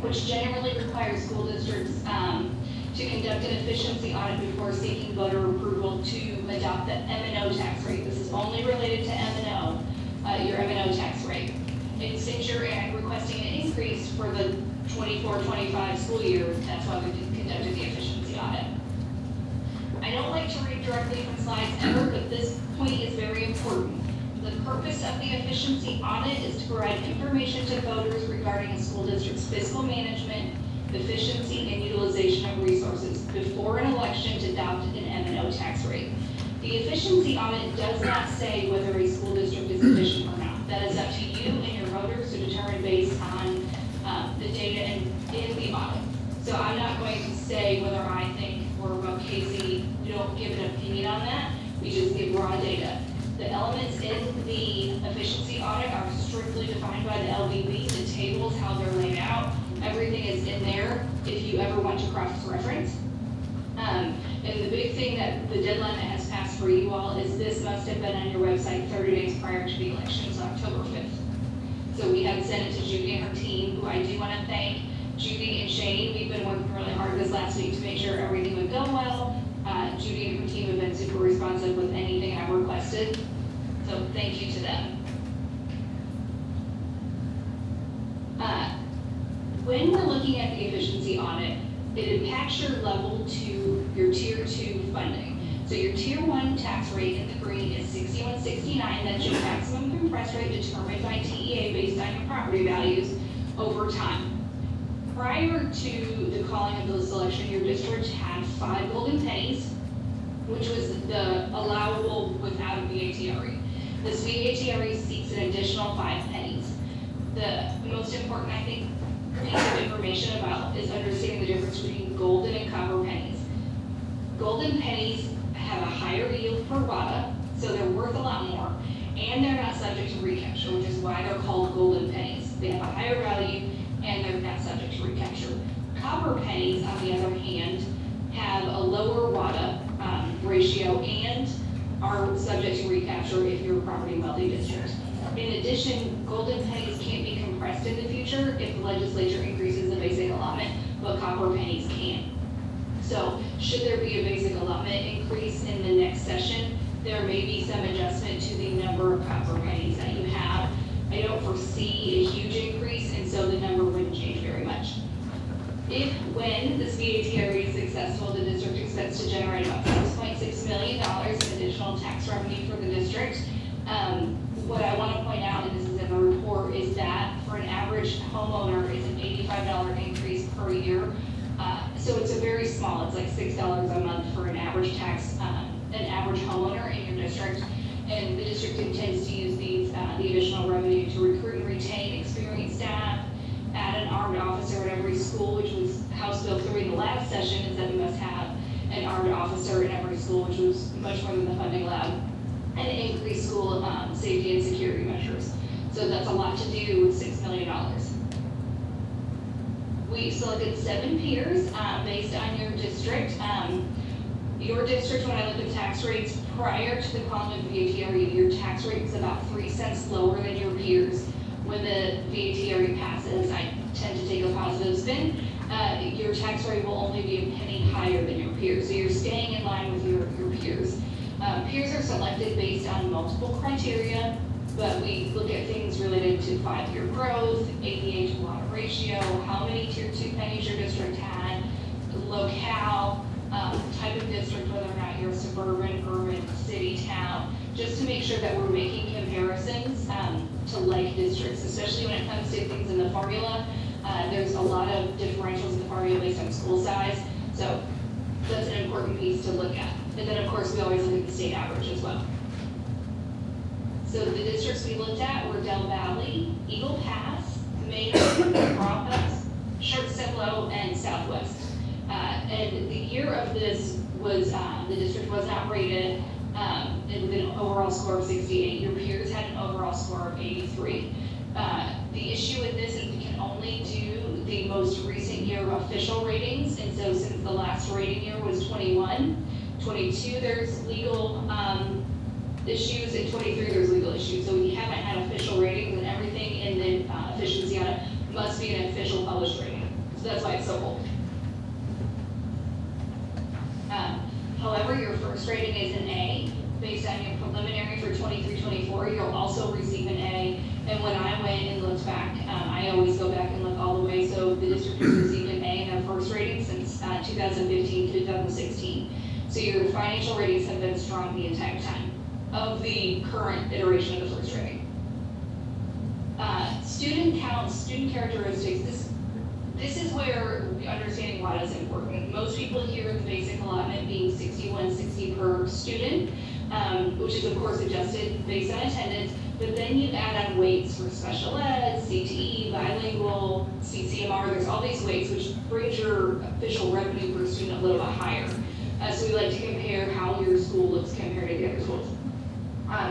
which generally requires school districts to conduct an efficiency audit before seeking voter approval to adopt the M&O tax rate. This is only related to M&O, your M&O tax rate. And since you're requesting an increase for the 24-25 school year, that's why we conducted the efficiency audit. I don't like to read directly from slides ever, but this point is very important. The purpose of the efficiency audit is to provide information to voters regarding a school district's fiscal management, efficiency, and utilization of resources before an election to adopt an M&O tax rate. The efficiency audit does not say whether a school district is efficient or not. That is up to you and your voters to determine based on the data in the audit. So I'm not going to say whether I think or Mo Casey, we don't give an opinion on that. We just give raw data. The elements in the efficiency audit are strictly defined by the LBB, the tables, how they're laid out. Everything is in there if you ever want to cross-reference. And the big thing that the deadline that has passed for you all is this must have been on your website 30 days prior to the election, so October 5th. So we had sent it to Judy and her team, who I do want to thank. Judy and Shane, we've been working really hard this last week to make sure everything would go well. Judy and her team have been super responsive with anything I've requested, so thank you to them. When we're looking at the efficiency audit, it impacts your level 2, your tier 2 funding. So your tier 1 tax rate in the green is 61.69. That's your maximum compressed rate determined by TEA based on your property values over time. Prior to the calling of the selection, your district had 5 golden pennies, which was the allowable without a VATRE. This VATRE seeks an additional 5 pennies. The most important, I think, piece of information about is understanding the difference between golden and copper pennies. Golden pennies have a higher yield per WADA, so they're worth a lot more, and they're not subject to recapture, which is why they're called golden pennies. They have a higher value, and they're not subject to recapture. Copper pennies, on the other hand, have a lower WADA ratio and are subject to recapture if you're a property wealthy district. In addition, golden pennies can't be compressed in the future if the legislature increases the basic allotment, but copper pennies can. So should there be a basic allotment increase in the next session, there may be some adjustment to the number of copper pennies that you have. I don't foresee a huge increase, and so the number wouldn't change very much. When this VATRE is successful, the district expects to generate about $6.6 million in additional tax revenue for the district. What I want to point out, and this is in the report, is that for an average homeowner, it's an $85 increase per year. So it's a very small, it's like $6 a month for an average an average homeowner in your district. And the district intends to use the additional revenue to recruit and retain experienced staff, add an armed officer at every school, which was House Bill 3 in the last session, is that we must have an armed officer in every school, which was much more than the funding allowed, and increase school safety and security measures. So that's a lot to do with $6 million. We selected 7 peers based on your district. Your district, when I look at tax rates, prior to the calling of the VATRE, your tax rate is about 3 cents lower than your peers. When the VATRE passes, I tend to take a positive spin. Your tax rate will only be a penny higher than your peers. So you're staying in line with your peers. Peers are selected based on multiple criteria, but we look at things related to 5-year growth, ADA to WADA ratio, how many tier 2 pennies your district had, locale, type of district, whether or not you're suburban, urban, city, town, just to make sure that we're making comparisons to like districts, especially when it comes to things in the formula. There's a lot of differentials in the formula based on school size, so that's an important piece to look at. And then, of course, we always look at the state average as well. So the districts we looked at were Del Valley, Eagle Pass, Maynard, Rompas, Schertz-Cibolo, and Southwest. And the year of this was, the district was not rated with an overall score of 68. Your peers had an overall score of 83. The issue with this is we can only do the most recent year of official ratings, and so since the last rating year was 21, 22 there's legal issues, and 23 there's legal issues. So we haven't had official ratings, and everything in the efficiency audit must be an official published rating. So that's why it's so old. However, your first rating is an A. Based on your preliminary for 23-24, you'll also receive an A. And when I went and looked back, I always go back and look all the way. So the district has received an A in their first rating since 2015 to 2016. So your financial ratings have been strong the entire time of the current iteration of the first rating. Student counts, student characteristics, this is where understanding WADA is important. Most people hear the basic allotment being $61.60 per student, which is of course adjusted based on attendance, but then you add on weights for special ed, CTE, bilingual, CCMR, there's all these weights which brings your official revenue per student a little bit higher. So we like to compare how your school looks compared to the other schools.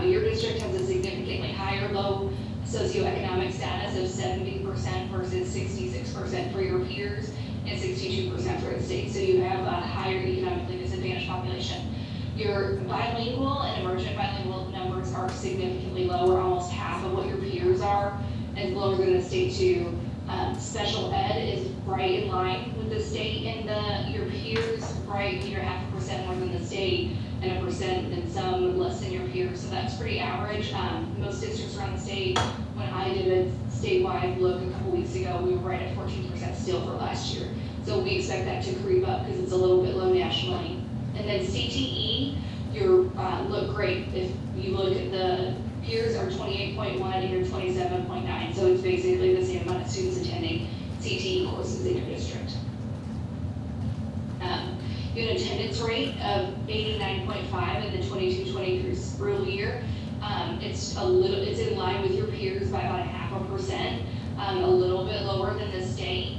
Your district has a significantly higher low socioeconomic status of 70% versus 66% for your peers and 62% for the state. So you have a higher economically disadvantaged population. Your bilingual and emergent bilingual numbers are significantly lower, almost half of what your peers are, and lower than the state too. Special ed is right in line with the state and your peers, right? You're 0.5% more than the state and 1% and some less than your peers, so that's pretty average. Most districts around the state, when I did a statewide look a couple weeks ago, we were right at 14% still for last year. So we expect that to creep up because it's a little bit low nationally. And then CTE, you look great. If you look at the peers are 28.1 and you're 27.9, so it's basically the same amount of students attending CTE courses in your district. You have an attendance rate of 89.5 in the 22-23 school year. It's in line with your peers by about 0.5%, a little bit lower than the state.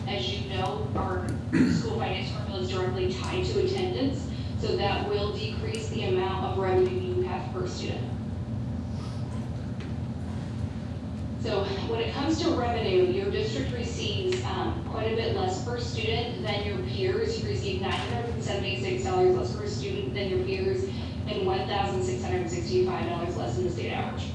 As you know, our school finance formula is directly tied to attendance, so that will decrease the amount of revenue you have per student. So when it comes to revenue, your district receives quite a bit less per student than your peers. You receive $976 less per student than your peers and $1,665 less than the state average.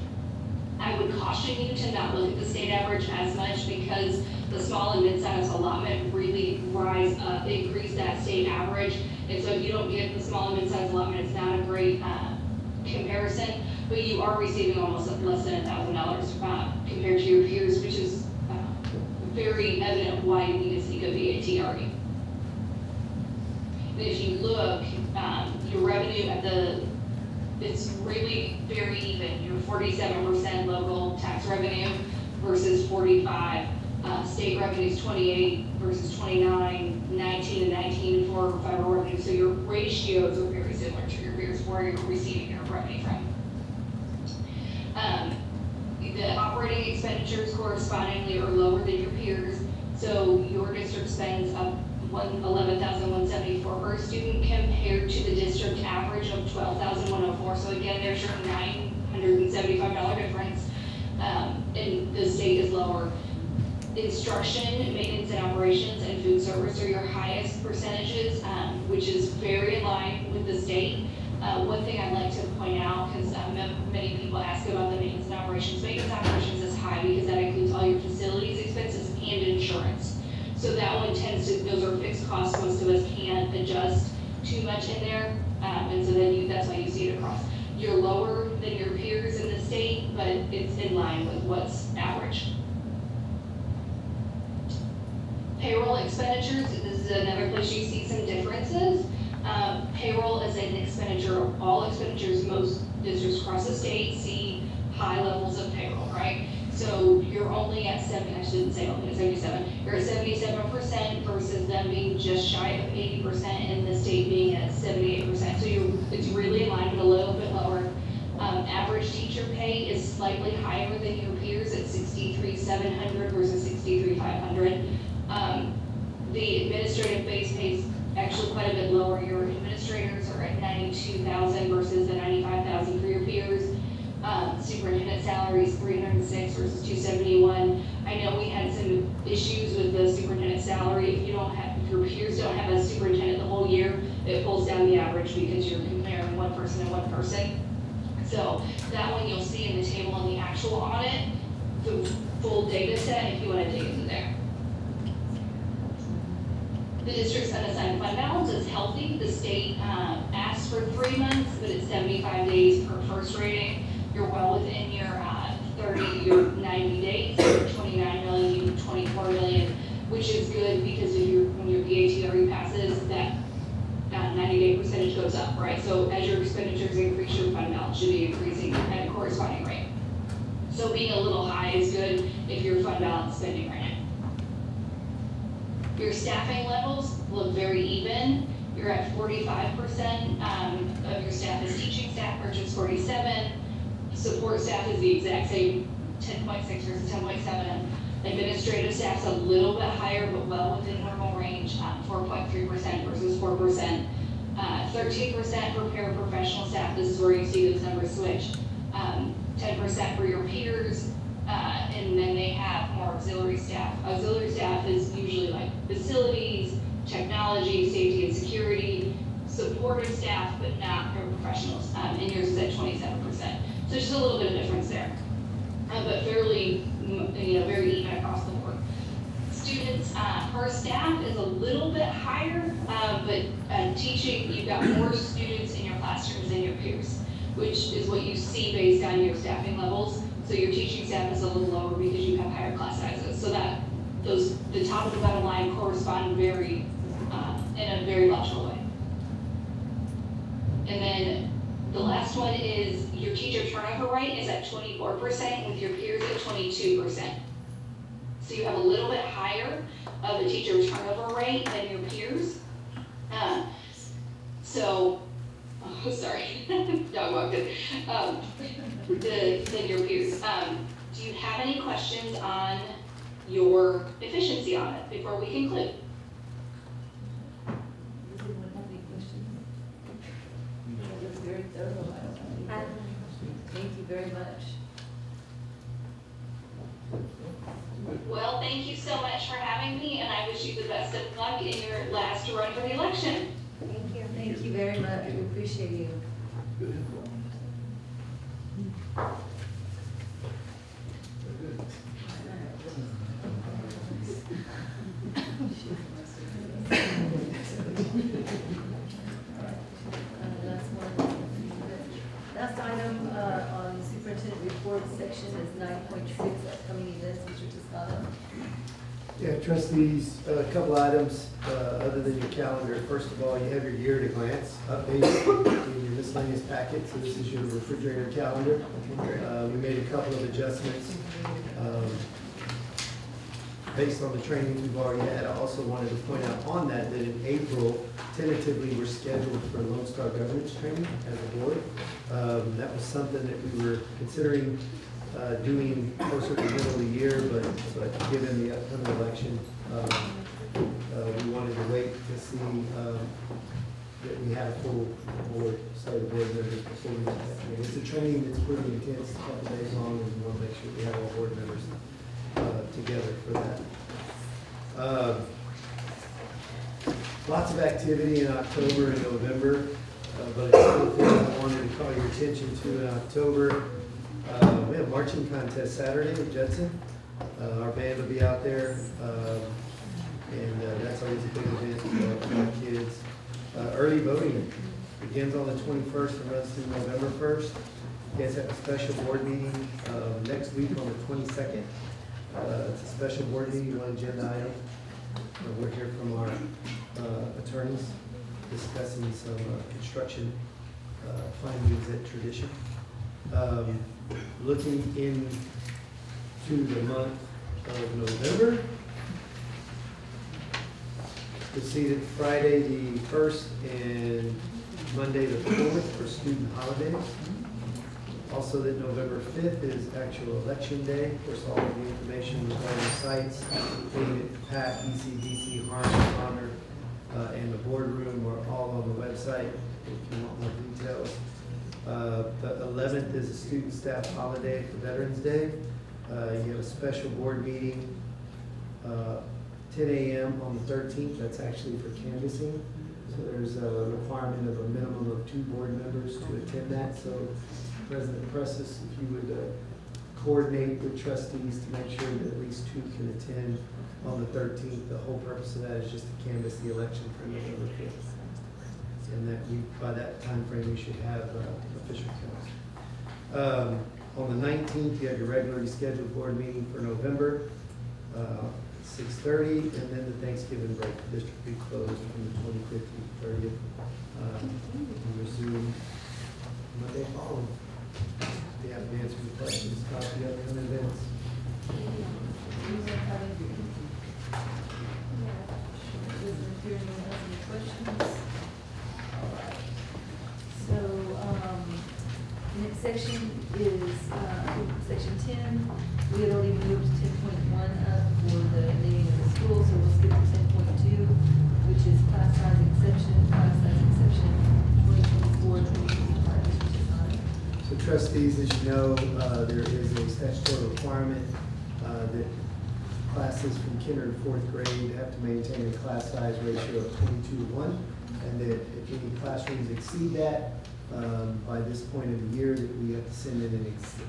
I would caution you to not look at the state average as much because the small and mid-sized allotment really increase that state average. And so if you don't get the small and mid-sized allotment, it's not a great comparison, but you are receiving almost less than $1,000 compared to your peers, which is very evident why you need to seek a VATRE. And if you look, your revenue it's really very even. You're 47% local tax revenue versus 45. State revenue is 28 versus 29, 19 and 19 for federal revenue. So your ratios are very similar to your peers where you're receiving your revenue from. The operating expenditures correspondingly are lower than your peers. So your district spends $11,174 per student compared to the district average of $12,104. So again, there's your $975 difference, and the state is lower. Instruction, maintenance and operations, and food service are your highest percentages, which is very in line with the state. One thing I'd like to point out, because many people ask about the maintenance and operations. Maintenance and operations is high because that includes all your facilities expenses and insurance. So that one those are fixed costs. Most of us can't adjust too much in there. And so then that's why you see it across. You're lower than your peers in the state, but it's in line with what's average. Payroll expenditures, this is another place you see some differences. Payroll is an expenditure of all expenditures. Most districts across the state see high levels of payroll, right? So you're only at 77. You're at 77% versus them being just shy of 80% and the state being at 78%. So it's really in line, but a little bit lower. Average teacher pay is slightly higher than your peers at $63,700 versus $63,500. The administrative base pay is actually quite a bit lower. Your administrators are at $92,000 versus the $95,000 for your peers. Superintendent salary is $306 versus $271. I know we had some issues with the superintendent salary. If your peers don't have a superintendent the whole year, it pulls down the average because you're comparing one person and one person. So that one you'll see in the table in the actual audit, the full data set if you want to dig into there. The district's unassigned fund balance is healthy. The state asks for 3 months, but it's 75 days per first rating. You're well within your 90 days. You're 29 million, you 24 million, which is good because when your VATRE passes, that 90-day percentage goes up, right? So as your expenditures increase, your fund balance should be increasing at a corresponding rate. So being a little high is good if your fund balance is spending right now. Your staffing levels look very even. You're at 45% of your staff is teaching staff versus 47. Support staff is the exact same, 10.6 versus 10.7. Administrative staff's a little bit higher, but well within normal range, 4.3% versus 4%. 13% for paraprofessional staff. This is where you see those numbers switch. 10% for your peers, and then they have more auxiliary staff. Auxiliary staff is usually like facilities, technology, safety and security, supportive staff, but not paraprofessionals. And yours is at 27%. So just a little bit of difference there, but fairly, very even across the board. students per staff is a little bit higher, but teaching, you've got more students in your classrooms than your peers, which is what you see based on your staffing levels. So your teaching staff is a little lower because you have higher class sizes. So that the top and the bottom line correspond very in a very logical way. And then the last one is your teacher turnover rate is at 24% with your peers at 22%. So you have a little bit higher of a teacher turnover rate than your peers. Sorry, dog walked in. Than your peers. Do you have any questions on your efficiency audit before we conclude? Does anyone have any questions? That was very thorough. Thank you very much. Well, thank you so much for having me, and I wish you the best of luck in your last run for the election. Thank you. Thank you very much. We appreciate you. Last item on superintendent report section is 9.6, upcoming events, Mr. Toscano. Yeah, trustees, a couple items other than your calendar. First of all, you have your year at a glance update in your miscellaneous packet. So this is your refrigerator calendar. We made a couple of adjustments based on the training we've already had. I also wanted to point out on that in April, tentatively, we're scheduled for Lone Star governance training as a board. That was something that we were considering doing closer to the middle of the year, but given the upcoming election, we wanted to wait to see that we had a full board, so the board members before we did that. I mean, it's a training that's pretty intense, a couple days long, and we want to make sure we have all board members together for that. Lots of activity in October and November, but it's something I wanted to call your attention to in October. We have a marching contest Saturday at Judson. Our band will be out there, and that's always a big event for our kids. Early voting begins on the 21st and runs through November 1st. You guys have a special board meeting next week on the 22nd. It's a special board meeting, one agenda item. We're here from our attorneys discussing some construction findings at Tradition. Looking into the month of November, you'll see that Friday the 1st and Monday the 4th are student holidays. Also that November 5th is actual election day. Of course, all of the information regarding the sites, including PAC, ECDC, Harmon, Honor, and the boardroom are all on the website if you want more details. The 11th is a student staff holiday for Veterans Day. You have a special board meeting, 10 a.m. on the 13th. That's actually for canvassing. So there's a requirement of a minimum of 2 board members to attend that. So President Presses, if you would coordinate with trustees to make sure that at least 2 can attend on the 13th. The whole purpose of that is just to canvass the election for November 5th. And that by that time frame, we should have official counts. On the 19th, you have your regularly scheduled board meeting for November, 6:30, and then the Thanksgiving break. The district will be closed from the 25th to the 30th. And resume Monday following. If you have any answers to questions about the upcoming events. So, next section is, section 10. We had already moved 10.1 up for the naming of the school, so we'll skip to 10.2, which is class size exception, 2024-2025. So trustees, as you know, there is a statutory requirement that classes from kinder to 4th grade have to maintain a class size ratio of 22:1, and that if any classrooms exceed that, by this point of the year, that we have to send in an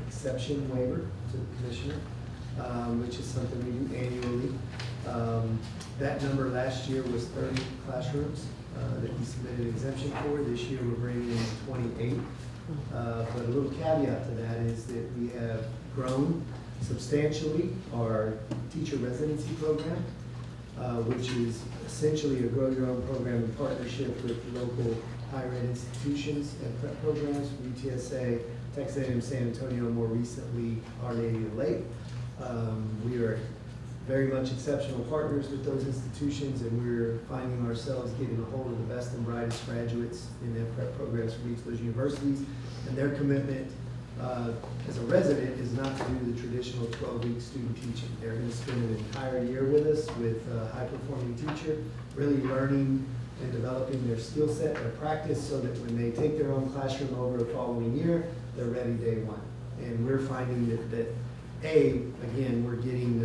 exception waiver to the commissioner, which is something we do annually. That number last year was 30 classrooms that we submitted exemption for. This year, we're bringing in 28. But a little caveat to that is that we have grown substantially our teacher residency program, which is essentially a grow your own program in partnership with local higher ed institutions and prep programs from UTSA, Texas A&M San Antonio, more recently Our Lady of the Lake. We are very much exceptional partners with those institutions, and we're finding ourselves getting a hold of the best and brightest graduates in their prep programs from each of those universities. And their commitment as a resident is not to do the traditional 12-week student teaching. They're going to spend an entire year with us with a high-performing teacher, really learning and developing their skill set, their practice, so that when they take their own classroom over the following year, they're ready day one. And we're finding that again, we're getting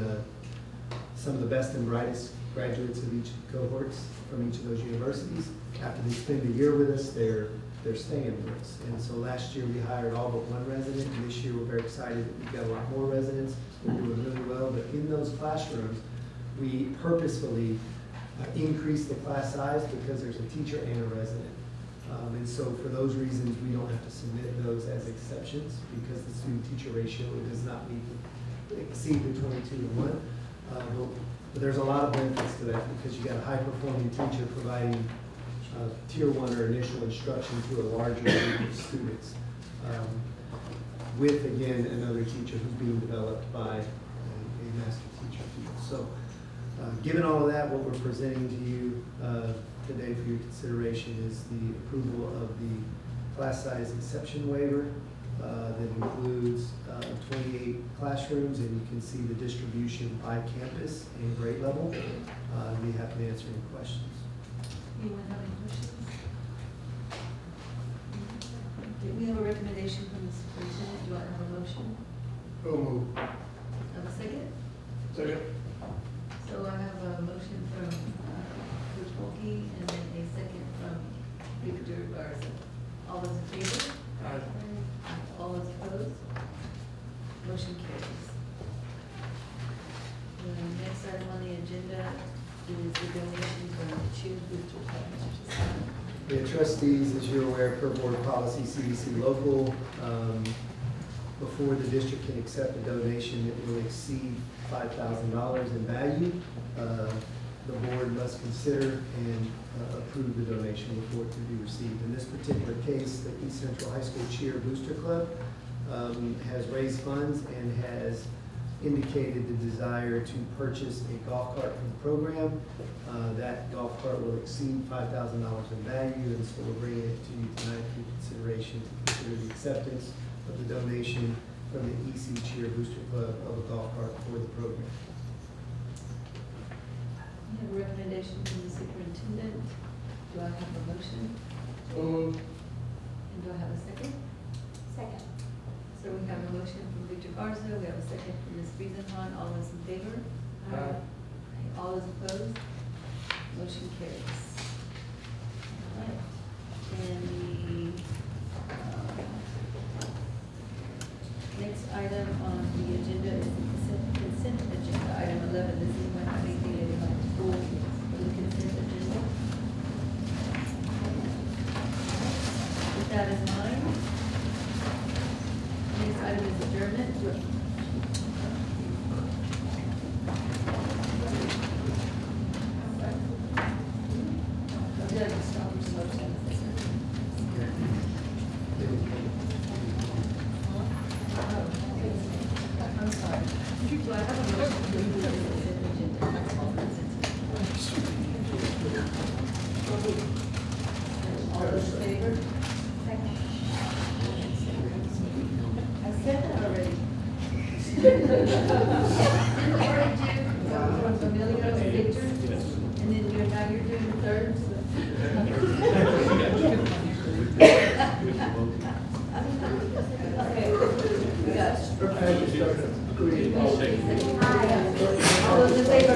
some of the best and brightest graduates of each of the cohorts from each of those universities. After they spend a year with us, they're staying with us. And so last year we hired all but one resident, and this year we're very excited that we've got a lot more residents. We're doing really well, but in those classrooms, we purposefully increase the class size because there's a teacher and a resident. And so for those reasons, we don't have to submit those as exceptions because the student-teacher ratio does not exceed the 22-to-1. But there's a lot of benefits to that because you got a high-performing teacher providing tier 1 or initial instruction to a larger group of students with, again, another teacher who's being developed by a master teacher. So given all of that, what we're presenting to you today for your consideration is the approval of the class size exception waiver that includes 28 classrooms, and you can see the distribution by campus and grade level. I'd be happy to answer any questions. Anyone have any questions? Okay, we have a recommendation from the superintendent. Do I have a motion? So moved. Have a second? Second. So I have a motion from Coach Volkey and then a second from Victor Garza. All those in favor? Aye. All those opposed? Motion carries. The next item on the agenda is the donation from Cheer Booster Club. Mr. Toscano. The trustees, as you're aware, per board policy CDC local, before the district can accept a donation that will exceed $5,000 in value, the board must consider and approve the donation before it can be received. In this particular case, the East Central High School Cheer Booster Club has raised funds and has indicated the desire to purchase a golf cart from the program. That golf cart will exceed $5,000 in value, and so we're bringing it to you tonight for consideration to consider the acceptance of the donation from the EC Cheer Booster Club of a golf cart for the program. We have a recommendation from the superintendent. Do I have a motion? So And do I have a second? Second. So we have a motion from Victor Garza, we have a second from Ms. Friesenthal. All those in favor? Aye. All those opposed? Motion carries. All right. And the next item on the agenda is the consent agenda, item 11. Does anyone have anything they'd like to pull for the consent agenda? With that in mind, next item is adjournment. I'm sorry. Do I have a motion to approve the consent agenda? That's all All those in favor? I said that already. From Emilio and Victor, and then now you're doing the third. Okay, we got. All those in favor?